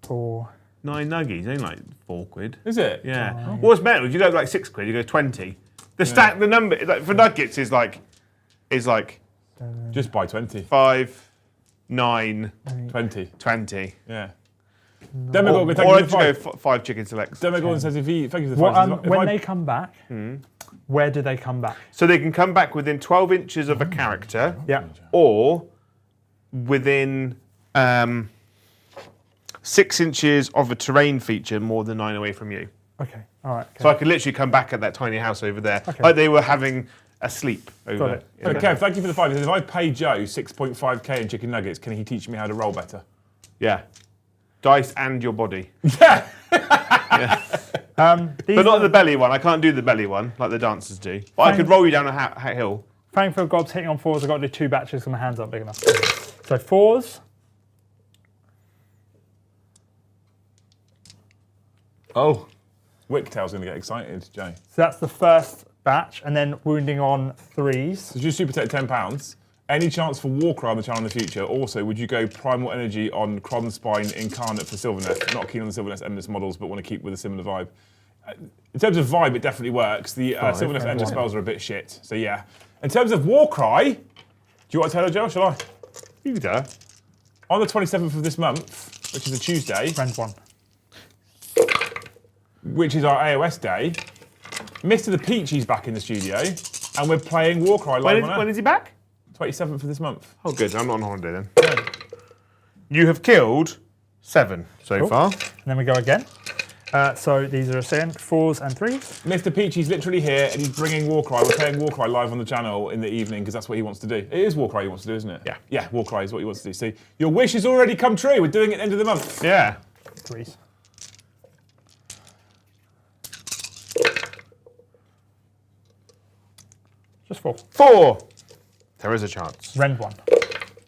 4. 9 nuggies, only like £4. Is it? Yeah. What's better? You go like £6, you go 20. The number like, for nuggets is like Just buy 20. 5, 9, 20. 20. Yeah. Demogorgon, thank Or you I'd for the go 5. 5 chicken selects. Demogorgon says if he, thank you for the 5. When they come back, where do they come back? So they can come back within 12 inches of a character, Yeah. or within 6 inches of a terrain feature more than 9 away from you. Okay. All right. Okay. So I could literally come back at that tiny house over there, Okay. like they were having a sleep over Got it. there. Okay, Kev, thank you for the 5. He says, if I pay Joe 6.5k in chicken nuggets, can he teach me how to roll better? Yeah. Dice and your body. Yeah! But not the belly one. I can't do the belly one like the dancers do. But I could roll you down a hill. Thankful gobs hitting on 4s. I've got to do 2 batches because my hands aren't big enough. So 4s. Oh. Wicktail's going to get excited, Joe. So that's the first batch, and then wounding on 3s. So just super take £10. Any chance for Warcry on the channel in the future? Also, would you go Primal Energy on Kronspine Incarnate for Sylvaneth? Not keen on the Sylvaneth Endless models, but want to keep with a similar vibe. In terms of vibe, it definitely works. The Sylvaneth Endless spells are a bit shit, so yeah. In terms of Warcry, do you want to tell her, Joe, or shall I? You do. On the 27th of this month, which is a Tuesday, Friend 1. which is our AoS day, Mr. the Peachy's back in the studio, and we're playing Warcry live on air. When is he back? 27th of this month. Oh, good. I'm not on holiday then. You have killed 7 so far. And then we go again. So these are again 4s and 3s. Mr. Peachy's literally here, and he's bringing Warcry. We're playing Warcry live on the channel in the evening because that's what he wants to do. It is Warcry he wants to do, isn't it? Yeah. Yeah, Warcry is what he wants to do. See, your wish has already come true. We're doing it at the end of the month. Yeah. 3s. Just 4. 4. There is a chance. Rend 1.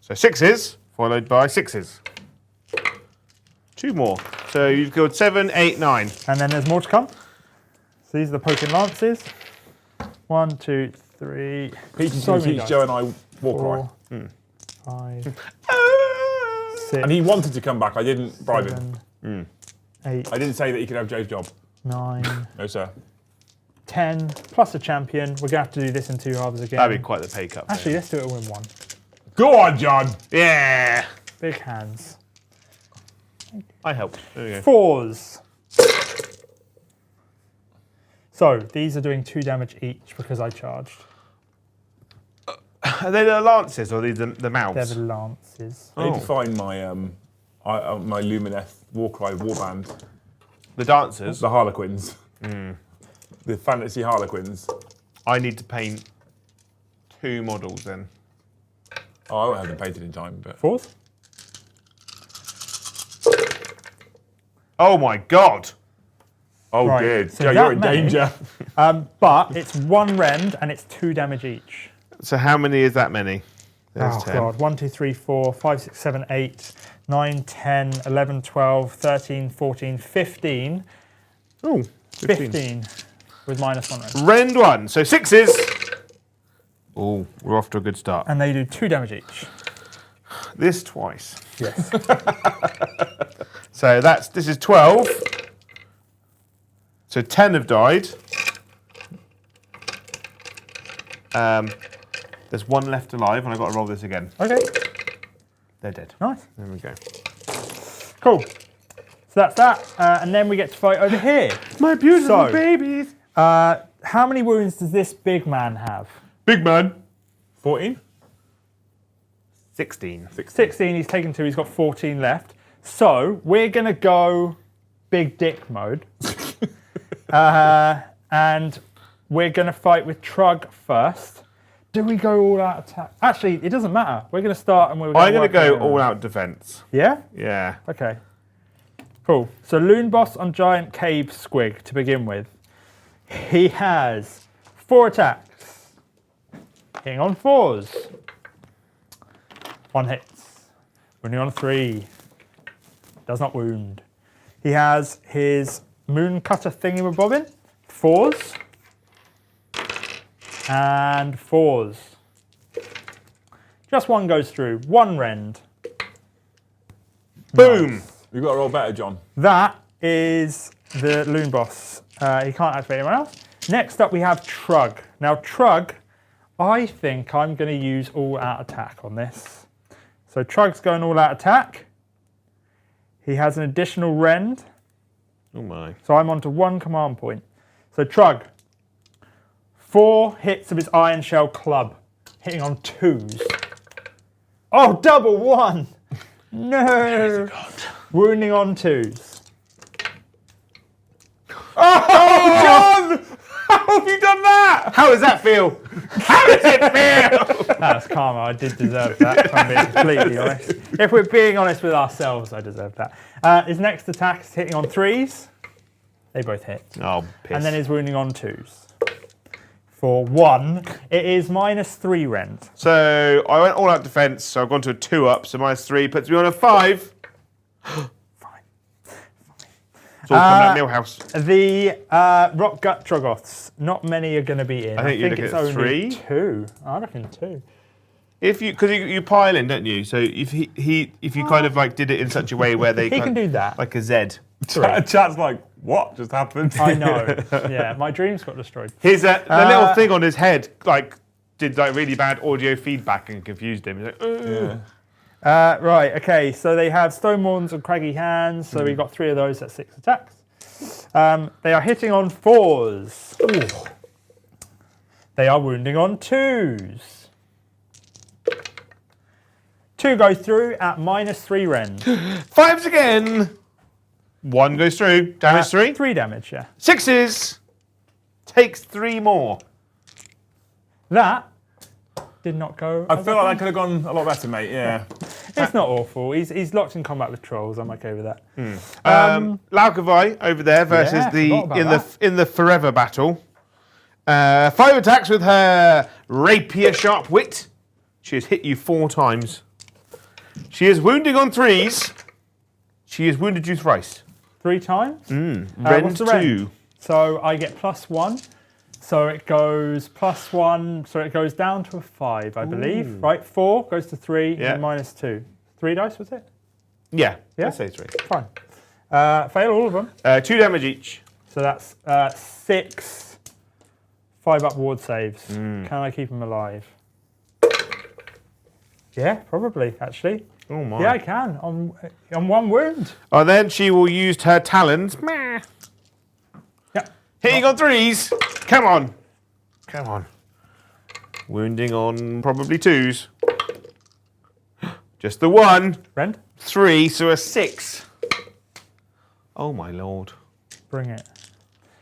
So 6s, followed by 6s. 2 more. So you've killed 7, 8, 9. And then there's more to come. So these are the poking lances. 1, 2, 3. Peachy's So going to many teach dice. Joe and I Warcry. 4, 5, 6, And he wanted to come back. I didn't bribe him. 7, 8, I didn't say that he could have Joe's job. 9, No, sir. 10, plus a champion. We're going to have to do this in 2 halves again. That'd be quite the pay cut. Actually, let's do it in win 1. Go on, John. Yeah. Big hands. I helped. There we go. 4s. So these are doing 2 damage each because I charged. Are they the lances or are they the They're mouths? the lances. I need to find my my Lumineth Warcry warband. The dancers? The Harlequins. The fantasy Harlequins. I need to paint 2 models then. Oh, I won't have them painted in time, but 4s. Oh my god! oh, Right, good. so Joe, that you're in many- danger. But it's 1 rend and it's 2 damage each. So how many is that many? There's Oh 10. god, 1, 2, 3, 4, 5, 6, 7, 8, 9, 10, 11, 12, 13, 14, 15. Oh, 15 with -1 rend. Rend 1, so 6s. Oh, we're off to a good start. And they do 2 damage each. This twice. Yes. So this is 12. So 10 have died. There's one left alive, and I've got to roll this again. Okay. They're dead. Nice. There we go. Cool. So that's that. And then we get to fight over here. My beautiful So- babies. How many wounds does this big man have? Big man. 14? 16. 16, he's taken 2, he's got 14 left. So we're going to go big dick mode. And we're going to fight with Trug first. Do we go all out attack? Actually, it doesn't matter. We're going to start and we're I'm going to go work all out defense. Yeah? Yeah. Okay. Cool. So Loon Boss on Giant Cave Squig to begin with. He has 4 attacks. Hitting on 4s. 1 hits. Wounding on 3. Does not wound. He has his Moon Cutter Thingamabobbin. 4s. And 4s. Just 1 goes through. 1 rend. Boom. Nice. You've got to roll better, John. That is the Loon Boss. He can't activate anyone else. Next up we have Trug. Now Trug, I think I'm going to use all out attack on this. So Trug's going all out attack. He has an additional rend. Oh my. So I'm on to 1 command point. So Trug, 4 hits of his Iron Shell Club, hitting on 2s. Oh, double 1! No! Wounding on 2s. Oh, John! How have you done that? How does that feel? How does it feel? That's karma. I did deserve that, if I'm being completely honest. If we're being honest with ourselves, I deserve that. His next attack is hitting on 3s. They both hit. Oh, piss. And then his wounding on 2s. For 1, it is -3 rend. So I went all out defense, so I've gone to a 2 up, so -3 puts me on a 5. It's all coming out Millhouse. The Rock Gut Trogoths, not many are going to be in. I think you're looking it's at only 3. 2. I reckon 2. If you, because you pile in, don't you? So if if you kind of like did it in such a way where they He can kind do that. like a Z. Chat's like, what just happened? I know. Yeah, my dreams got destroyed. His the little thing on his head like did like really bad audio feedback and confused him. He's like, Yeah. Right, okay, so they have Stone Morns and Craggy Hands, so we've got 3 of those, that's 6 attacks. They are hitting on 4s. Ooh. They are wounding on 2s. 2 goes through at -3 rend. 5s again. 1 goes through. Damage 3. 3 damage, yeah. 6s. Takes 3 more. That did not go. I feel like that could have gone a lot better, mate. Yeah. It's not awful. He's locked in combat with trolls. I'm okay with that. Laukavai over there versus Yeah, forgot about in the forever battle. 5 attacks with her rapier sharp wit. She has hit you 4 times. She is wounding on 3s. She has wounded you thrice. 3 times. Rend what's the 2. rend? So I get +1. So it goes +1. So it goes down to a 5, I believe. Right, 4 goes to 3 Yeah. and -2. 3 dice was it? Yeah, Yeah? let's say 3. Fine. Fail all of them. 2 damage each. So that's 6 5-up ward saves. Can I keep him alive? Yeah, probably actually. Oh my. Yeah, I can. On 1 wound. And then she will use her talons. Meh. Yeah. Hitting on 3s. Come on. Come on. Wounding on probably 2s. Just the 1. Rend. 3, so a 6. Oh my lord. Bring it.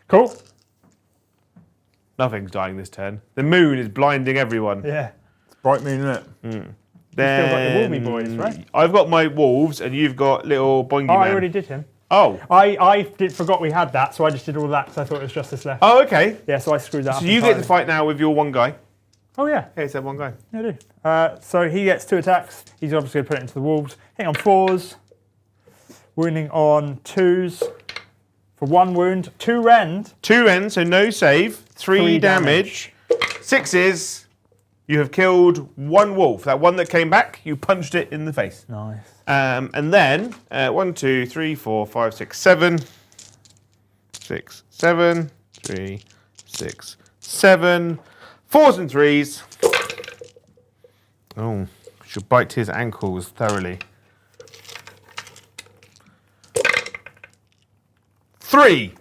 Cool. Nothing's dying this turn. The moon is blinding everyone. Yeah. It's bright moon, isn't it? Still got your Wolby boys, right? I've got my wolves and you've got little boingy Oh, man. I already did him. Oh. I forgot we had that, so I just did all that because I thought it was just this left. Oh, okay. Yeah, so I screwed that up. So you get to fight now with your 1 guy. Oh, yeah. Okay, so 1 guy. I do. So he gets 2 attacks. He's obviously going to put it into the wolves. Hitting on 4s. Wounding on 2s. For 1 wound. 2 rend. 2 ends, so no save. 3 damage. 6s. You have killed 1 wolf. That one that came back, you punched it in the face. Nice. And then 1, 2, 3, 4, 5, 6, 7. 6, 7. 3, 6, 7. 4s and 3s. Oh, should bite his ankles thoroughly. 3. Which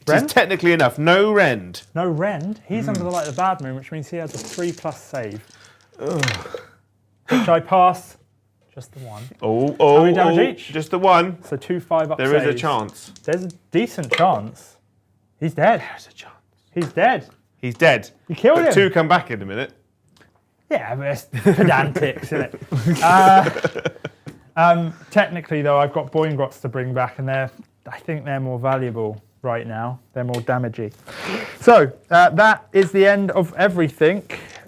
Rend? is technically enough. No rend. No rend. He's under the bad moon, which means he has a 3+ save. Ugh. Which I pass. Just the one. How many damage each? Just the one. So 2 5 up There is a saves. chance. There's a decent chance. He's dead. There's a chance. He's dead. He's dead. You killed him. 2 come back in a minute. Yeah, but it's pedantics, isn't it? Technically, though, I've got Boingrots to bring back, and I think they're more valuable right now. They're more damagey. So that is the end of everything.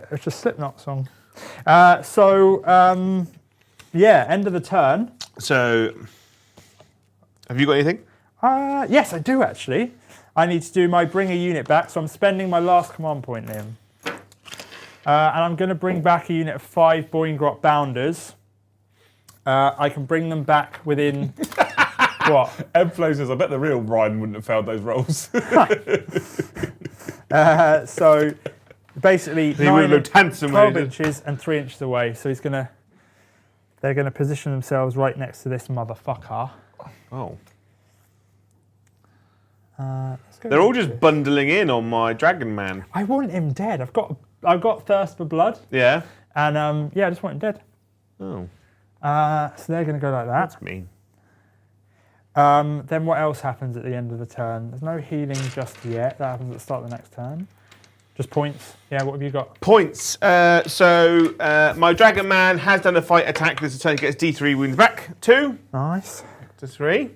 It's a Slipknot song. Yeah, end of the turn. So, have you got anything? Yes, I do actually. I need to do my bring a unit back, so I'm spending my last command point, Liam. And I'm going to bring back a unit of 5 Boingrot Bounders. I can bring them back within... what? Ed Flo says, I bet the real Ryan wouldn't have failed those rolls. So basically, He would have looked handsome. 12 inches and 3 inches away. So they're going to position themselves right next to this motherfucker. Oh. Let's go They're all with just this. bundling in on my Dragon Man. I want him dead. I've got thirst for blood, Yeah. and I just want him dead. Oh, So they're going to go like that. that's mean. Then what else happens at the end of the turn? There's no healing just yet. That happens at the start of the next turn. Just points. Yeah, what have you got? Points. My Dragon Man has done a fight attack this turn. Gets D3 wounds back. 2 Nice. to 3.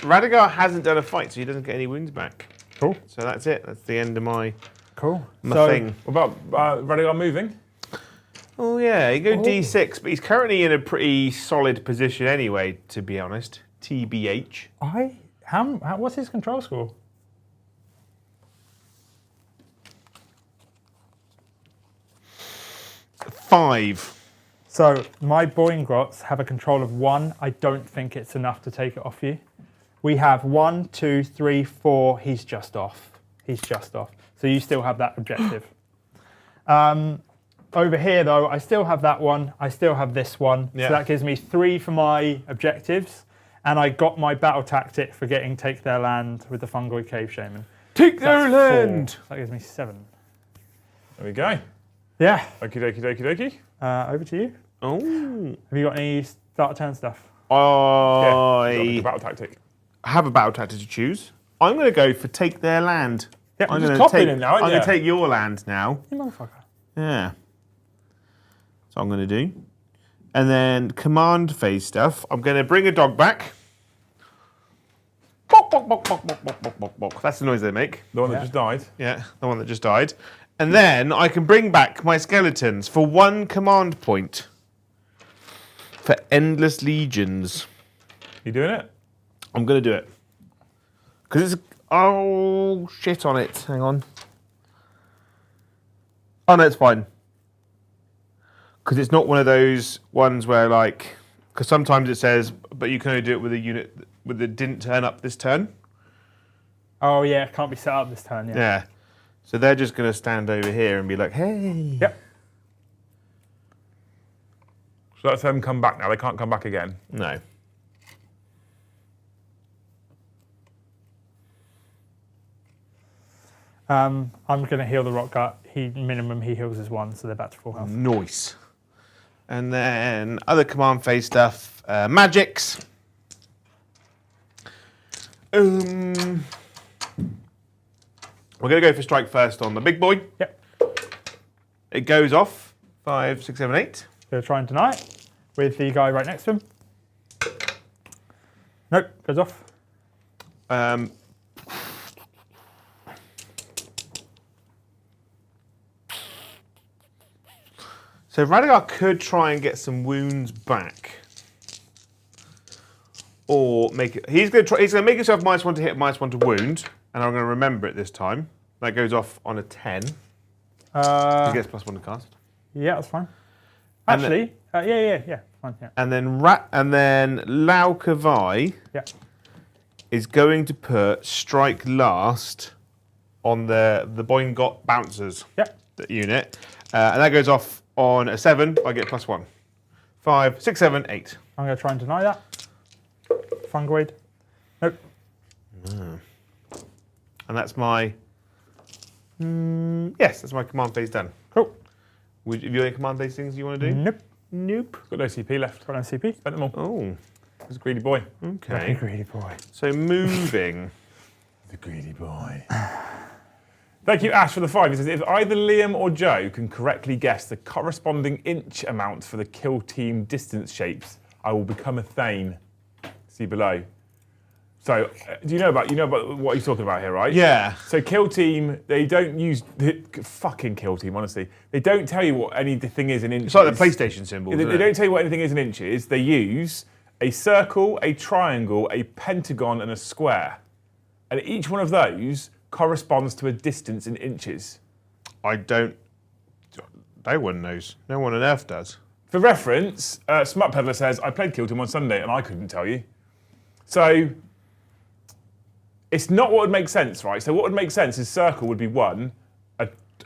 Radagar hasn't done a fight, so he doesn't get any wounds back. Cool. So that's it. That's the end of my Cool. thing. What about Radigar moving? Oh yeah, he go D6, but he's currently in a pretty solid position anyway. To be honest, TBH. What's his control score? 5. So my Boingrots have a control of 1. I don't think it's enough to take it off you. We have 1, 2, 3, 4. He's just off. He's just off. So you still have that objective. Over here, though, I still have that one. I still have this one. Yeah. So that gives me 3 for my objectives. And I got my battle tactic for getting take their land with the Fungoid Cave Shaman. Take So their that's 4. land. So that gives me 7. There we go. Yeah. Okie dokie dokie dokie. Over to you. Oh. Have you got any start of turn stuff? Yeah. I The battle tactic. have a battle tactic to choose. I'm going to go for take their land. Yep. I'm just gonna copying take, it now, aren't I'm going you? to take your land now. You motherfucker. Yeah. So I'm going to do. And then command phase stuff. I'm going to bring a dog back. Bok, bok, bok, bok, bok, bok, bok, bok, bok. That's the noise they make. The one that just died. Yeah, the one that just died. And then I can bring back my skeletons for 1 command point for Endless Legions. You doing it? I'm going to do it. Because it's... Oh, shit on it. Hang on. Oh, no, it's fine. Because it's not one of those ones where, like... Because sometimes it says, but you can only do it with a unit that didn't turn up this turn. Oh, yeah. Can't be set up this turn, yeah. Yeah. So they're just going to stand over here and be like, hey. Yep. So that's them come back now. They can't come back again. No. I'm going to heal the rock gut. Minimum he heals is 1, so they're back to full health. Nice. And then other command phase stuff. Magics. We're going to go for strike first on the big boy. Yep. It goes off. 5, 6, 7, 8. Going to try and deny it with the guy right next to him. Nope, goes off. So Radagar could try and get some wounds back. Or make it... He's going to make himself -1 to hit, -1 to wound. And I'm going to remember it this time. That goes off on a 10. He gets +1 to cast. Yeah, that's fine. And Actually, yeah, fine, yeah. And then Laukavai Yeah. is going to put strike last on the Boingot bouncers Yep. unit. And that goes off on a 7. I get +1. 5, 6, 7, 8. I'm going to try and deny that. Fungoid. Nope. And that's my... yes, that's my command phase done. Cool. Have you any command phase things you want to do? Nope. Nope. Got no CP left. Got no CP. Spent them all. Oh, He's a greedy boy. okay. Greedy boy. So moving. The greedy boy. Thank you, Ash, for the 5. He says, if either Liam or Joe can correctly guess the corresponding inch amount for the kill team distance shapes, I will become a Thane. See below. So, do you know about what he's talking about here, right? Yeah. So kill team, they don't use fucking kill team. Honestly, they don't tell you what anything is in inches. It's like the PlayStation symbol. They don't tell you what anything is in inches. They use a circle, a triangle, a pentagon, and a square, and each one of those corresponds to a distance in inches. I don't. No one knows. No one on earth does. For reference, Smut Peddler says, I played Kill Team on Sunday and I couldn't tell you. So, it's not what would make sense, right? So what would make sense is circle would be 1,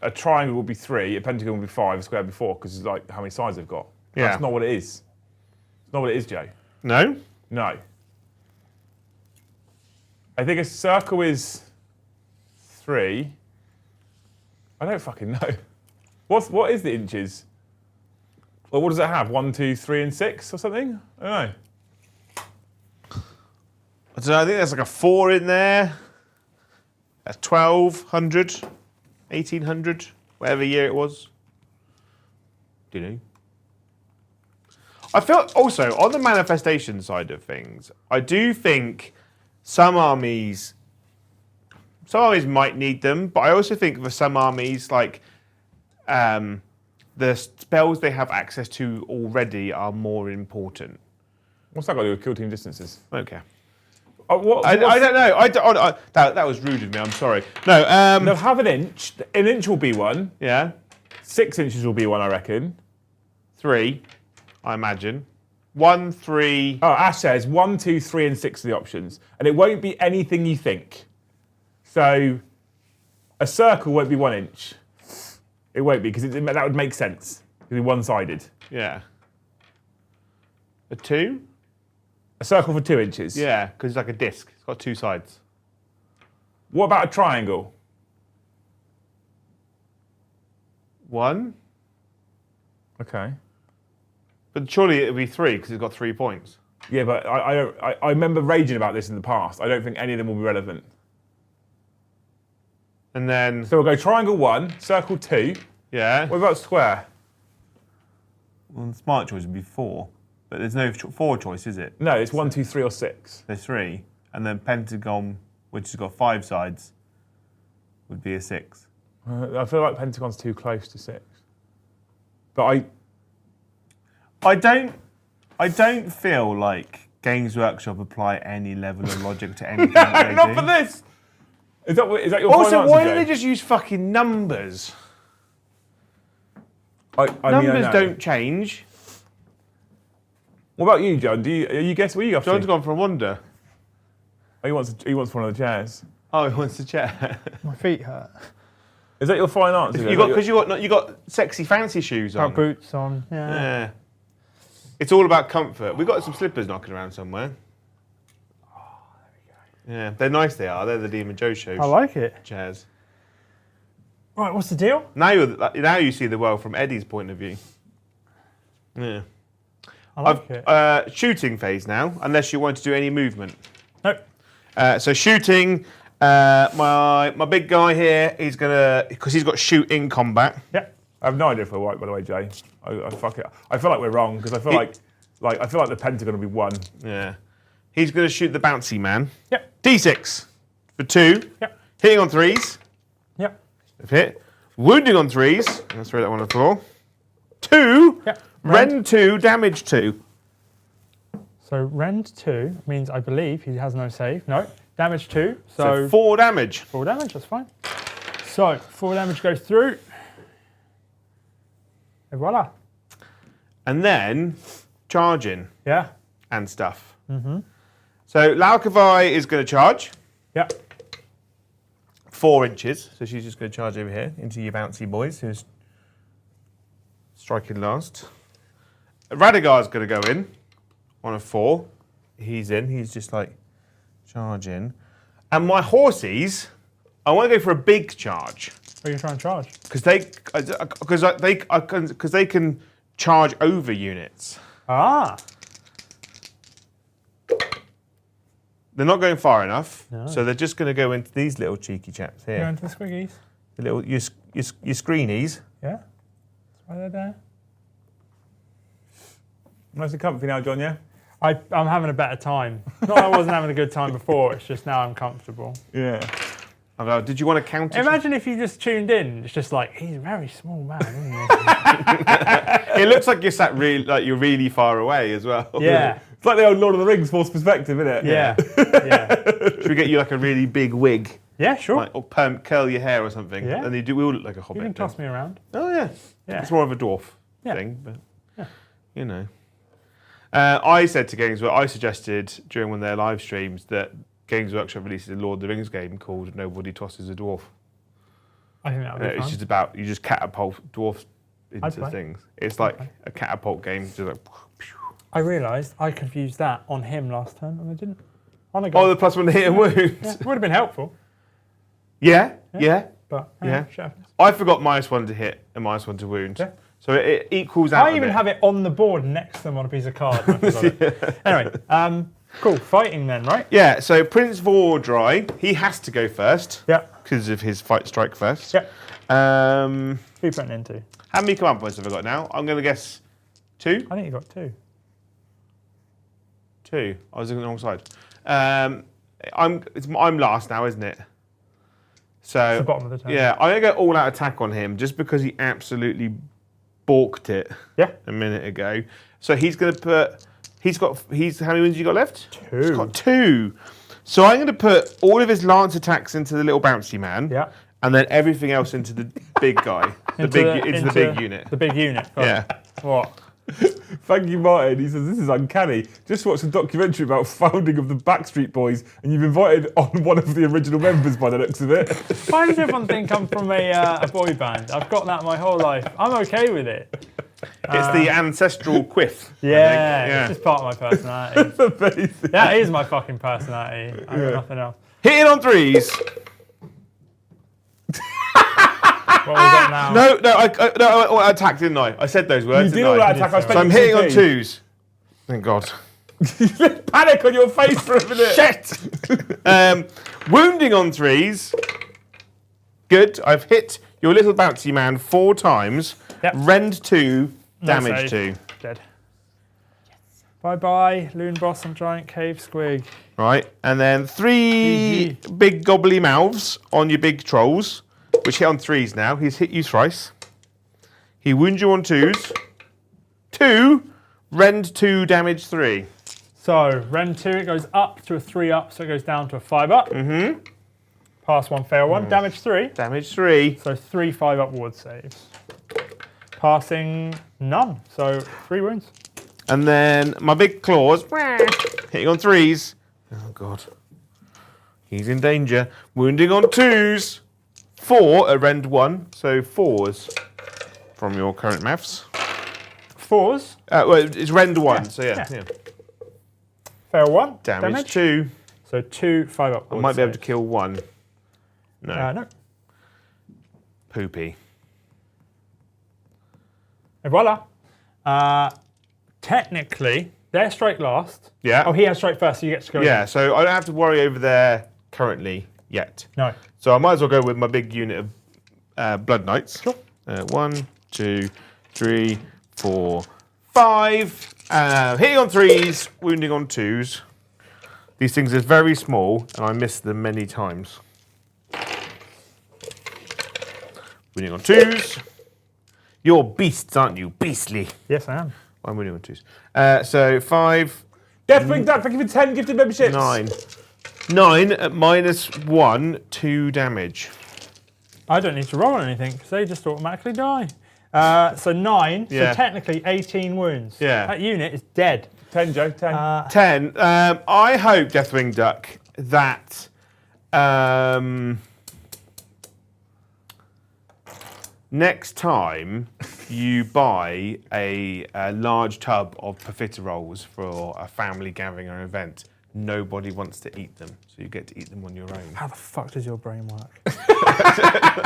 a triangle would be 3, a pentagon would be 5, a square would be 4, because it's like how many sides they've got. Yeah. That's not what it is. It's not what it is, Joe. No? No. I think a circle is 3. I don't fucking know. What is the inches? Well, what does it have? 1, 2, 3, and 6 or something? I don't know. I don't know, I think there's like a 4 in there. That's 1200, 1800, whatever year it was. Do you know? I feel also on the manifestation side of things, I do think some armies might need them, but I also think for some armies, like the spells they have access to already are more important. What's that got to do with kill team distances? Okay. I I don't know. That was rude of me. I'm sorry. No. They'll have an inch. An inch will be 1. Yeah. 6 inches will be 1, I reckon. 3, I imagine. 1, 3. Oh, Ash says 1, 2, 3, and 6 are the options. And it won't be anything you think. So, a circle won't be 1 inch. It won't be, because that would make sense. It would be one-sided. Yeah. A 2? A circle for 2 inches. Yeah, because it's like a disc. It's got 2 sides. What about a triangle? 1? Okay. But surely it would be 3 because it's got 3 points. Yeah, but I remember raging about this in the past. I don't think any of them will be relevant. And then, So we'll go triangle 1, circle 2. yeah. What about square? Well, the smart choice would be 4. But there's no 4 choice, is it? No, it's 1, 2, 3, or 6. There's 3. And then pentagon, which has got 5 sides, would be a 6. I feel like pentagon's too close to 6. But I don't feel like Games Workshop apply any level of logic to anything that they not do. for this. Is that your Also, final why answer, don't they Joe? just use fucking numbers? I mean, I Numbers know. don't change. What about you, John? Are you guess what you off John's to? gone for a wonder. Oh, he wants one of the chairs. Oh, he wants to chat. My feet hurt. Is that your final answer? Joe? You got sexy fancy shoes on. Got boots on. Yeah. Yeah. It's all about comfort. We've got some slippers knocking around somewhere. Oh, there we go. Yeah, they're nice. They are. They're the Liam and Joe show I like it. chairs. Right, what's the deal? Now you see the world from Eddie's point of view. Yeah. I like it. Shooting phase now, unless you want to do any movement. Nope. So shooting, my big guy here, he's gonna, because he's got shoot in combat. Yeah. I have no idea if we're right, by the way, Jay. I fuck it. I feel like we're wrong because I feel like I feel like the pentagon will be 1. Yeah. He's gonna shoot the bouncy man. Yep. D6 for 2. Yep. Hitting on 3s. Yep. If hit. Wounding on 3s. Let's throw that one on the floor. 2. Yep. Rend 2, damage 2. So rend 2 means I believe he has no save. No. Damage 2. So 4 damage. 4 damage, that's fine. So 4 damage goes through. Et voila. And then charging Yeah. and stuff. So Laukavai is going to charge. Yep. 4 inches. So she's just going to charge over here into your bouncy boys, who's striking last. Radagar's going to go in on a 4. He's in. He's just like charging. And my horsies, I want to go for a big charge. What are you trying to charge? Because they can charge over units. Ah. They're not going far enough, No. so they're just going to go into these little cheeky chaps here. Go into the squiggies. The little your screenies. Yeah. That's why they're there. Nice and comfy now, John, yeah? I'm having a better time. Not that I wasn't having a good time before, it's just now I'm comfortable. Yeah. Did you want to count it? Imagine if you just tuned in, it's just like, he's a very small man, isn't he? It looks like you're sat you're really far away as well. Yeah. It's like the old Lord of the Rings forced perspective, isn't it? Yeah. Yeah. Should we get you like a really big wig? Yeah, sure. Like, or curl your hair or something? Yeah. And we all look like a You hobbit. can toss me around. Oh, yeah. Yeah. It's more of a dwarf Yeah. thing, but, Yeah. you know. I said to Games Workshop, I suggested during one of their live streams that Games Workshop releases a Lord of the Rings game called Nobody Tosses a Dwarf. I think that would be It's fun. just about, you just catapult dwarfs I'd into play. things. It's like play. a catapult game. Just like, I realised I could have used that on him last turn, and I didn't. On a oh, go. the +1 hit and wound. Yeah, it would have been helpful, Yeah. but Yeah. sure. I forgot -1 to hit and -1 to wound. Yeah. So it equals out. I even have it on the board next to them on a piece of card. I forgot it. Anyway, cool. Fighting then, right? Yeah, so Prince Vordry, he has to go first Yeah. because of his fight strike first. Yeah. How Who you putting into? many command points have I got now? I'm going to guess 2? I think you got 2. 2. I was on the wrong side. I'm last now, isn't it? So It's the bottom of the turn. yeah, I'm going to go all out attack on him just because he absolutely balked it Yeah. a minute ago. So he's going to put. How many wins you got left? 2. He's got 2. So I'm going to put all of his lance attacks into the little bouncy man. Yeah. And then everything else into the big guy. into the big unit. The big unit. Right. Yeah. What? Thank you, Martin. He says, this is uncanny. Just watched a documentary about founding of the Backstreet Boys, and you've invited on one of the original members by the looks of it. Why does everyone think I'm from a boy band? I've got that my whole life. I'm okay with it. It's the ancestral quiff. Yeah, it's just part of my personality. Amazing. That is my fucking personality. I've got nothing else. Hitting on 3s. What we got now? No, I attacked, didn't I? I said those words. You did didn't all I? that attack. I So I'm hitting on 2s. Thank God. Panic on your face for a minute. Shit! Wounding on 3s. Good. I've hit your little bouncy man 4 times. Yep. Rend 2, No damage save. 2. Dead. Bye bye, Loon Boss and Giant Cave Squig. Right, and then 3 big gobbly mouths on your big trolls, which hit on 3s now. He's hit you thrice. He wounds you on 2s. 2, rend 2, damage 3. So, Rend 2, it goes up to a 3 up, so it goes down to a 5 up. Mm-hmm. Pass 1, fail 1, damage 3. Damage 3. So 3 5 up ward saves. Passing none, so 3 wounds. And then my big claws, hitting on 3s. Oh, God. He's in danger. Wounding on 2s. 4 at rend 1, so 4s from your current maths. 4s. Well, it's rend 1, so yeah. Fail 1. Damage 2. So 2 5 up I ward might be able to saves. kill 1. No. No. Poopy. Et voila. Technically, their strike last. Yeah. Oh, he has strike first, so you get to go. Yeah, in. so I don't have to worry over there currently yet. No. So I might as well go with my big unit of Blood Knights. Sure. 1, 2, 3, 4, 5. Hitting on 3s, wounding on 2s. These things are very small, and I miss them many times. Wounding on 2s. You're beasts, aren't you? Beastly. Yes, I am. I'm wounding on 2s. So 5, Deathwing Dad, thank you for 10 gifted memberships. 9. 9 at -1, 2 damage. I don't need to roll anything because they just automatically die. So 9. Yeah. So technically 18 wounds. Yeah. That unit is dead. 10, Joe, 10. 10. I hope, Deathwing Duck, that next time you buy a large tub of profiteroles for a family gathering or event, nobody wants to eat them, so you get to eat them on your own. How the fuck does your brain work?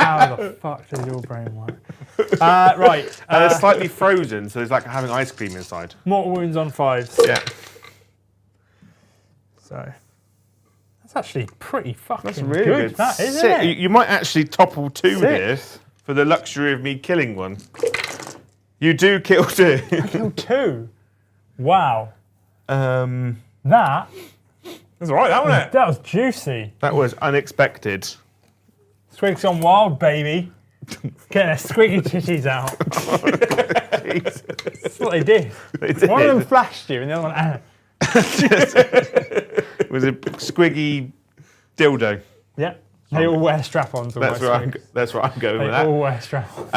How the fuck does your brain work? Right. And they're slightly frozen, so it's like having ice cream inside. Mortal wounds on 5s. Yeah. So that's actually pretty fucking That's really good. That isn't Sick. it? You might actually topple 2 Six. here for the luxury of me killing one. You do kill 2. Kill 2. Wow. That That's all right, that wasn't it? that was juicy. That was unexpected. Squigs on wild, baby. Getting their squiggy titties out. Jesus. That's what they did. They did. One of them flashed you, and the other one. It was a squiggy dildo. Yeah. They all wear strap-ons. all That's my where squigs. that's where I'm going They with that. all wear strap-ons.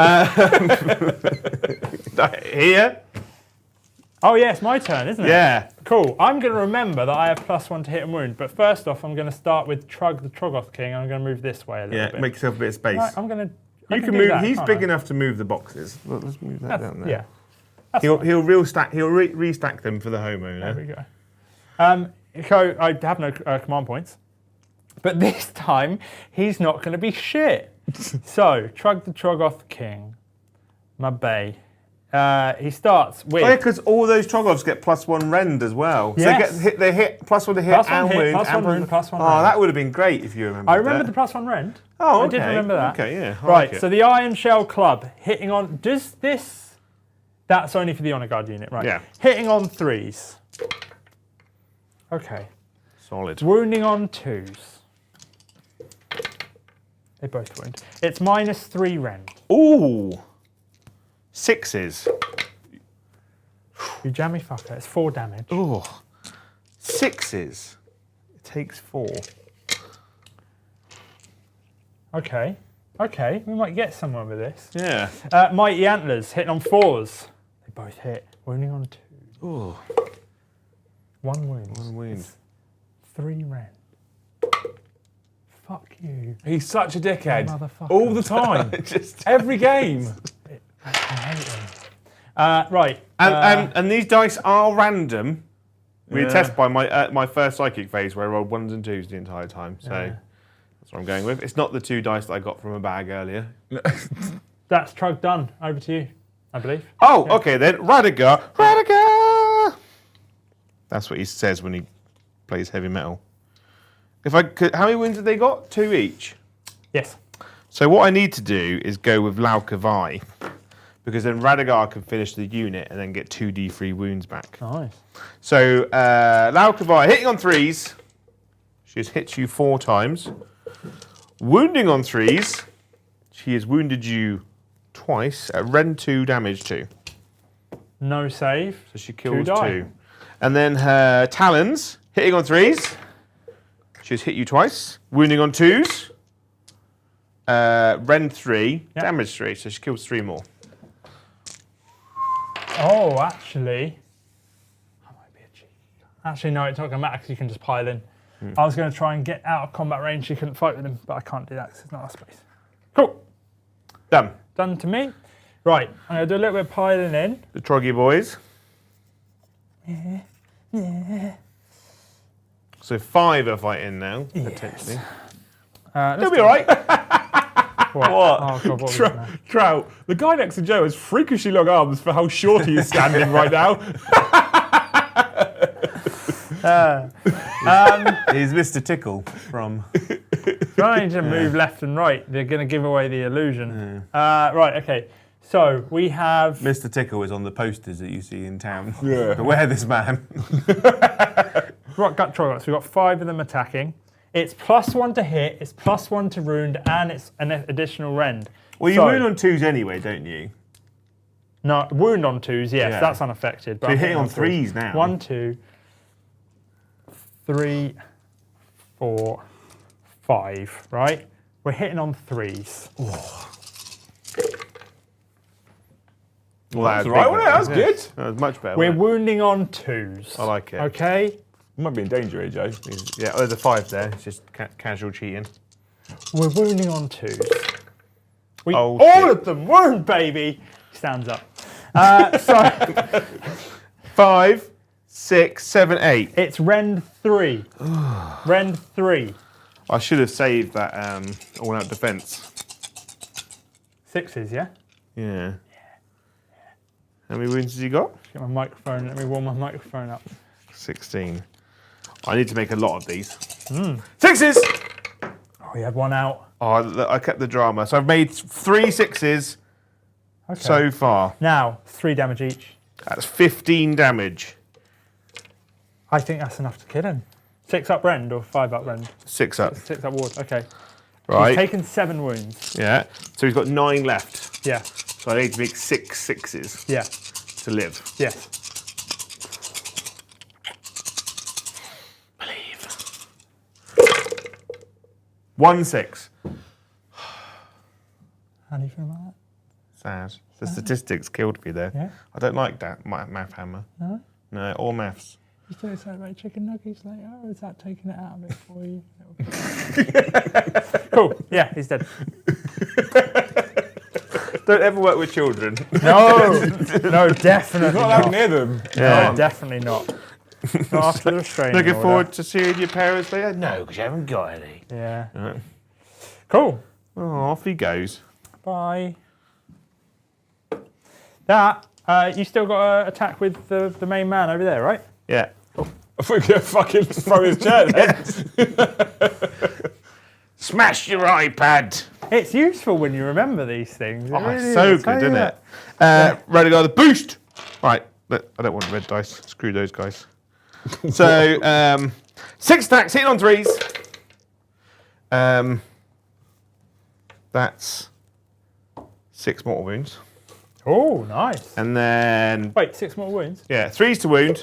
Here? Oh yeah, it's my turn, isn't it? Yeah. Cool. I'm going to remember that I have +1 to hit and wound, but first off, I'm going to start with Trug the Troggoth King, and I'm going to move this way a little Yeah, bit. make yourself a bit of space. Right, I'm going to. You can move. He's big enough to move the boxes. Well, let's move that down there. Yeah. That's He'll fine. he'll restack them for the homeowner. There we go. So I have no command points, but this time he's not going to be shit. So Trug the Troggoth King, my bay. He starts with. Oh yeah, because all those Troggoths get +1 rend as well. Yes. So they hit +1 to hit +1 and hit, wound. +1 and wound, +1 Oh, rend. that would have been great if you remember. I remember the +1 rend. Oh, okay. I did remember that. Okay, yeah. I Right, like it. so the Iron Shell Club hitting on. Does this? That's only for the Honor Guard unit, right? Yeah. Hitting on 3s. Okay. Solid. Wounding on 2s. They both wound. It's -3 rend. Ooh. 6s. You jammy fucker. It's 4 damage. Ooh. 6s. It takes 4. Okay. Okay, we might get somewhere with this. Yeah. Mighty Antlers hitting on 4s. They both hit. Wounding on 2. Ooh. 1 wound. 1 wound. 3 rend. Fuck you. He's such a dickhead. Motherfucker. All the time. Just. Every game. I hate him. Right. And these dice are random. We Yeah. attest by my first psychic phase where I rolled 1s and 2s the entire time. So that's what I'm going with. It's not the 2 dice that I got from a bag earlier. That's Trug done. Over to you, I believe. Oh, okay then. Radigar. Radigar! That's what he says when he plays heavy metal. If I could, how many wins have they got? 2 each. Yes. So what I need to do is go with Laukavai, because then Radigar can finish the unit and then get 2d3 wounds back. Nice. So Laukavai hitting on 3s. She has hit you 4 times. Wounding on 3s. She has wounded you twice at rend 2, damage 2. No save. So she kills 2 die. 2. And then her talons hitting on 3s. She's hit you twice. Wounding on 2s. Rend 3, Yep. damage 3. So she kills 3 more. Oh, actually, that might be a cheat. Actually, no, it's not going to matter because you can just pile in. I was going to try and get out of combat range. You couldn't fight with him, but I can't do that because there's not enough space. Cool. Done. Done to me. Right, I'm going to do a little bit of piling in. The Troggy boys. Yeah. So 5 are fighting now, potentially. Let's They'll be do- all right. What? What? Oh, God, what was it now? Trout, the guy next to Joe has freakishly long arms for how short he is standing right now. He's Mr. Tickle from... Trying to move left and right, they're going to give away the illusion. Right, okay. So we have. Mr. Tickle is on the posters that you see in town. Yeah. Beware this man. Right, gut Troggoths. We've got 5 of them attacking. It's +1 to hit, it's +1 to wound, and it's an additional rend. Well, you So- wound on 2s anyway, don't you? No, wound on 2s, yes, Yeah. that's unaffected. But So you're I'm hitting on 3s now. 1, 2, 3, 4, 5, right? We're hitting on 3s. Well, That's right, wasn't it? That was good. That was much better. We're wasn't wounding on 2s. I like it. Okay. You might be in danger here, Joe. it? Yeah, there's a 5 there. It's just casual cheating. We're wounding on 2s. Oh, all shit. of them wound, baby. Stands up. So 5, 6, 7, 8. it's Rend 3. Rend 3. I should have saved that all-out defence. 6s, yeah? Yeah. How many wounds has he got? Get my microphone. Let me warm my microphone up. 16. I need to make a lot of these. 6s! Oh, we had one out. Oh, I kept the drama. So I've made 3 6s Okay. so far. Now, 3 damage each. That's 15 damage. I think that's enough to kill him. 6 up Rend or 5 up Rend? 6 up. 6 up Ward. Okay. Right. He's taken 7 wounds. Yeah. So he's got 9 left. Yeah. So I need to make 6 6s Yeah. to live. Yes. Believe. 1 6. How do you feel about that? Sad. The statistics killed me there. Yeah. I don't like that math hammer. No? No, or maths. You still say about chicken nuggets later? Or is that taking it out of it for you? Cool. Yeah, he's dead. Don't ever work with children. No. No, definitely Not allowed not. near them. No, definitely not. Not after the restraining Looking order. forward to seeing your parents later? No, because you haven't got any. Yeah. Right. Cool. Oh, off he goes. Bye. That, you still got to attack with the main man over there, right? Yeah. I thought you were going to fucking throw his chair then. Smash your iPad. It's useful when you remember these things. It Oh, really it's so is. good, Oh, isn't yeah. it? Ready to go, the boost. Right, I don't want red dice. Screw those guys. So, 6 attacks, hitting on 3s. That's 6 mortal wounds. Oh, nice. And then, Wait, 6 more wounds? yeah, 3s to wound.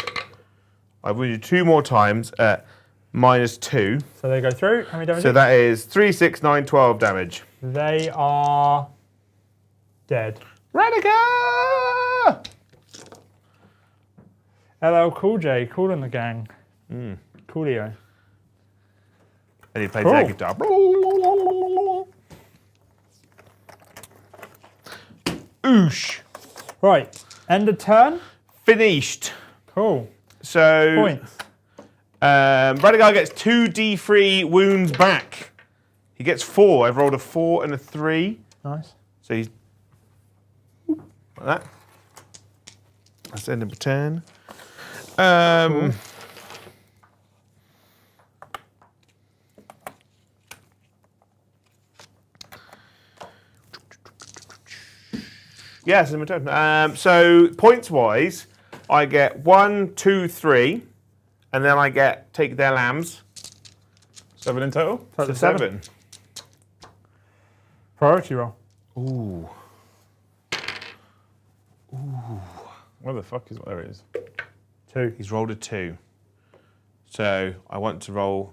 I've wounded 2 more times at -2. So they go through. How many damage? So that is 3, 6, 9, 12 damage. They are dead. Radica! LL Cool J, Cool in the Gang. Coolio. And he plays Cool. air guitar. Oosh. Right, end of turn. Finished. Cool. So, Points. Radigar gets 2d3 wounds back. He gets 4. I've rolled a 4 and a 3. Nice. So he's like that. That's the end of the turn. Yes, in my turn. So points wise, I get 1, 2, 3, and then I get take their lambs. 7 in total? So 7. Priority roll. Ooh. Where the fuck is what there is? 2. He's rolled a 2. So I want to roll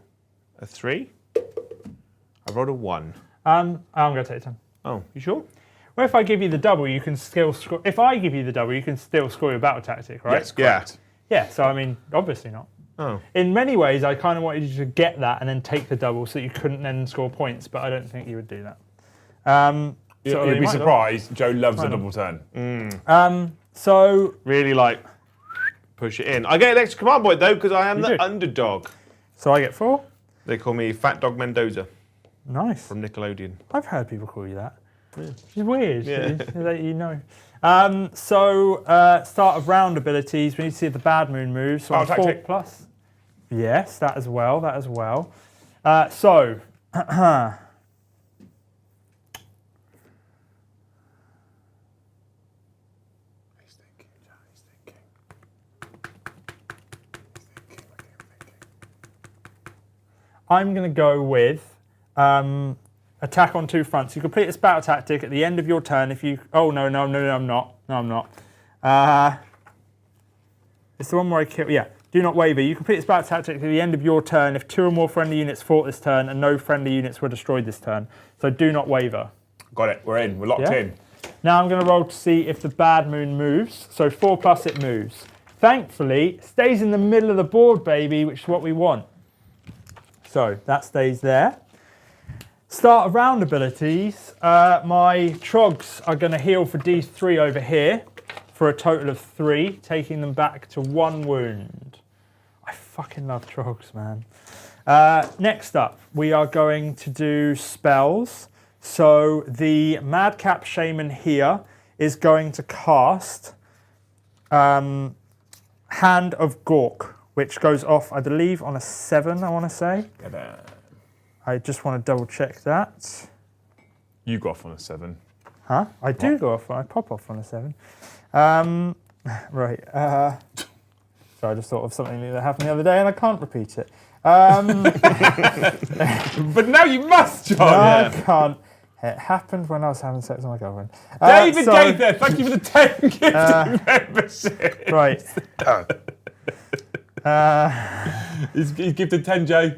a 3. I rolled a 1. I'm going to take 10. Oh, you sure? Well, if I give you the double, you can still score. If I give you the double, you can still score your battle tactic, right? Yes, correct. Yeah, so I mean, obviously not. Oh. In many ways, I kind of wanted you to get that and then take the double so that you couldn't then score points, but I don't think you would do that. So You'd you be might surprised. Joe loves a Might double turn. So Really like push it in. I get an extra command point though because I am the do. underdog. I get 4. They call me Fat Dog Mendoza Nice. from Nickelodeon. I've heard people call you that. It's weird. Yeah. That you know. Start of round abilities. We need to see if the Bad Moon moves. So Oh, on 4 tactic. plus. Yes, that as well. That as well. I'm going to go with attack on 2 fronts. You complete this battle tactic at the end of your turn if you... Oh, no, I'm not. No, I'm not. It's the one where I kill... Yeah. Do not waver. You complete this battle tactic at the end of your turn if 2 or more friendly units fought this turn and no friendly units were destroyed this turn. So do not waver. Got it. We're in. We're locked Yeah? in. Now I'm going to roll to see if the bad moon moves. So 4+ it moves. Thankfully, it stays in the middle of the board, baby, which is what we want. So that stays there. Start of round abilities. My trogs are going to heal for D3 over here for a total of 3, taking them back to 1 wound. I fucking love trogs, man. Next up, we are going to do spells. So the Madcap Shaman here is going to cast Hand of Gork, which goes off, I believe, on a 7, I want to say. I just want to double check that. You go off on a 7. Huh? I do go off, I pop off on a 7. Right. So I just thought of something that happened the other day and I can't repeat it. But now you must, John. No, I can't. It happened when I was having sex with my girlfriend. David Gaither, thank you for the 10 gifted membership. Right. He's gifted 10, Joe.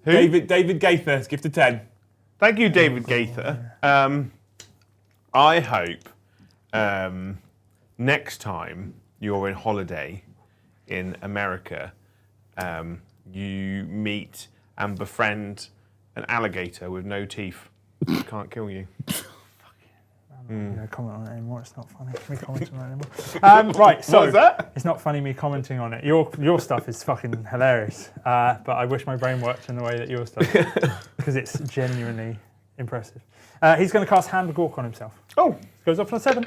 Who? David Gaither has gifted 10. Thank you, David Gaither. I hope next time you're in holiday in America, you meet and befriend an alligator with no teeth. Can't kill you. I'm not going to comment on it anymore. It's not funny me commenting on it anymore. Right, so What was that? it's not funny me commenting on it. Your stuff is fucking hilarious, but I wish my brain worked in the way that yours does because it's genuinely impressive. He's going to cast Hand of Gork on himself. Oh, Goes off on a 7.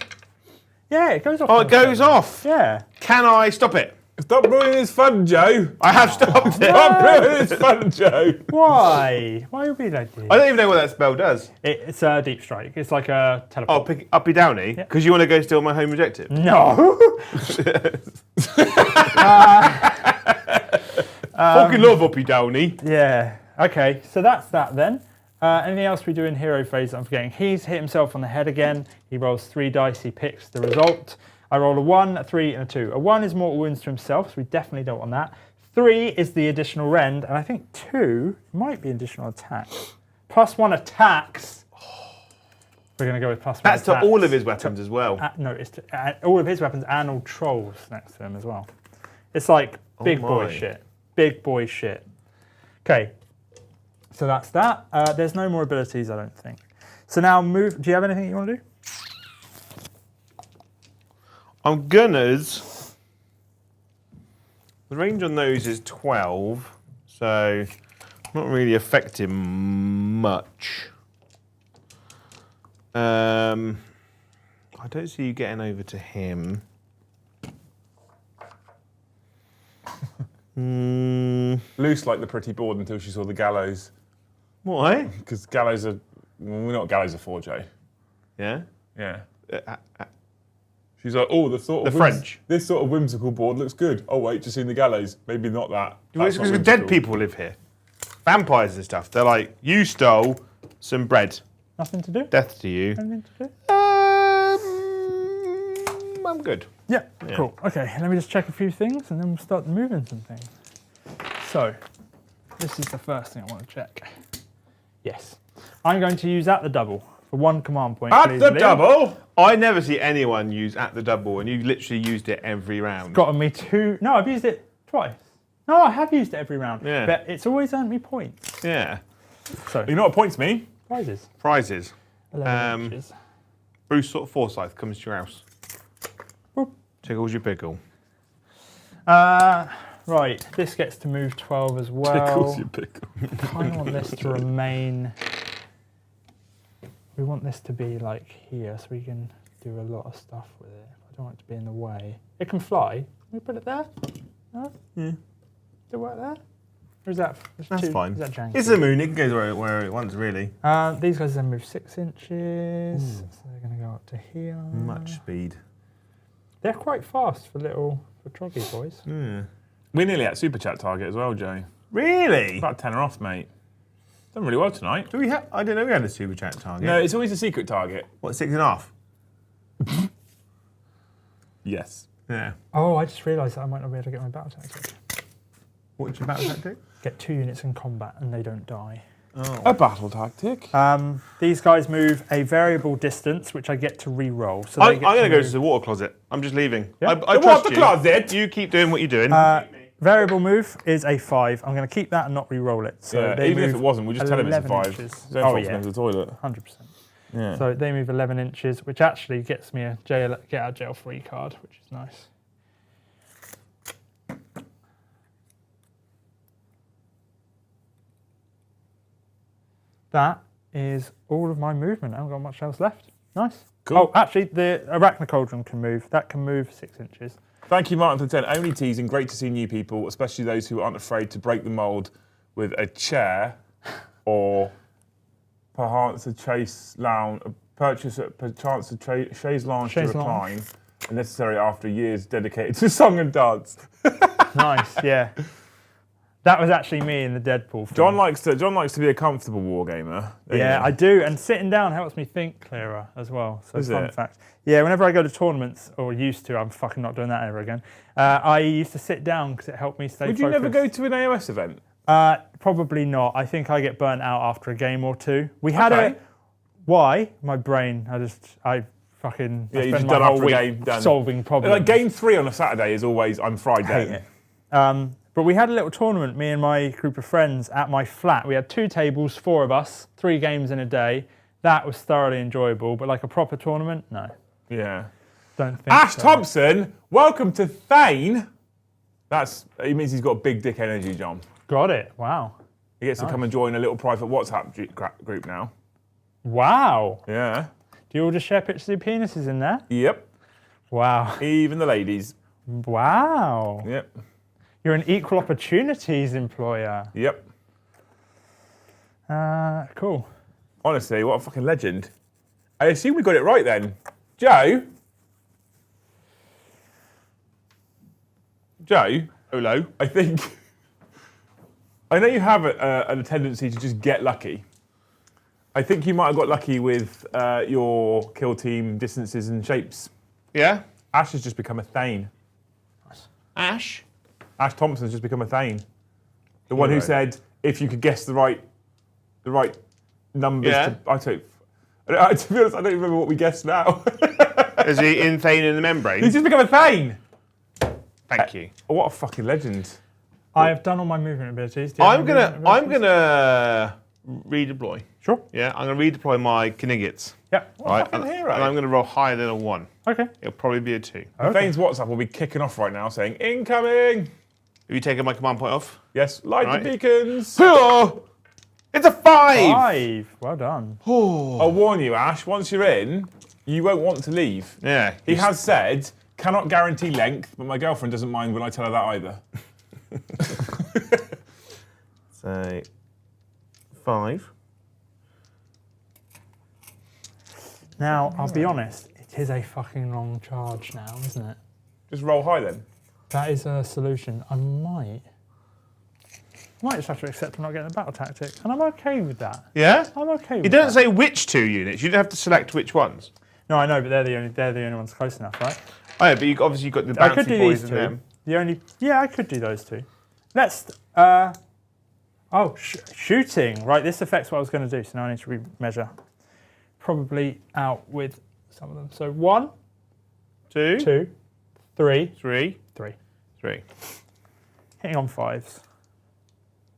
Yeah, it goes off. oh, on it a 7. goes off. Yeah. Can I stop it? Stop ruining his fun, Joe. I have stopped it. Stop ruining his fun, Joe. Why? Why would be like this? I don't even know what that spell does. It's a deep strike. It's like a Oh, teleport. pick uppy downy? Yeah. Because you want to go steal my home objective? No. Fucking love uppy downy. Yeah. Okay. So that's that then. Anything else we do in hero phase that I'm forgetting? He's hit himself on the head again. He rolls 3 dice. He picks the result. I roll a 1, a 3, and a 2. A 1 is mortal wounds to himself, so we definitely don't want that. 3 is the additional rend, and I think 2 might be additional attacks. +1 attacks. We're going to go with +1 That's attacks. to all of his weapons as well. No, it's to all of his weapons and all trolls next to him as well. It's like big boy my. shit. Big boy shit. Okay, so that's that. There's no more abilities, I don't think. So now move. Do you have anything you want to do? I'm Gunners. The range on those is 12, so not really affecting much. I don't see you getting over to him. Luce liked the pretty board until she saw the gallows. Why? Because gallows are... Well, we're not gallows are for, Joe. Yeah? Yeah. She's like, oh, The French. This sort of whimsical board looks good. Oh, wait, just seen the gallows. Maybe not that. That's not Because whimsical. dead people live here. Vampires and stuff. They're like, you stole some bread. Nothing to do? Death to you. Anything to do? I'm good. Yeah, cool. Okay, let me just check a few things and then we'll start moving some things. So, this is the first thing I want to check. Yes. I'm going to use at the double for 1 command point. At please, the Liam. double? I never see anyone use at the double, and you've literally used it every round. Gotten me 2. No, I've used it twice. No, I have used it every round. Yeah. But it's always earned me points. Yeah. So, You know what points me? prizes. Prizes. 11 inches. Bruce sort of Forsyth comes to your house. Boop. Tickles your pickle. Right, this gets to move 12 as well. Tickles your pickle. I want this to remain. We want this to be like here so we can do a lot of stuff with it. I don't want it to be in the way. It can fly. Can we put it there? No? Yeah. Does it work there? Or is that That's fine. Is that janky? It's the moon. It can go where it wants, really. These guys then move 6 inches. So they're going to go up to here. Much speed. They're quite fast for troggy boys. Yeah. We're nearly at Super Chat target as well, Joe. Really? About 10 off, mate. Done really well tonight. Do we have? I didn't know we had a super chat target. No, it's always a secret target. What, 6.5? Yes. Yeah. Oh, I just realised that I might not be able to get my battle tactic. What's your battle tactic? Get 2 units in combat and they don't die. A battle tactic. These guys move a variable distance, which I get to re-roll. So I'm going to go to the water closet. I'm just leaving. Yeah. I The trust water you. closet? You keep doing what you're doing. Variable move is a 5. I'm going to keep that and not re-roll it. So Yeah, they even if move it wasn't, we'll just tell him it's a 11 5. inches. Don't Oh, Fox yeah. goes to the toilet. 100%. Yeah. So they move 11 inches, which actually gets me a get out of jail free card, which is nice. That is all of my movement. I haven't got much else left. Nice. Cool. Oh, actually, the Arachna Cauldron can move. That can move 6 inches. Thank you, Martin, for the 10. Only teasing. Great to see new people, especially those who aren't afraid to break the mould with a chair or perchance a chaise lounge, purchase a perchance a chaise lounge to Chaise recline, lounge. and necessary after years dedicated to song and dance. Nice, yeah. That was actually me in the Deadpool film. John likes to be a comfortable wargamer. Yeah, I do, and sitting down helps me think clearer as well. So Is fun it? fact. Yeah, whenever I go to tournaments, or used to, I'm fucking not doing that ever again. I used to sit down because it helped me stay Would focused. you never go to an AoS event? Probably not. I think I get burnt out after a game or two. We had Okay. Why? My brain. I fucking Yeah, I you spend just my done whole after a week game, done. solving problems. Like game 3 on a Saturday is always I'm fried Hate then. it. But we had a little tournament, me and my group of friends at my flat. We had 2 tables, 4 of us, 3 games in a day. That was thoroughly enjoyable, but like a proper tournament, no. Yeah. Don't think Ash so. Thompson, welcome to Thane. He means he's got big dick energy, John. Got it. Wow. He gets to come and join a little private WhatsApp group now. Wow. Yeah. Do you all just share pictures of your penises in there? Yep. Wow. Even the ladies. Wow. Yep. You're an equal opportunities employer. Yep. Cool. Honestly, what a fucking legend. I assume we got it right then. Joe? Hello. I think... I know you have a tendency to just get lucky. I think you might have got lucky with your kill team distances and shapes. Yeah? Ash has just become a Thane. Ash? Ash Thompson's just become a Thane. The one who Hero. said if you could guess the right numbers. Yeah. To be honest, I don't remember what we guessed now. Is he in Thane in the membrane? He's just become a Thane. Thank you. What a fucking legend. I have done all my movement abilities. Do you have I'm any movement gonna abilities? redeploy. Sure. Yeah, I'm gonna redeploy my Knigits. Yeah. Right, fucking and, hero. and I'm gonna roll higher than a 1. Okay. It'll probably be a 2. Okay. Thane's WhatsApp will be kicking off right now saying, incoming. Have you taken my command point off? Yes, light Right. the beacons. It's a 5! 5. Well done. I'll warn you, Ash, once you're in, you won't want to leave. Yeah. He has said, cannot guarantee length, but my girlfriend doesn't mind when I tell her that either. Say 5. Now, I'll be honest, it is a fucking long charge now, isn't it? Just roll high then. That is a solution. I might just have to accept I'm not getting a battle tactic, and I'm okay with that. Yeah? I'm okay with It doesn't say which 2 units. You don't have to select which ones. No, I know, but they're the only ones close enough, right? Oh yeah, but you obviously you've got the I bouncy could do boys these and two. them. Yeah, I could do those 2. Let's. Shooting. Right, this affects what I was going to do, so now I need to remeasure. Probably out with some of them. So 1, 2, 2, 3, 3, 3. 3. Hitting on 5s.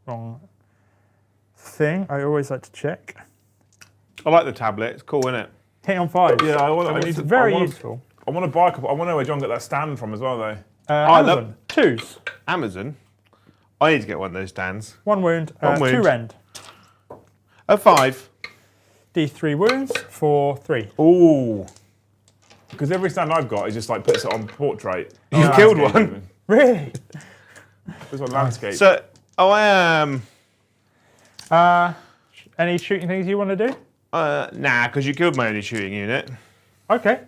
Wrong thing. I always like to check. I like the tablet. It's cool, isn't it? Hitting on 5s. Yeah, I need It's to. very I wanna, useful. I want to buy a couple. I want to know where John got that stand from as well, though. Amazon. 2s. Amazon. I need to get one of those stands. 1 wound. One wound. 2 rend. A 5. D3 wounds for 3. Ooh. Because every stand I've got is just like puts it on portrait. You've killed Landscape one. even. Really? This one landscape. So, I am. Any shooting things you want to do? Nah, because you killed my only shooting unit. Okay.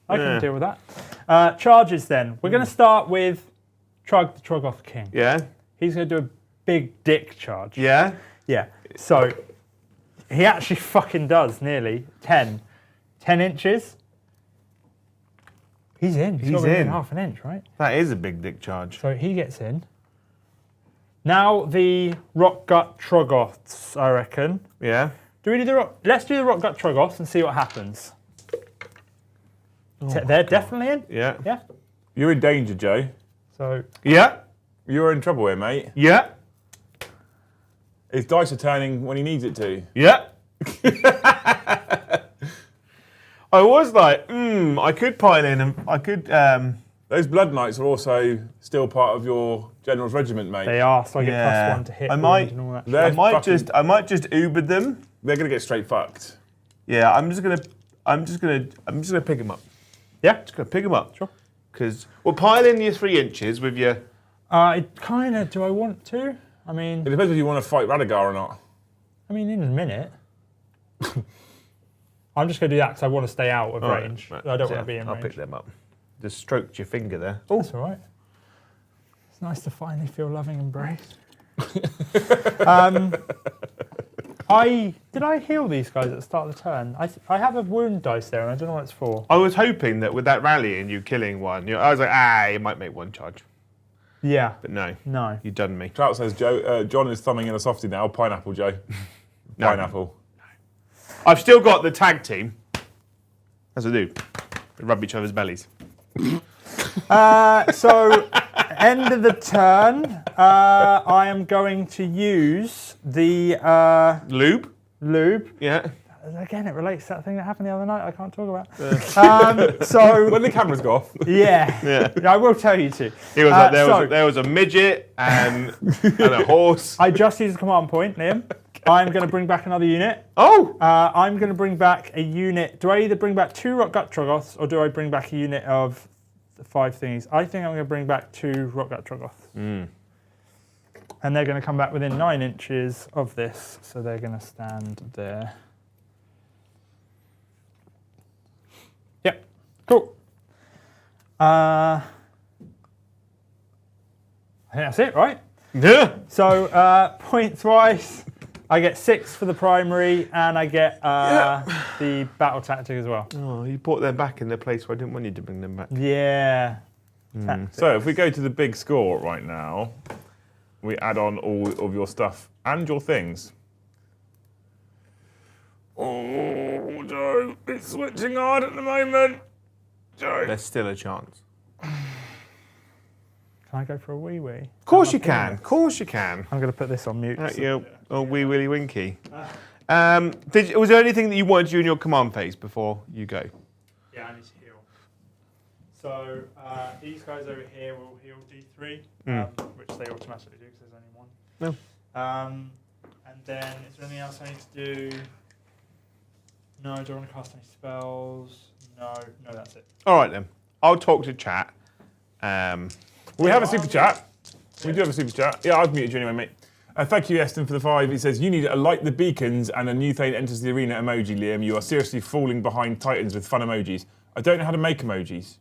I Yeah. can deal with that. Charges then. We're going to start with Trug the Troggoth King. Yeah. He's going to do a big dick charge. Yeah. Yeah. So he actually fucking does nearly 10 inches. He's in. He's got He's within in. half an inch, right? That is a big dick charge. So he gets in. Now the Rockgut Troggoths, I reckon. Yeah. Do we do the Let's do the Rockgut Troggoths and see what happens. They're definitely in. Yeah. Yeah. You're in danger, Joe. So Yeah. You're in trouble here, mate. Yeah. His dice are turning when he needs it to. Yeah. I was like, I could pile in and I could. Those Blood Knights are also still part of your general's regiment, mate. they are. So I get Yeah. +1 to hit. I might- and all that. They're I might just Uber them. They're gonna get straight fucked. Yeah, I'm just gonna pick them up. Yeah. Just gonna pick them up. Sure. Because we'll pile in your 3 inches with your. Kind of. Do I want to? I mean, It depends if you want to fight Radagar or not. in a minute. I'm just going to do that because I want to stay out of range. Right. I don't So want to be in I'll range. pick them up. Just stroked your finger there. That's all right. It's nice to finally feel loving embrace. Did I heal these guys at the start of the turn? I have a wound dice there and I don't know what it's for. I was hoping that with that rally and you killing one, I was like, you might make 1 charge. Yeah. But no, No. you done me. Trout says, John is thumbing in a softie now. Pineapple, Joe. No. Pineapple. I've still got the tag team. As I do. They rub each other's bellies. So, end of the turn, I am going to use the Lube? lube. Yeah. Again, it relates to that thing that happened the other night I can't talk about. So, When the cameras go off. yeah, I will tell you to. He was like, so- there was a midget and a horse. I just used a command point, Liam. I'm going to bring back another unit. Oh! I'm going to bring back a unit. Do I either bring back 2 Rockgut Troggoths or do I bring back a unit of the 5 thingies? I think I'm going to bring back 2 Rockgut Troggoths. And they're going to come back within 9 inches of this, so they're going to stand there. Yep, cool. I think that's it, right? Yeah. So points-wise, I get 6 for the primary, and I get the battle tactic as well. Oh, you brought them back in the place where I didn't want you to bring them back. Yeah. So if we go to the big score right now, we add on all of your stuff and your things. Oh, Joe, it's switching hard at the moment. Joe. There's still a chance. Can I go for a wee-wee? Of course you can. Of course you can. I'm going to put this on mute. Oh, wee willy winky. Was there anything that you wanted to do in your command phase before you go? Yeah, I need to heal. So these guys over here will heal D3, which they automatically do because there's only one. No. And then, is there anything else I need to do? No, do I want to cast any spells? No, that's it. All right then. I'll talk to chat. We have a super chat. We do have a super chat. Yeah, I've muted you anyway, mate. Thank you, Eston, for the 5. He says, you need a light the beacons and a new thing enters the arena emoji, Liam. You are seriously falling behind Titans with fun emojis. I don't know how to make emojis.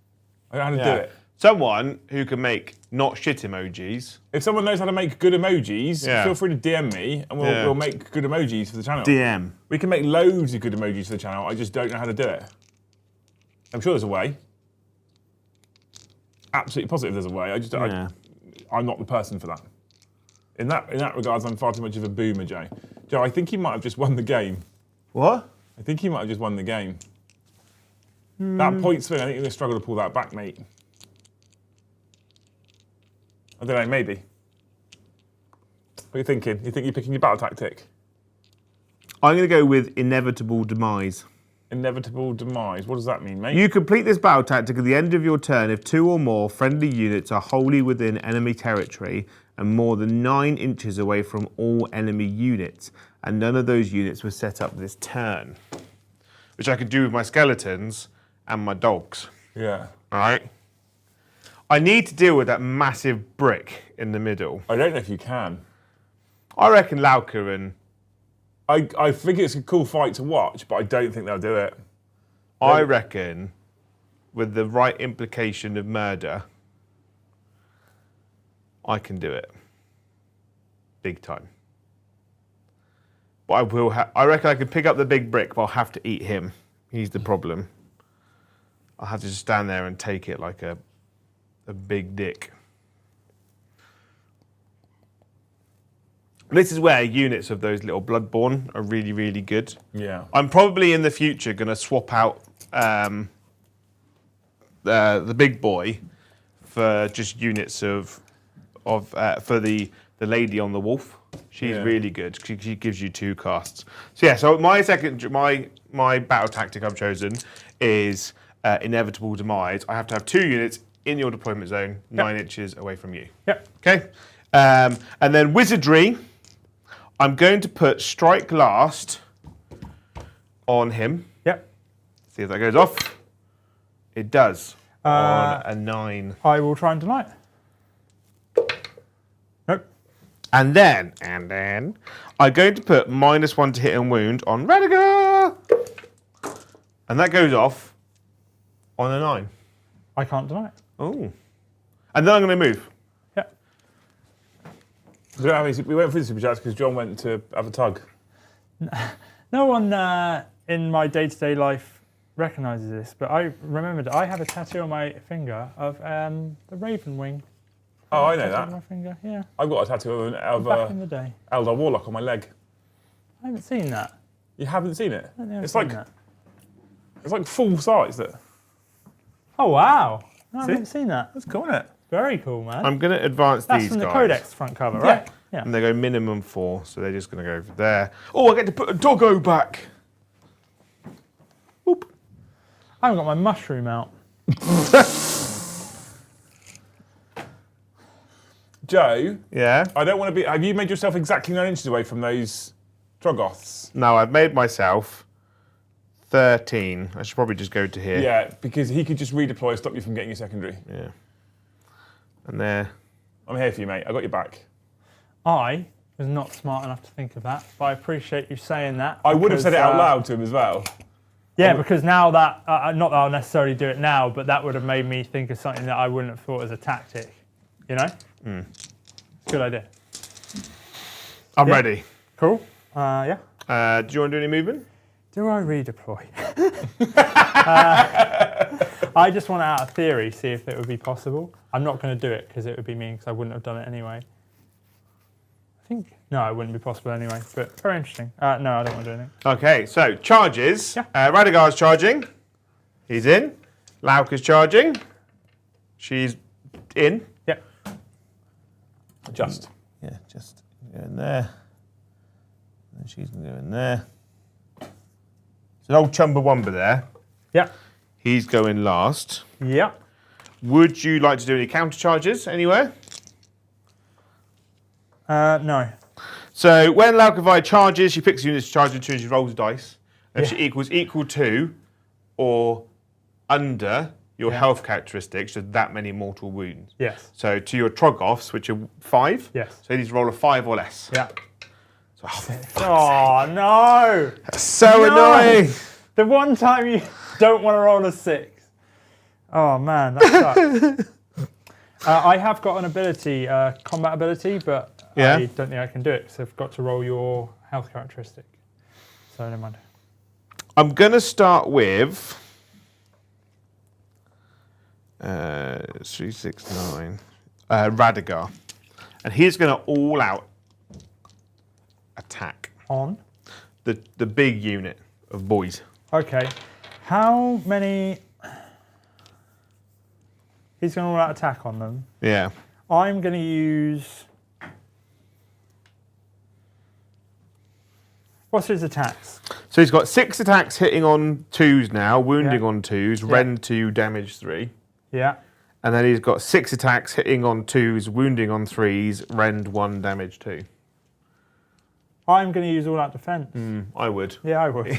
I don't know how to do it. Someone who can make not shit emojis. If someone knows how to make good emojis, Yeah. feel free to DM me and we'll make good emojis for the channel. DM. We can make loads of good emojis for the channel. I just don't know how to do it. I'm sure there's a way. Absolutely positive there's a way. I'm not the person for that. In that regards, I'm far too much of a boomer, Joe. Joe, I think he might have just won the game. What? I think he might have just won the game. That point swing, I think you're going to struggle to pull that back, mate. I don't know, maybe. What are you thinking? You think you're picking your battle tactic? I'm going to go with inevitable demise. Inevitable demise. What does that mean, mate? You complete this battle tactic at the end of your turn if 2 or more friendly units are wholly within enemy territory and more than 9 inches away from all enemy units, and none of those units were set up this turn. Which I could do with my skeletons and my dogs. Yeah. All right? I need to deal with that massive brick in the middle. I don't know if you can. I reckon Lauka and... I think it's a cool fight to watch, but I don't think they'll do it. I reckon, with the right implication of murder, I can do it. Big time. But I reckon I can pick up the big brick, but I'll have to eat him. He's the problem. I'll have to just stand there and take it like a big dick. This is where units of those little Bloodborne are really, really good. Yeah. I'm probably in the future going to swap out the big boy for just units for the lady on the wolf. She's really good. She gives you 2 casts. So yeah. So my battle tactic I've chosen is inevitable demise. I have to have 2 units in your deployment zone, 9 inches away from you. Yep. Okay. And then wizardry. I'm going to put strike last on him. Yep. See if that goes off. It does. On a 9. I will try and deny it. Nope. And then I'm going to put -1 to hit and wound on Radigar. And that goes off on a 9. I can't deny it. Oh. And then I'm going to move. Yep. We went through the super chats because John went to have a tug. No one in my day-to-day life recognises this, but I remembered I have a tattoo on my finger of the raven wing. Oh, I know On that. my finger, yeah. I've got a tattoo of Back in the day. Eldar Warlock on my leg. I haven't seen that. You haven't seen it? I haven't It's seen like that. it's like full size. That Oh wow! No, I See? haven't seen that. that's cool, isn't it? Very cool, man. I'm going to advance That's these from the guys. Codex front cover, right? Yeah. And they go minimum 4, so they're just going to go over there. Oh, I get to put a doggo back. Whoop. I haven't got my mushroom out. Joe, Yeah. I don't want to be. Have you made yourself exactly 9 inches away from those Troggoths? No, I've made myself 13. I should probably just go to here. Yeah, because he could just redeploy, stop you from getting your secondary. Yeah. And there. I'm here for you, mate. I got your back. I was not smart enough to think of that, but I appreciate you saying that. I would have said it out because, loud to him as well. Yeah, because now that, not that I'll necessarily do it now, but that would have made me think of something that I wouldn't have thought as a tactic. You know? Good idea. I'm Yeah. ready. Cool. Yeah. Do you want to do any movement? Do I redeploy? I just want to, out of theory, see if it would be possible. I'm not going to do it because it would be mean because I wouldn't have done it anyway. No, it wouldn't be possible anyway, but very interesting. No, I don't want to do anything. Okay, so charges. Yeah. Radigar's charging. He's in. Lauk is charging. She's in. Yep. Just. Yeah, just go in there. And she's going to go in there. It's an old Chumbawamba there. Yep. He's going last. Yep. Would you like to do any counter charges anywhere? No. So when Laukavai charges, she picks units to charge into and she rolls a dice. And if Yeah. she equals equal to or under your health characteristics, so that many mortal wounds. Yes. So to your Troggoths, which are 5, Yes. so you need to roll a 5 or less. Yeah. So, Oh, no. so No. annoying. The one time you don't want to roll a 6. Oh, man, that sucks. I have got an ability, combat ability, but Yeah. I don't think I can do it because I've got to roll your health characteristic. So never mind. I'm going to start with 369 Radigar. And he's going to all out attack On. the big unit of boys. Okay. How many... He's going to all out attack on them. Yeah. I'm going to use... What's his attacks? So he's got 6 attacks hitting on 2s now, wounding Yeah. on 2s, Yeah. rend 2, damage 3. Yeah. And then he's got 6 attacks hitting on 2s, wounding on 3s, rend 1, damage 2. I'm going to use all out defense. I would. Yeah, I would.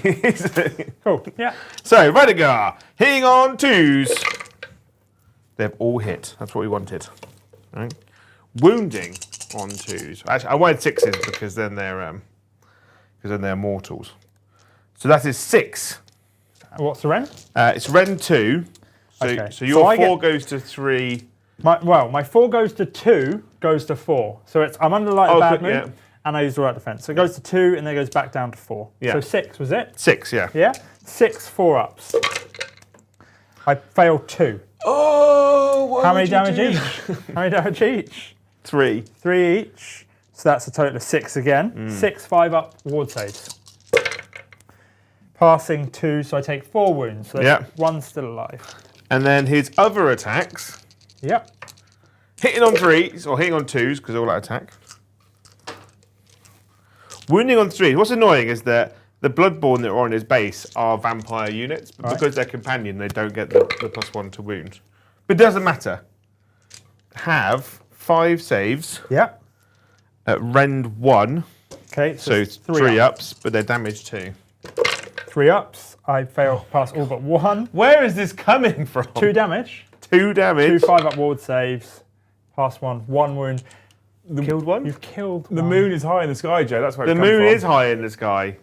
Cool. Yeah. So, Radigar, hitting on 2s. They've all hit. That's what we wanted. Right? Wounding on 2s. Actually, I wanted 6s because then they're mortals. So that is 6. What's the rent? It's rend 2. So, Okay. so your So I 4 get- goes to 3. My 4 goes to 2, goes to 4. So I'm under like a Oh, bad good, mood, and I use all out defense. So it goes to 2, and then it goes back down to 4. Yeah. So 6 was it? 6, yeah. Yeah. 6 4-ups. I failed 2. Oh, How many damage each? How many damage each? 3. 3 each. So that's a total of 6 again. 6 5-up ward saves. Passing 2, so I take 4 wounds. So Yeah. 1's still alive. And then his other attacks, Yep. hitting on 3s or hitting on 2s because all that attack. Wounding on 3s. What's annoying is that the Bloodborne that are on his base are vampire units, but because they're companion, they don't get the +1 to wound. But it doesn't matter. Have 5 saves Yep. at rend 1, Okay, so it's 3 ups, but they're damage 2. 3 ups. I fail past all but 1. Where is this coming from? 2 damage. 2 damage. 2 5-up ward saves. Pass 1. 1 wound. Killed one? You've killed The one. moon is high in the sky, Joe. That's where The it comes moon from. is high in the sky.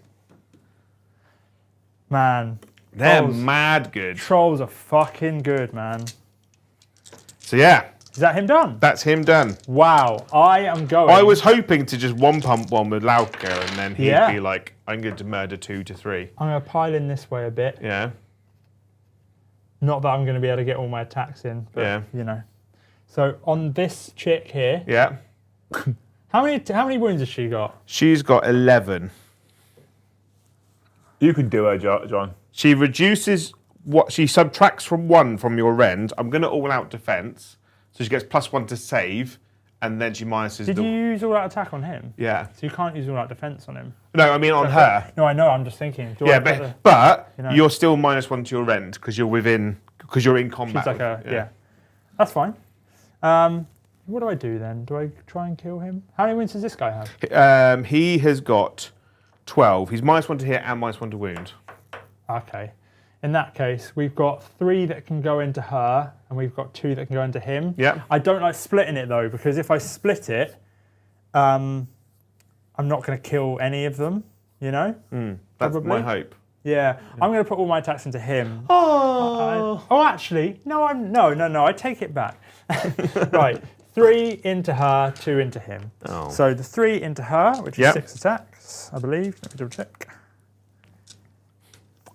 Man. They're Trolls. mad good. Trolls are fucking good, man. So yeah, Is that him done? that's him done. Wow. I am going. I was hoping to just one pump one with Lauka and then he'd Yeah. be like, I'm going to murder 2 to 3. I'm going to pile in this way a bit. Yeah. Not that I'm going to be able to get all my attacks in, but Yeah. you know. So on this chick here, Yeah. how many wounds has she got? She's got 11. You can do her, John. She reduces what she subtracts from 1 from your rend. I'm going to all out defense. So she gets +1 to save and then she minuses Did the. you use all that attack on him? Yeah. So you can't use all that defense on him. No, I mean on her. No, I know. I'm just thinking. Do I Yeah, put the- but you know. you're still -1 to your rend because you're in combat. She's like yeah. That's fine. What do I do then? Do I try and kill him? How many wounds does this guy have? He has got 12. He's -1 to hit and -1 to wound. Okay. In that case, we've got 3 that can go into her, and we've got 2 that can go into him. Yeah. I don't like splitting it though, because if I split it, I'm not going to kill any of them. You know? That's Probably. my hope. Yeah. I'm going to put all my attacks into him. Oh. Actually, no. I take it back. Right. 3 into her, 2 into him. Oh. So the 3 into her, which is Yep. 6 attacks, I believe. Let me double check.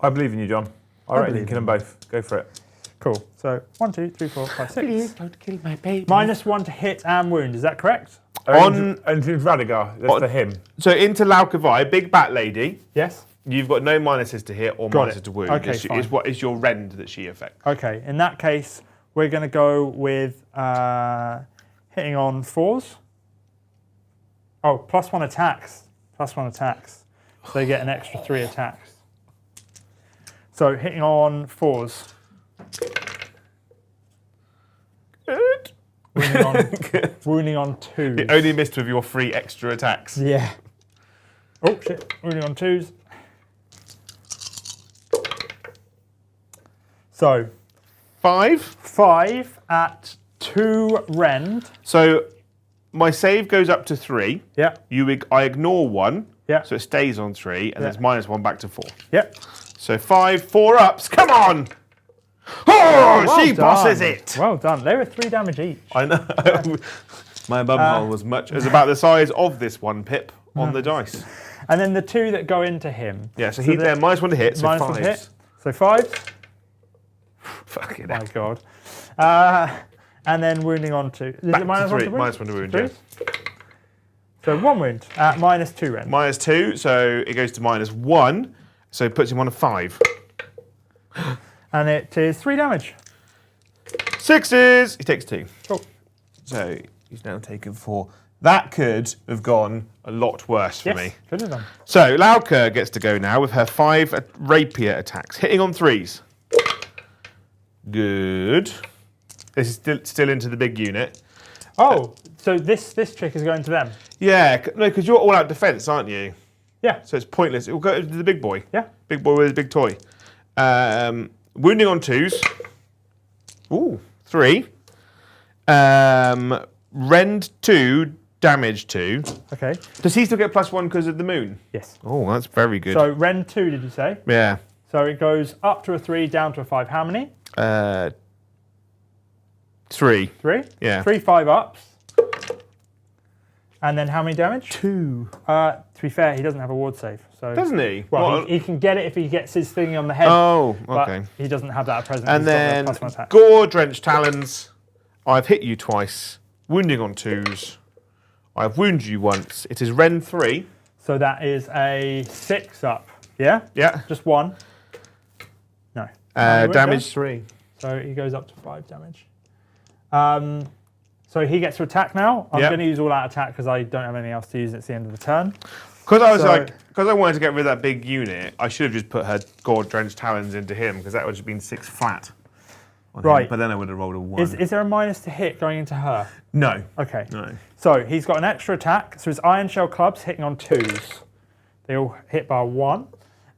I believe in you, John. I reckon you believe can kill them both. Go for it. Cool. So 1, 2, 3, 4, 5, 6. don't kill my baby. -1 to hit and wound. Is that correct? On- and to Radigar, that's for him. So into Laukavai, big bat lady, Yes. you've got no minuses to hit or Got minuses it. to wound. Okay, It's fine. what is your rend that she affects. Okay. In that case, we're going to go with hitting on 4s. Oh, +1 attacks. +1 attacks. So they get an extra 3 attacks. So hitting on 4s. Good. Wounding on 2s. You only missed with your 3 extra attacks. Yeah. Oh, shit. Wounding on 2s. So 5 at 2 rend. So my save goes up to 3. Yeah. I ignore 1. Yeah. So it stays on 3, and Yeah. it's -1 back to 4. Yep. So 5, 4 ups. Come on! Oh, Well she done. bosses it. Well done. They were 3 damage each. I know. My bumhole was about the size of this 1 pip on the dice. And then the 2 that go into him. Yeah, so he then -1 to hit, so -1 to 5s. hit. So 5. Fucking My hell. God. And then wounding on 2. Is Back it to -1 3. to wound? -1 to wound, Three? yeah. So 1 wound at -2 rend. -2, so it goes to -1, so it puts him on a 5. And it is 3 damage. 6s! He takes 2. Cool. So he's now taken 4. That could have gone a lot worse for Yes, me. could have done. So Lauka gets to go now with her 5 rapier attacks, hitting on 3s. Good. This is still into the big unit. Oh, so this chick is going to them. Yeah, no, because you're all out defense, aren't you? Yeah. So it's pointless. It will go to the big boy. Yeah. Big boy with his big toy. Wounding on 2s. Ooh, 3. Rend 2, damage 2. Okay. Does he still get +1 because of the moon? Yes. Oh, that's very good. So rend 2, did you say? yeah. So it goes up to a 3, down to a 5. How many? 3. 3? Yeah. 3 5 ups. And then how many damage? 2. To be fair, he doesn't have a ward save. So Doesn't he? Well, What? he can get it if he gets his thing on the head. Oh, but okay. he doesn't have that at present. And He's got then the +1 attack. gore, drenched talons. I've hit you twice. Wounding on 2s. I've wounded you once. It is Ren 3. So that is a 6 up. Yeah? Yeah. Just 1. No. How many Damage does? 3. So he goes up to 5 damage. So he gets to attack now. I'm Yep. going to use all out attack because I don't have anything else to use. It's the end of the turn. Because I was So- because I wanted to get rid of that big unit, I should have just put her Gore Drenched Talons into him, because that would have been 6 flat. On Right. him, but then I would have rolled a 1. Is there a minus to hit going into her? No. Okay. No. So he's got an extra attack. So his Iron Shell clubs hitting on 2s. They all hit by 1.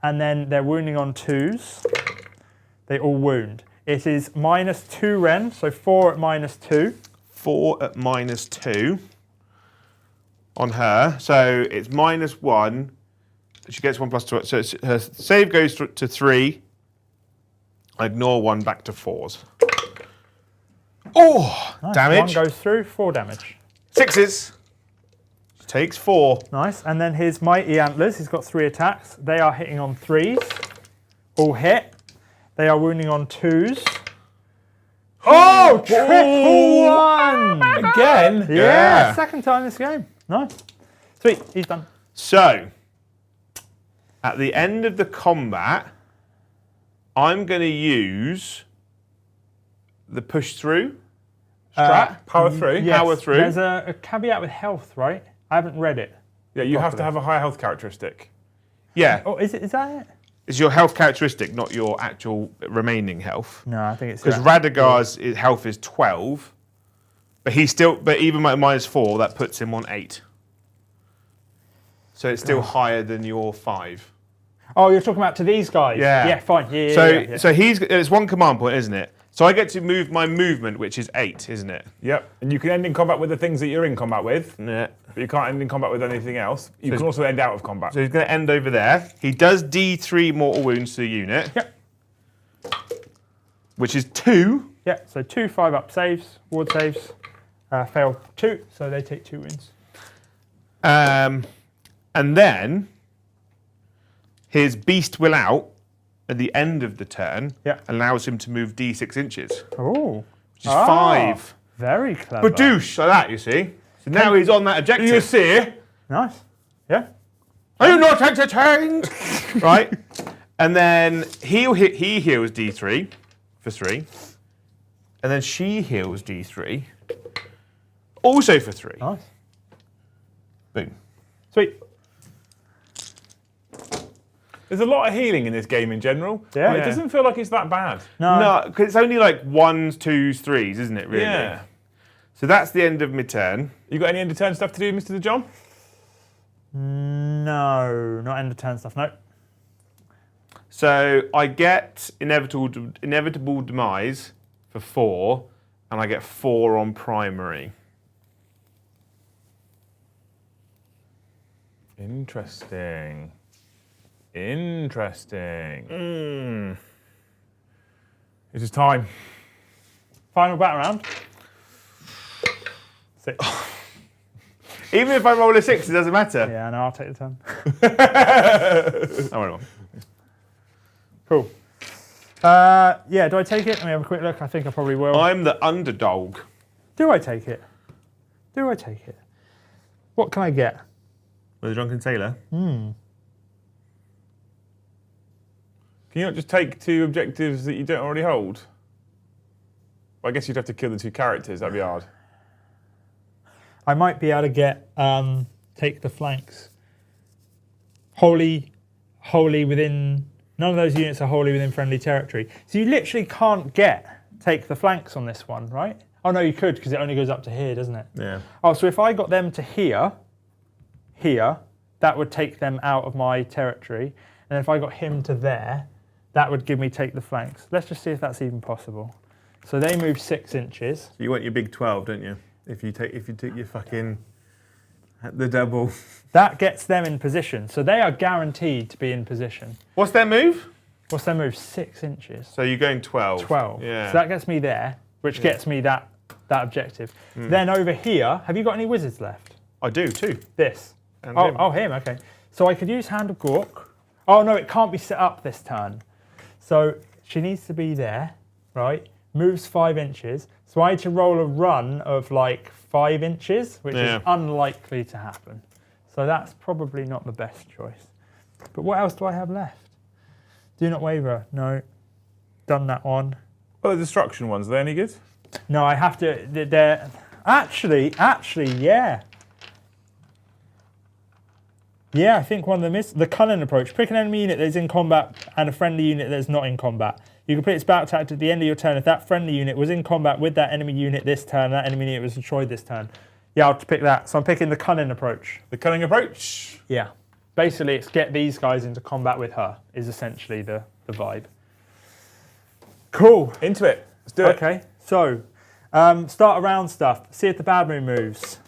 And then they're wounding on 2s. They all wound. It is -2 Ren, so 4 at -2. 4 at -2 on her. So it's -1. She gets 1 plus 2. So her save goes to 3. I ignore 1 back to 4s. Oh! Nice. Damage. 1 goes through, 4 damage. 6s. She takes 4. Nice. And then his Mighty Antlers, he's got 3 attacks. They are hitting on 3s. All hit. They are wounding on 2s. Oh! Triple 1! Again? Yeah, second time this game. Nice. Sweet, he's done. So, at the end of the combat, I'm going to use the push through strat. Power through? Yes, Power through. There's a caveat with health, right? I haven't read it. Yeah, you have to have a high health characteristic. Yeah, Oh, is that it? it's your health characteristic, not your actual remaining health. No, I think it's Because Radagar's health is 12, but even at -4, that puts him on 8. So it's still higher than your 5. Oh, you're talking about to these guys? Yeah. Yeah, fine. Yeah, So yeah. so it's 1 command point, isn't it? So I get to move my movement, which is 8, isn't it? Yep. And you can end in combat with the things that you're in combat with, Yeah. but you can't end in combat with anything else. You can also end out of combat. So he's going to end over there. He does D3 mortal wounds to the unit, Yep. which is 2. Yeah, so 2 5-up saves, ward saves, fail 2, so they take 2 wounds. And then his Beast Will Out at the end of the turn Yeah. allows him to move D6 inches, Oh. which is 5. Very clever. Badoosh, like that, you see. So now he's on that objective. You see? Nice. Yeah. Are you not entertained? Right? And then he heals D3 for 3. And then she heals D3 also for 3. Nice. Boom. Sweet. There's a lot of healing in this game in general. Yeah. But it doesn't feel like it's that bad. No, because it's only like 1s, 2s, 3s, isn't it, really? Yeah. So that's the end of my turn. You got any end of turn stuff to do, Mr. John? No, not end of turn stuff. No. So I get inevitable demise for 4, and I get 4 on primary. Interesting. Interesting. It is time. Final battle round. 6. Even if I roll a 6, it doesn't matter. Yeah, no, I'll take the turn. Oh, wait, Cool. Yeah, do I take it? Let me have a quick look. I think I probably will. I'm the underdog. Do I take it? Do I take it? What can I get? With the Drunken Sailor? Can you not just take 2 objectives that you don't already hold? Well, I guess you'd have to kill the 2 characters. That'd be hard. I might be able to get take the flanks. Wholly within. None of those units are wholly within friendly territory. So you literally can't take the flanks on this one, right? Oh no, you could because it only goes up to here, doesn't it? Yeah. Oh, so if I got them to here, that would take them out of my territory. And if I got him to there, that would give me take the flanks. Let's just see if that's even possible. So they move 6 inches. So you want your big 12, don't you? If you take your fucking the double. That gets them in position. So they are guaranteed to be in position. What's their move? What's their move? 6 inches. So you're going 12. 12. Yeah. So that gets me there, which gets me that objective. Then over here, have you got any wizards left? I do too. This. And Oh, him. oh, him, okay. So I could use Hand of Gork. Oh no, it can't be set up this turn. So she needs to be there, right? moves 5 inches. So I had to roll a run of like 5 inches, which is unlikely to happen. So that's probably not the best choice. But what else do I have left? Do not waver. No. Done that one. Well, the destruction ones, are they any good? No, I have to. They're actually, yeah. Yeah, I think one of them is the cunning approach. Pick an enemy unit that is in combat and a friendly unit that is not in combat. You complete its battle attack at the end of your turn if that friendly unit was in combat with that enemy unit this turn, that enemy unit was destroyed this turn. Yeah, I'll pick that. So I'm picking the cunning approach. The cunning approach? Yeah. Basically, it's get these guys into combat with her is essentially the vibe. Cool. Into it. Let's do it. Okay, so start around stuff. See if the bad moon moves.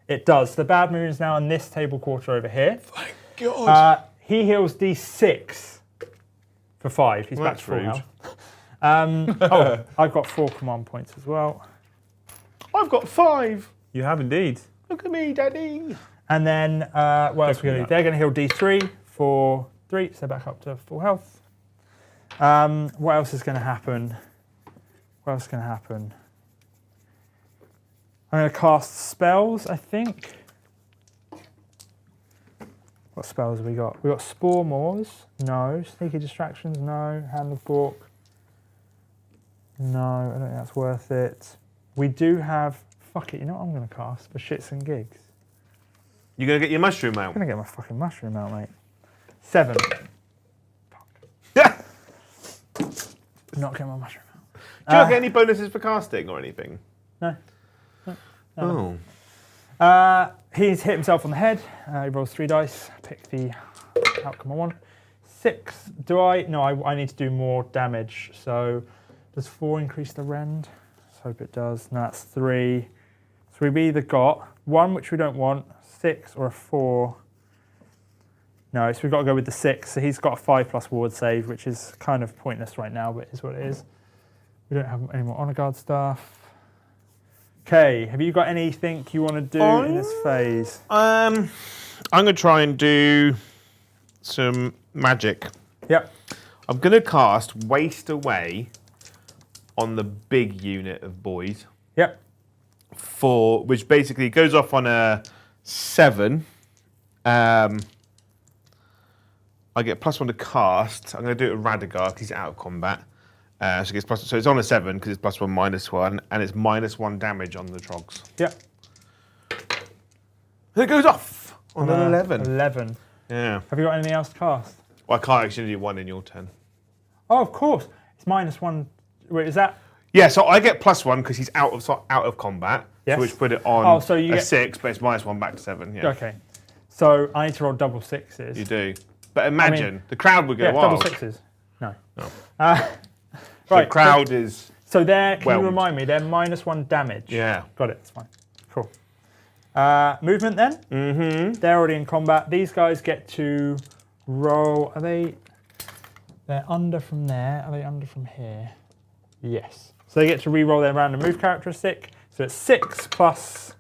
It does. The bad moon is now on this table quarter over here. Thank God. He heals D6 for 5. He's back to full health. I've got 4 command points as well. I've got 5. You have indeed. Look at me, Daddy. And then what else are we going to do? They're going to heal D3 for 3, so back up to full health. What else is going to happen? What else is going to happen? I'm going to cast spells, I think. What spells have we got? We've got Spore Maws. No. Sneaky Distractions. No. Hand of Gork. No, I don't think that's worth it. We do have... Fuck it, you know what I'm going to cast for shits and gigs? You're going to get your mushroom out? I'm going to get my fucking mushroom out, mate. 7. Yeah. Not getting my mushroom out. Do you not get any bonuses for casting or anything? No. Oh. He's hit himself on the head. He rolls 3 dice. Pick the outcome I want. 6. Do I? No, I need to do more damage. So does 4 increase the rend? Let's hope it does. No, that's 3. So we've either got 1, which we don't want, 6, or a 4. No, so we've got to go with the 6. So he's got a 5+ ward save, which is kind of pointless right now, but is what it is. We don't have any more honor guard stuff. Okay, have you got anything you want to do in this phase? I'm going to try and do some magic. Yep. I'm going to cast Waste Away on the big unit of boys. Yep. Which basically goes off on a 7. I get +1 to cast. I'm going to do it with Radagar because he's out of combat. So it's on a 7 because it's +1, -1, and it's -1 damage on the trogs. Yep. And it goes off on an 11. 11. Yeah. Have you got anything else to cast? Well, I can't actually do 1 in your turn. Oh, of course. It's -1. Wait, is that? Yeah, so I get +1 because he's out of combat. Yes. So which put it on so you a get 6, but it's -1 back to 7. Yeah. Okay. So I need to roll double 6s. You do. But imagine, the crowd would go Yeah, wild. double 6s. No. The crowd is... So can whelmed. you remind me, they're -1 damage. Yeah. Got it, that's fine. Cool. Movement then? Mm-hmm. They're already in combat. These guys get to roll. Are they... They're under from there. Are they under from here? Yes. So they get to re-roll their random move characteristic. So it's 6 +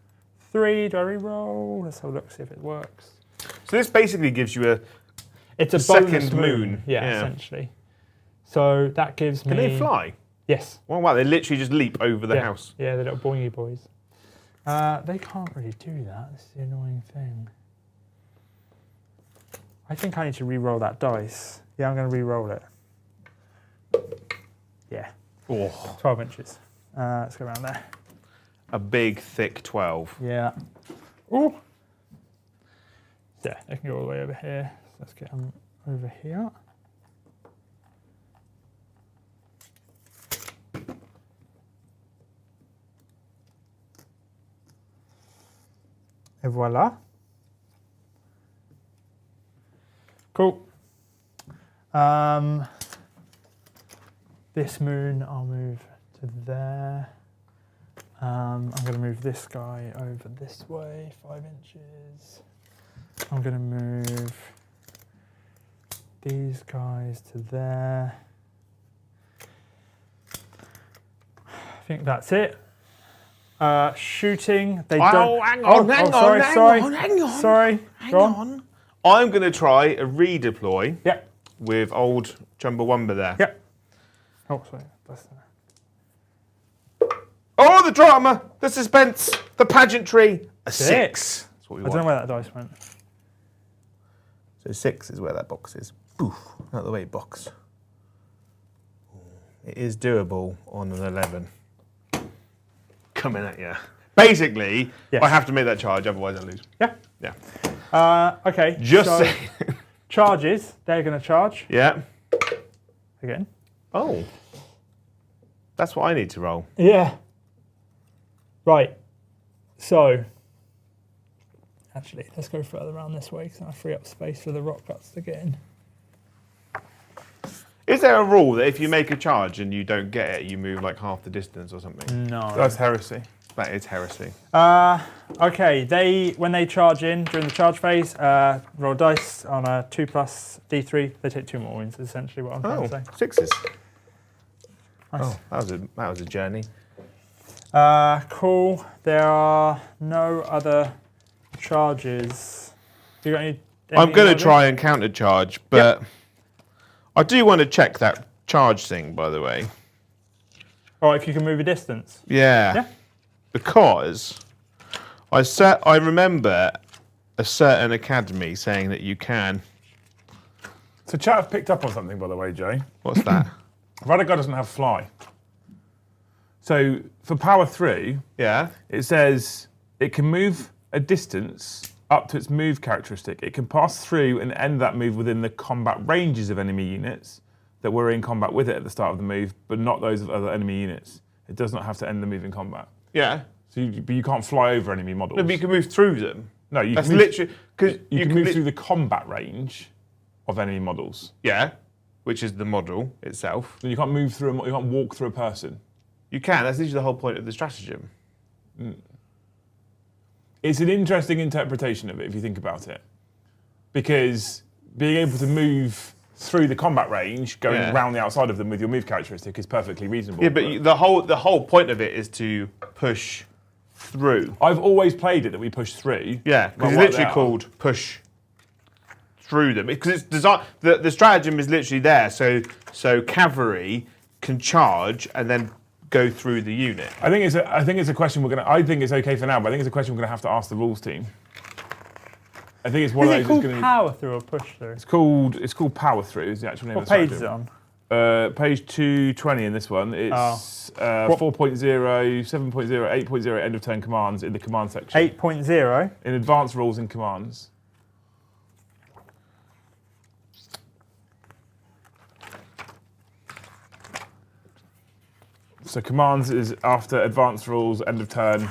3. Do I re-roll? Let's have a look, see if it works. So this basically gives you It's a second bonus moon. Yeah, essentially. So that gives me... Can they fly? Yes. Oh, wow, they literally just leap over the house. Yeah, the little boingy boys. They can't really do that. This is the annoying thing. I think I need to re-roll that dice. Yeah, I'm going to re-roll it. Yeah. Oh. 12 inches. Let's go around there. A big, thick 12. Yeah. Ooh. Yeah, they can go all the way over here. So let's get them over here. Et voila. Cool. This moon, I'll move to there. I'm going to move this guy over this way, 5 inches. I'm going to move these guys to there. I think that's it. Shooting, they don't... Hang on, hang Sorry, go on. I'm going to try a redeploy Yep. with old Chumbawamba there. Yep. Oh, sorry. That's Oh, the drama, the suspense, the pageantry. A 6. That's what we I want. don't know where that dice went. So 6 is where that box is. Poof, out of the way, box. It is doable on an 11. Coming at you. Basically, Yes. I have to make that charge, otherwise I lose. Yeah. Yeah. Okay. Just so saying. charges. They're going to charge Yeah. again. Oh. That's what I need to roll. Yeah. Right. So, actually, let's go further around this way because I free up space for the rock guts to get in. Is there a rule that if you make a charge and you don't get it, you move like half the distance or something? No. That's heresy. That is heresy. Okay. When they charge in during the charge phase, roll dice on a 2 plus D3. They take 2 more wounds. Is essentially what I'm trying to say. 6s. Nice. Oh, that was a journey. Cool. There are no other charges. You got any? I'm going to anything try and counter charge, but I do want to check that charge thing, by the way. Oh, if you can move a distance. Yeah. Because I remember a certain academy saying that you can. So chat have picked up on something, by the way, Jay. What's that? Radagar doesn't have fly. So for power 3, Yeah. it says it can move a distance up to its move characteristic. It can pass through and end that move within the combat ranges of enemy units that were in combat with it at the start of the move, but not those of other enemy units. It does not have to end the move in combat. Yeah. So but you can't fly over enemy models. No, but you can move through them. No, you That's can move, literally because you can move through the combat range of enemy models. Yeah, which is the model itself. Then you can't move through. You can't walk through a person. You can. That's literally the whole point of the stratagem. It's an interesting interpretation of it if you think about it, because being able to move through the combat range, going around the outside of them with your move characteristic is perfectly reasonable. Yeah, but the whole point of it is to push through. I've always played it that we push through. Yeah, because it's Like literally that. called push through them. Because it's designed. The stratagem is literally there, so cavalry can charge and then go through the unit. I think it's a question we're gonna. I think it's okay for now, but I think it's a question we're gonna have to ask the rules team. I think it's one Is of it those. called That's gonna power through or push through? It's called power through. Is the actual name What of the page is it stratagem. on? Page 220 in this one. It's 4.0, 7.0, 8.0 end of turn commands in the command section. 8.0. In advanced rules and commands. So commands is after advanced rules, end of turn.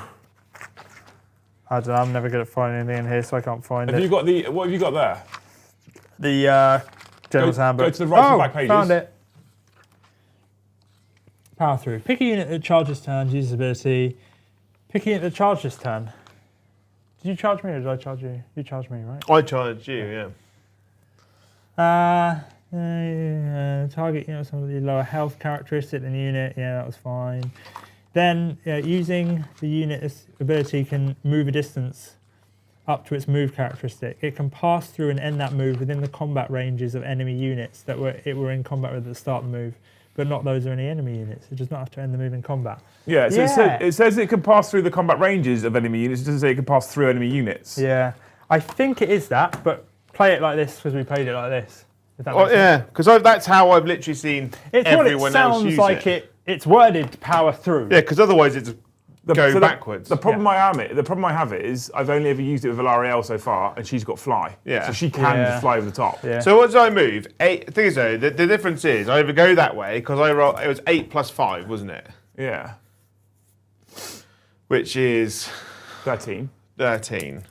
I don't know, I'm never good at finding anything in here, so I can't find Have it. you got the? What have you got there? The General's Handbook. Go to the right and back pages. Found it. Power through. Pick a unit that charges turn, uses ability. Pick a unit that charges turn. Did you charge me or did I charge you? You charged me, right? I charge you, yeah. Target unit with somebody lower health characteristic than the unit. Yeah, that was fine. Then using the unit's ability can move a distance up to its move characteristic. It can pass through and end that move within the combat ranges of enemy units that were in combat with at the start of the move, but not those of any enemy units. It does not have to end the move in combat. Yeah, so Yeah. it says it can pass through the combat ranges of enemy units. It doesn't say it can pass through enemy units. Yeah, I think it is that, but play it like this because we played it like this. If that Oh, makes sense. yeah, because that's how I've literally seen It's everyone what it else sounds use like. it. It's worded to power through. Yeah, because otherwise it's go backwards. The problem the problem I have is I've only ever used it with Valariel so far, and she's got fly. Yeah. So she can Yeah. just fly over the top. Yeah. So what did I move? 8. Thing is though, the difference is I either go that way because it was 8 plus 5, wasn't it? Yeah. Which is 13. 13.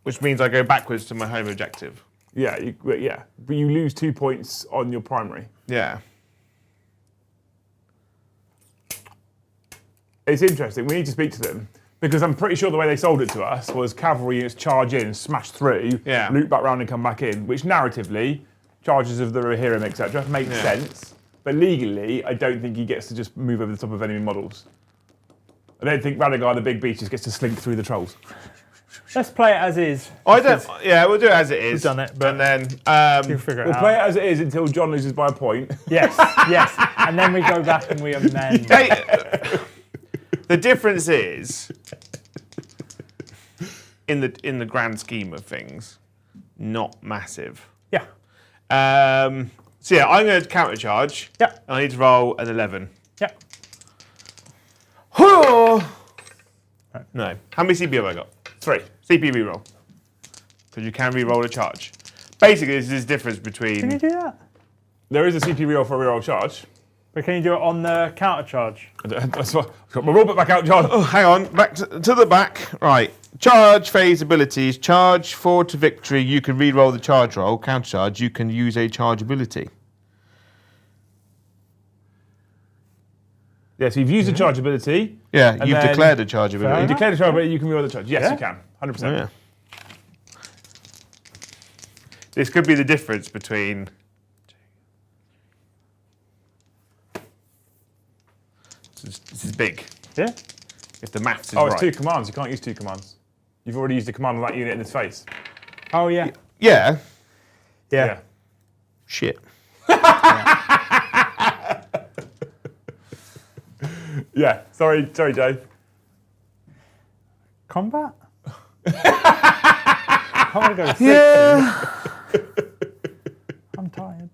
Which means I go backwards to my home objective. Yeah, but you lose 2 points on your primary. Yeah. It's interesting. We need to speak to them because I'm pretty sure the way they sold it to us was cavalry units charge in, smash through, Yeah. loop back round and come back in, which narratively, charges of the Rohirrim, etc., makes sense. But legally, I don't think he gets to just move over the top of enemy models. I don't think Radagar, the big beast, just gets to slink through the trolls. Let's play it as is. I don't. Yeah, we'll do it as it is. We've done it, but and then you'll figure it We'll out. play it as it is until John loses by a point. Yes, yes. And then we go back and we amend. the difference is in the grand scheme of things, not massive. Yeah. So yeah, I'm going to countercharge. Yeah. I need to roll an 11. Yeah. No. How many CP have I got? 3. CP reroll. Because you can reroll a charge. Basically, this is the difference between. Can you do that? There is a CP reroll for a reroll charge. But can you do it on the counter charge? That's what. Got my roll back out, John. Oh, hang on. Back to the back. Right. Charge phase abilities. Charge forward to victory. You can reroll the charge roll. Counter charge. You can use a charge ability. Yeah, so you've used the charge ability. Yeah, And you've then- declared a charge ability. You declare the charge ability, you can reroll the charge. Yes, Yeah? you can. 100%. Oh, yeah. This could be the difference between. This is big. Yeah. If the maths is Oh, right. it's 2 commands. You can't use 2 commands. You've already used a command on that unit in its face. Oh, yeah. Yeah. Yeah. Shit. Yeah. Sorry, Dave. Combat? I want to go 6. Yeah. I'm tired.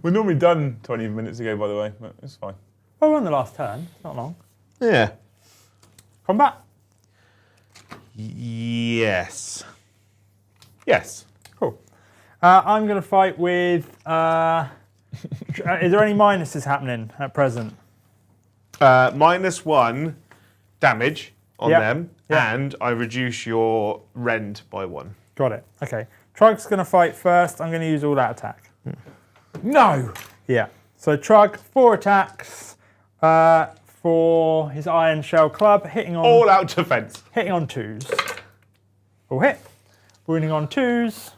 We're normally done 20 minutes ago, by the way, but it's fine. Well, we're on the last turn. It's not long. Yeah. Combat? Yes. Yes. Cool. I'm going to fight with... is there any minuses happening at present? -1 damage on Yep. them, Yep. and I reduce your rend by 1. Got it. Okay. Trug's going to fight first. I'm going to use all that attack. No! Yeah. So Trug, 4 attacks for his Iron Shell Club, hitting on All out defense. hitting on 2s. All hit. Wounding on 2s.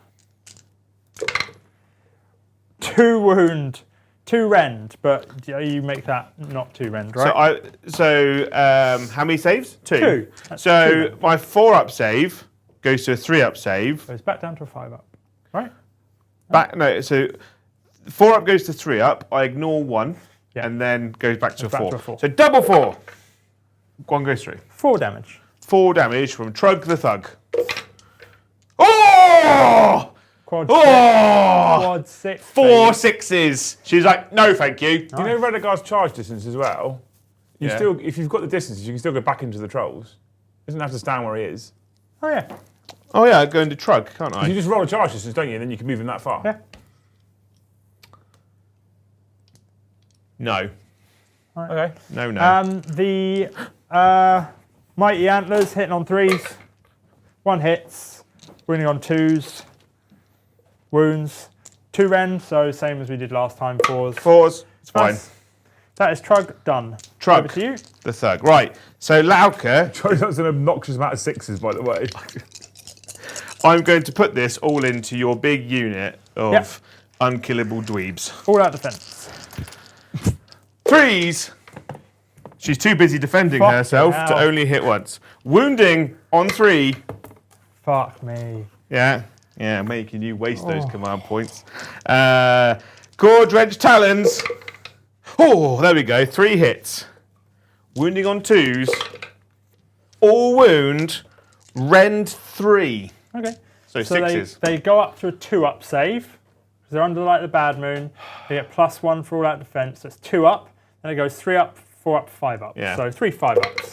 2 wound. 2 rend, but you make that not 2 rend, right? How many saves? 2. 2. That's So 2 rend. my 4-up save goes to a 3-up save. So it's back down to a 5-up, right? So 4-up goes to 3-up. I ignore 1, Yeah. and then goes back to a back 4. to a 4. So double 4. 1 goes through. 4 damage. 4 damage from Trug the Thug. Oh! Quad, Oh! quad 6. 4 6s. She's like, no, thank you. You know Renegard's charge distance as well? You Yeah. still, if you've got the distances, you can still go back into the trolls. Doesn't have to stand where he is. Oh, yeah. Oh yeah, I go into Trug, can't You I? just roll a charge distance, don't you? And then you can move him that far. Yeah. No. Okay. No, no. The Mighty Antlers hitting on 3s. 1 hits. Wounding on 2s. Wounds. 2 rend, so same as we did last time. 4s. 4s. It's fine. Nice. That is Trug done. Trug. Over to you. The Thug. Right. So Lauka, That's an obnoxious amount of 6s, by the way. I'm going to put this all into your big unit of Yep. unkillable dweebs. All out defense. 3s. She's too busy defending Fucking herself to hell. only hit once. Wounding on 3. Fuck me. Yeah. Yeah, making you waste those Oh. command points. Gore Dredge Talons. Oh, there we go. 3 hits. Wounding on 2s. All wound. Rend 3. Okay. So So 6s. they go up to a 2-up save. Because they're under like the bad moon. They get +1 for all out defense. So it's 2 up. Then it goes 3 up, 4 up, 5 up. Yeah. So 3 5-ups.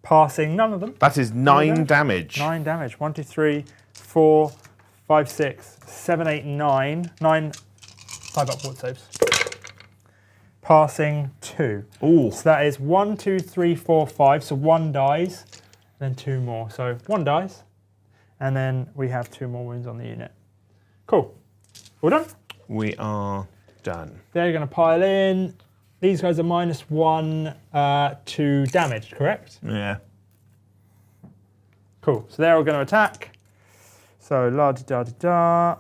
Passing none of them. That is 9 go. damage. 9 damage. 1, 2, 3, 4, 5, 6, 7, 8, 9. 9 5-up ward saves. Passing 2. Ooh. So that is 1, 2, 3, 4, 5. So 1 dies, then 2 more. So 1 dies, and then we have 2 more wounds on the unit. Cool. All done? We are done. They're going to pile in. These guys are -1 to damage, correct? Yeah. Cool. So they're all going to attack. So la-di-da-di-da.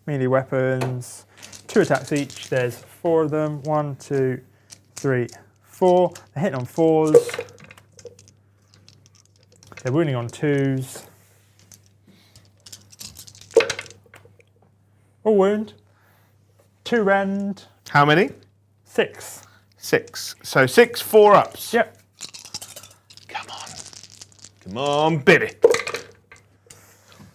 Melee weapons. 2 attacks each. There's 4 of them. 1, 2, 3, 4. They're hitting on 4s. They're wounding on 2s. All wound. 2 rend. How many? 6. 6. So 6 4-ups. Yep. Come on. Come on, baby.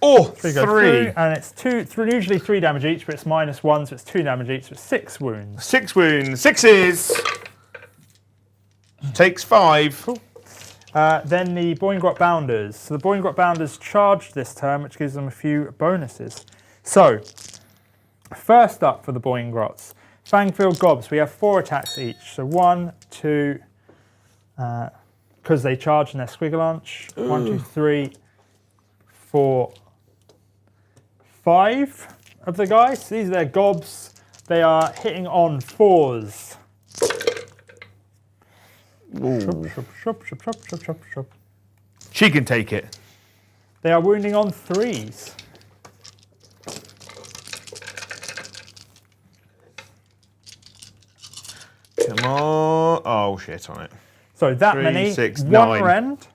Oh, So you go 3. through, and it's usually 3 damage each, but it's -1, so it's 2 damage each, so it's 6 wounds. 6 wounds. 6s. Takes 5. Cool. Then the Boingrot Bounders. So the Boingrot Bounders charge this turn, which gives them a few bonuses. So, first up for the Boingrots, Fangfield Gobs. We have 4 attacks each. So 1, 2, because they charge in their Squiggle Launch. 1, 2, 3, 4, 5 of the guys. These are their Gobs. They are hitting on 4s. Shop, shop, shop, shop, shop, shop, shop. She can take it. They are wounding on 3s. Come on. Oh, shit on it. So that 3, many. 6, 1 9. rend.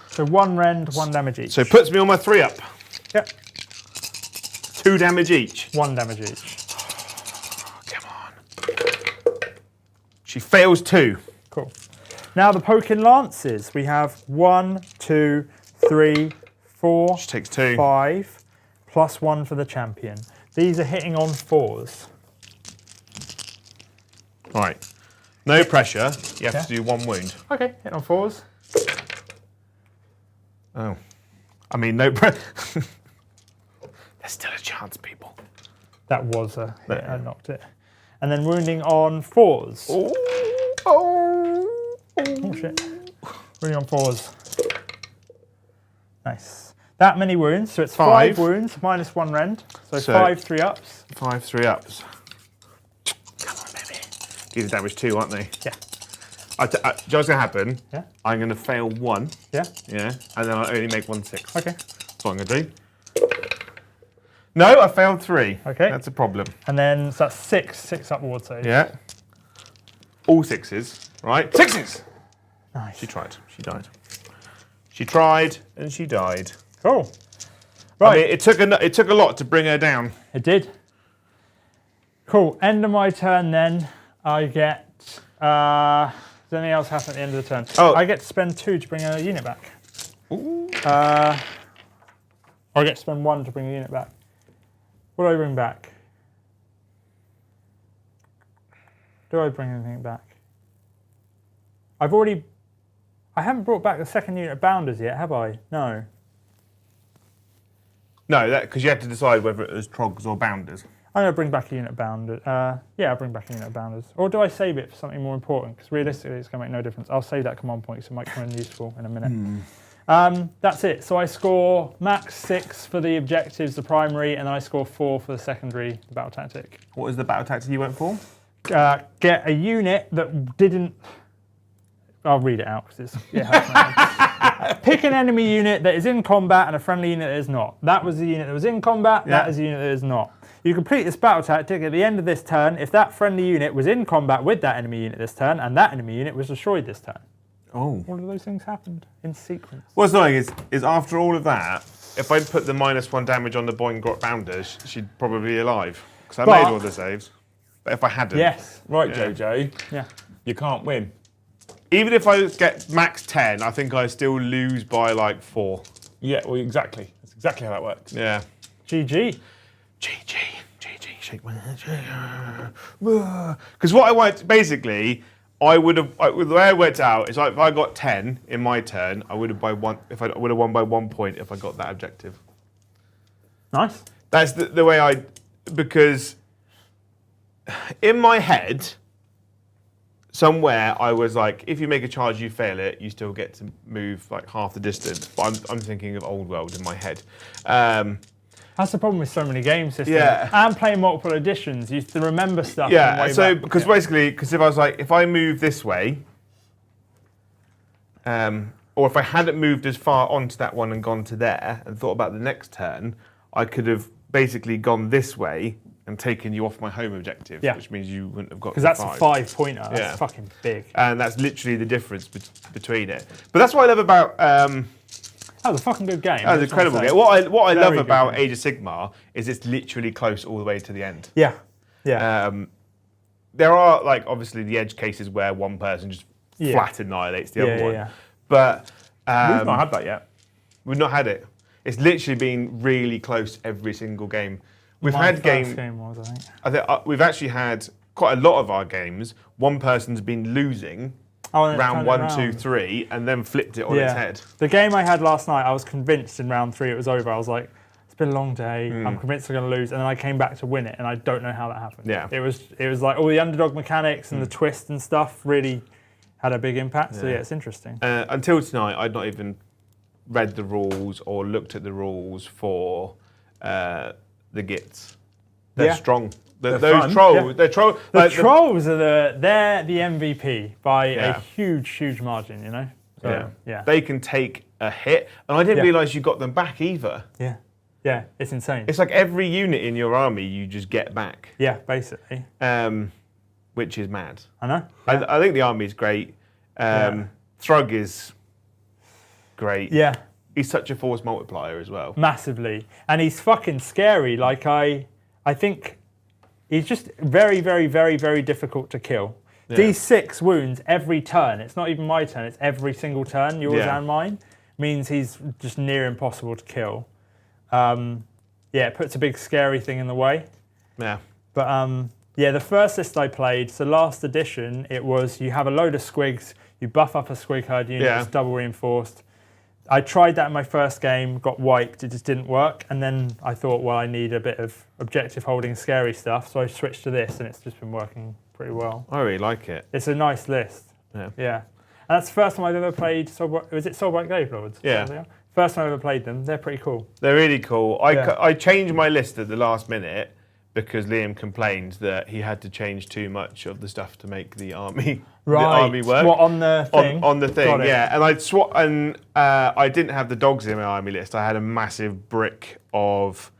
So 1 rend, 1 damage each. So it puts me on my 3-up. Yep. 2 damage each. 1 damage each. Come on. She fails 2. Cool. Now the Poking Lances. We have 1, 2, 3, 4, She takes 2. 5, plus 1 for the champion. These are hitting on 4s. Right. No pressure. You have Yeah. to do 1 wound. Okay, hitting on 4s. Oh. I mean, no pressure. There's still a chance, people. That was a hit, I knocked it. And then wounding on 4s. Oh. Oh shit. Wounding on 4s. Nice. That many wounds, so it's 5 wounds, minus 1 rend. So 5 3-ups. 5 3-ups. Come on, baby. These are damage 2, aren't they? Yeah. Do you know what's going to happen? Yeah. I'm going to fail 1. Yeah. Yeah. And then I'll only make 1 6. Okay. That's what I'm going to do. No, I failed 3. Okay. That's a problem. And then so that's 6 up ward save. Yeah. All 6s, right? 6s! Nice. She tried. She died. She tried and she died. Cool. I Right. mean, it took a lot to bring her down. It did. Cool. End of my turn then. I get... does anything else happen at the end of the turn? Oh. I get to spend 2 to bring a unit back. Ooh. Or I get to spend 1 to bring a unit back. What do I bring back? Do I bring anything back? I haven't brought back the second unit of Bounders yet, have I? No. No, because you had to decide whether it was Trogs or Bounders. I'm going to bring back a unit of Bounders. Yeah, I'll bring back a unit of Bounders. Or do I save it for something more important? Because realistically, it's going to make no difference. I'll save that command point because it might come in useful in a minute. That's it. So I score max 6 for the objectives, the primary, and then I score 4 for the secondary, the battle tactic. What was the battle tactic you went for? Get a unit that didn't... I'll read it out because it's... Pick an enemy unit that is in combat and a friendly unit that is not. That was the unit that was in combat, Yeah. that is the unit that is not. You complete this battle tactic at the end of this turn if that friendly unit was in combat with that enemy unit this turn and that enemy unit was destroyed this turn. Oh. All of those things happened in sequence. What's annoying is after all of that, if I'd put the -1 damage on the Boingrot Bounders, she'd probably be alive. Because I But- made all the saves. But if I hadn't... Yes. Right, Yeah. JJ. Yeah. You can't win. Even if I get max 10, I think I still lose by like 4. Yeah, well, exactly. That's exactly how that works. Yeah. GG. GG, shake my head. Because what I want, basically, the way I worked out is like if I got 10 in my turn, I would have won by 1 point if I got that objective. Nice. That's the way because in my head, somewhere I was like, if you make a charge, you fail it, you still get to move like half the distance. But I'm thinking of old world in my head. That's the problem with so many game systems. Yeah. And playing multiple editions, you used to remember stuff. from Yeah, way so back. because basically, because if I was like, if I move this way, or if I hadn't moved as far onto that one and gone to there and thought about the next turn, I could have basically gone this way and taken you off my home objective, Yeah. which means you wouldn't have got Because the that's a 5-pointer. That's Yeah. fucking big. And that's literally the difference between it. But that's what I love about. That was a fucking good game. That was incredible game. What I love Very about good game. Age of Sigmar is it's literally close all the way to the end. Yeah. Yeah. There are like obviously the edge cases where one person just Yeah. flat annihilates the other one, Yeah. but We've not had that yet. we've not had it. It's literally been really close every single game. We've My had first game. game was, I think. I think we've actually had quite a lot of our games. One person's been losing Oh, and it's round turned 1, around. 2, 3, and then flipped it on its head. The game I had last night, I was convinced in round 3 it was over. I was like, it's been a long day. I'm convinced I'm going to lose. And then I came back to win it, and I don't know how that happened. Yeah. It was like all the underdog mechanics and the twist and stuff really had a big impact. So yeah, it's interesting. Until tonight, I'd not even read the rules or looked at the rules for the Gitz. They're Yeah. strong. Those fun. trolls. Yeah. They're troll. The like, trolls are they're the MVP by Yeah. a huge margin, you know? So, yeah. They can take a hit, and I didn't Yeah. realise you got them back either. Yeah. Yeah, it's insane. It's like every unit in your army you just get back, Yeah, basically. which is mad. I know. I think the army is great. Thrug is great. Yeah, He's such a force multiplier as well. massively. And he's fucking scary. Like, I think he's just very difficult to kill. Yeah. D6 wounds every turn. It's not even my turn, it's every single turn, yours Yeah. and mine. Means he's just near impossible to kill. It puts a big scary thing in the way. Yeah. But yeah, the first list I played, so last edition, it was you have a load of squigs, you buff up a squig herd unit, Yeah. it's double reinforced. I tried that in my first game, got wiped, it just didn't work. And then I thought, well, I need a bit of objective holding scary stuff. So I switched to this and it's just been working pretty well. I really like it. It's a nice list. Yeah. Yeah. And that's the first time I've ever played Soulblight. Was it Soulblight Gravelords? Yeah. First time I ever played them. They're pretty cool. They're really cool. Yeah. I changed my list at the last minute because Liam complained that he had to change too much of the stuff to make the army the army work. What, on the thing? On the thing, Got it. yeah. And I didn't have the dogs in my army list. I had a massive brick of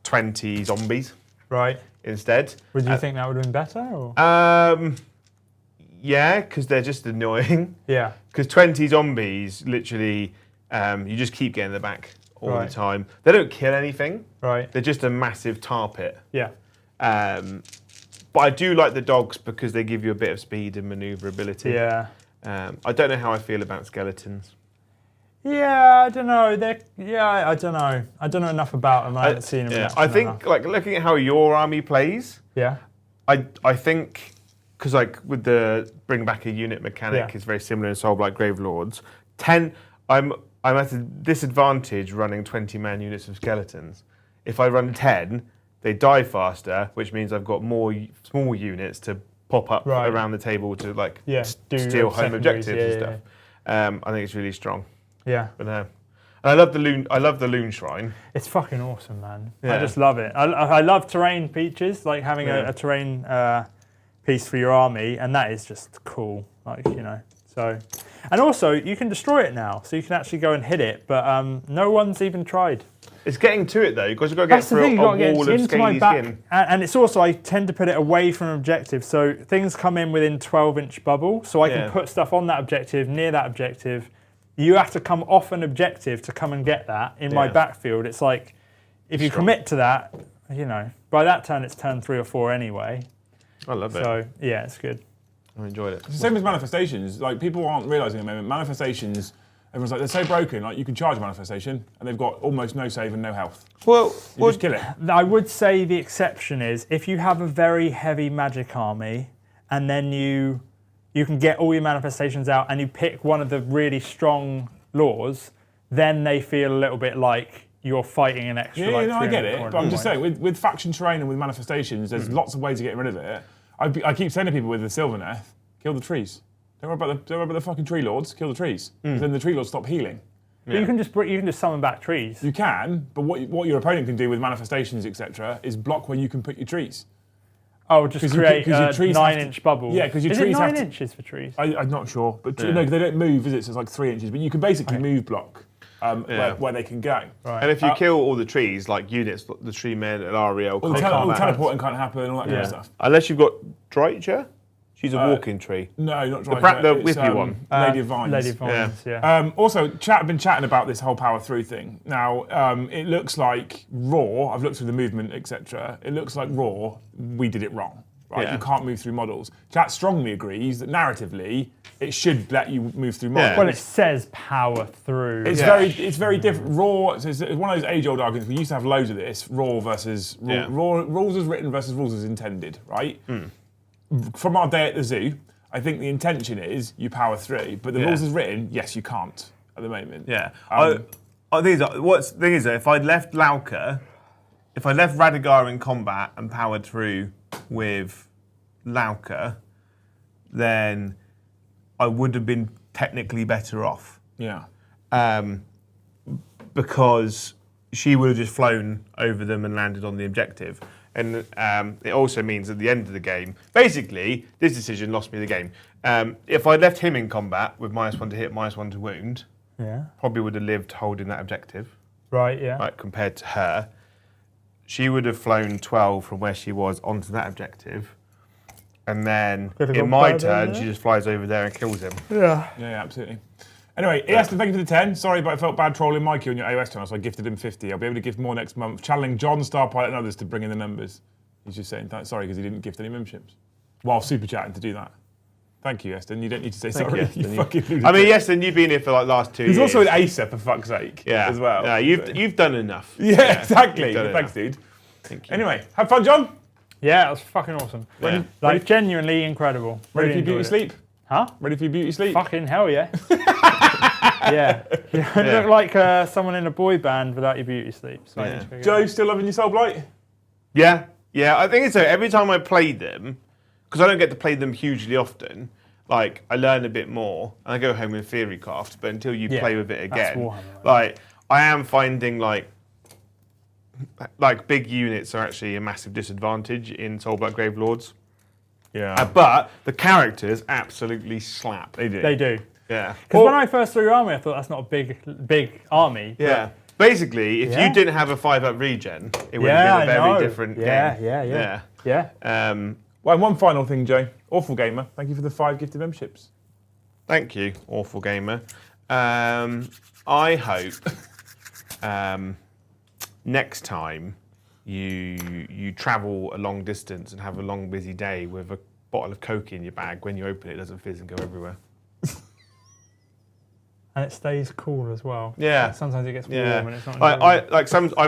20 zombies Right. instead. Would you think that would have been better? Or? Yeah, because they're just annoying. Yeah. Because 20 zombies, literally, you just keep getting them back all Right. the time. They don't kill anything. Right. They're just a massive tar pit. Yeah. But I do like the dogs because they give you a bit of speed and manoeuvrability. Yeah. I don't know how I feel about skeletons. Yeah, I don't know. I don't know. I don't know enough about them. I haven't seen them. in action I think enough. like looking at how your army plays, Yeah. I think because like with the bring back a unit mechanic Yeah. is very similar in Soulblight Gravelords. I'm at a disadvantage running 20-man units of skeletons. If I run 10, they die faster, which means I've got more small units to pop up Right. around the table to like Yeah, do steal home secondaries, objectives yeah, and stuff. I think it's really strong. Yeah. But and I love the loon. I love the loon shrine. It's fucking awesome, man. I Yeah. just love it. I love terrain features, like having Yeah. a terrain piece for your army, and that is just cool. Like, you know. So, and also you can destroy it now, so you can actually go and hit it. But no one's even tried. It's getting to it though, because you've got to get That's the through thing. a You got to get wall of into my scaly back, skin. and it's also I tend to put it away from an objective, so things come in within 12-inch bubble, so I Yeah. can put stuff on that objective, near that objective. You have to come off an objective to come and get that in my Yeah. backfield. It's like if you commit to that, you know, by that turn it's turn 3 or 4 anyway. I love it. So yeah, it's good. I enjoyed it. It's the same as manifestations. Like people aren't realizing at the moment, manifestations. Everyone's like they're so broken. Like you can charge a manifestation, and they've got almost no save and no health. Well, You just kill it. I would say the exception is if you have a very heavy magic army, and then you can get all your manifestations out, and you pick one of the really strong laws, then they feel a little bit like you're fighting an extra. Yeah, like, no, I get 300 it. points But I'm just anyway. saying, with faction terrain and with manifestations, there's lots of ways of getting rid of it. I keep saying to people with the Sylvaneth, kill the trees. Don't worry about the fucking tree lords. Kill the trees. Then the tree lords stop healing. But you can just summon back trees. You can, but what your opponent can do with manifestations, etc., is block where you can put your trees. Oh, just 'Cause you- create 'cause your a trees have 9-inch bubble. Yeah, 'cause your is trees it have 9 to- inches for trees? I'm not sure, but Yeah. no, they don't move, is it? So it's like 3 inches. But you can basically move block. where they can go. Right. And if you kill all the trees, like units, the tree men and Ariel, All the teleporting can't happen, all that kind of stuff. unless you've got Drycha. She's a walking tree. No, not The Driver. whippy one. Lady of Vines. Lady of Vines, yeah. Also, I've been chatting about this whole power through thing. Now, it looks like Raw, I've looked through the movement, etc. It looks like Raw, we did it wrong. Right? Yeah. You can't move through models. Chat strongly agrees that narratively, it should let you move through models. Well, it says power through. It's very different. Raw. It's one of those age-old arguments. We used to have loads of this. Raw versus rules as written versus rules as intended. Right. From our day at the zoo, I think the intention is you power through, but the rules as written, yes, you can't at the moment. Yeah. The thing is, if I'd left Lauka, if I left Radagar in combat and powered through with Lauka, then I would have been technically better off. Yeah. Because she would have just flown over them and landed on the objective. And it also means at the end of the game, basically, this decision lost me the game. If I'd left him in combat with -1 to hit, -1 to wound, probably would have lived holding that objective. Right, yeah. Like compared to her, she would have flown 12 from where she was onto that objective. And then in my turn, she just flies over there and kills him. Yeah. Yeah, absolutely. Anyway, Aston, thank you for the 10. Sorry, but I felt bad trolling Mikey on your AoS channel, so I gifted him 50. I'll be able to gift more next month, channeling John, Starpilot, and others to bring in the numbers. He's just saying sorry because he didn't gift any memberships while super chatting to do that. Thank you, Aston. You don't need to say sorry. You fucking lunatic. I mean, yes, and you've been here for like last 2 years. He's also an Acer, for fuck's sake, yeah. as well. Yeah, you've done enough. Yeah, exactly. Done Thanks, enough. dude. Thank you. Anyway, have fun, John. Yeah, it was fucking awesome. Yeah. Like, genuinely incredible. Ready Really for your beauty enjoyed it. sleep? Huh? Ready for your beauty sleep? Fucking hell, yeah. Yeah. You look like someone in a boy band without your beauty sleep. So Yeah. Joe, still loving your Soulblight? Yeah, I think it's so. Every time I play them, because I don't get to play them hugely often, like I learn a bit more and I go home in theory craft. But until you play with it that's again, Warhammer, like I am finding like big units are actually a massive disadvantage in Soulblight Gravelords. Yeah. But the characters absolutely slap. They do. They do. Yeah. Because when I first saw your army, I thought that's not a big army. Yeah. Basically, if Yeah. you didn't have a 5-up regen, it would have been a very different game. Yeah. Well, and one final thing, Joe. Awful Gamer, thank you for the 5 gifted memberships. Thank you, Awful Gamer. I hope next time you travel a long distance and have a long, busy day with a bottle of Coke in your bag, when you open it, it doesn't fizz and go everywhere. And it stays cool as well. Yeah. Sometimes it gets warm Yeah. and it's not.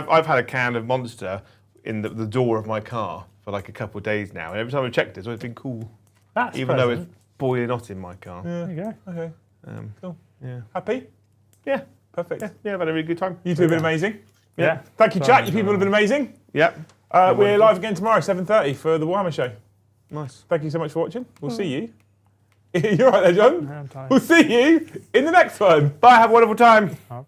I've had a can of Monster in the door of my car for like a couple of days now, and every time I've checked it, it's always been cool. That's even though it's boiling hot in my car. There you go. Okay. Cool. Yeah. Happy? Yeah. Perfect. Yeah, I've had a really good time. You two have been amazing. Yeah. Thank you, chat. You people have been amazing. Yep. We're live again tomorrow, 7:30 for the Warhammer show. Nice. Thank you so much for watching. We'll see you. You're right there, John. I'm tired. We'll see you in the next one. Bye, have a wonderful time. Bye.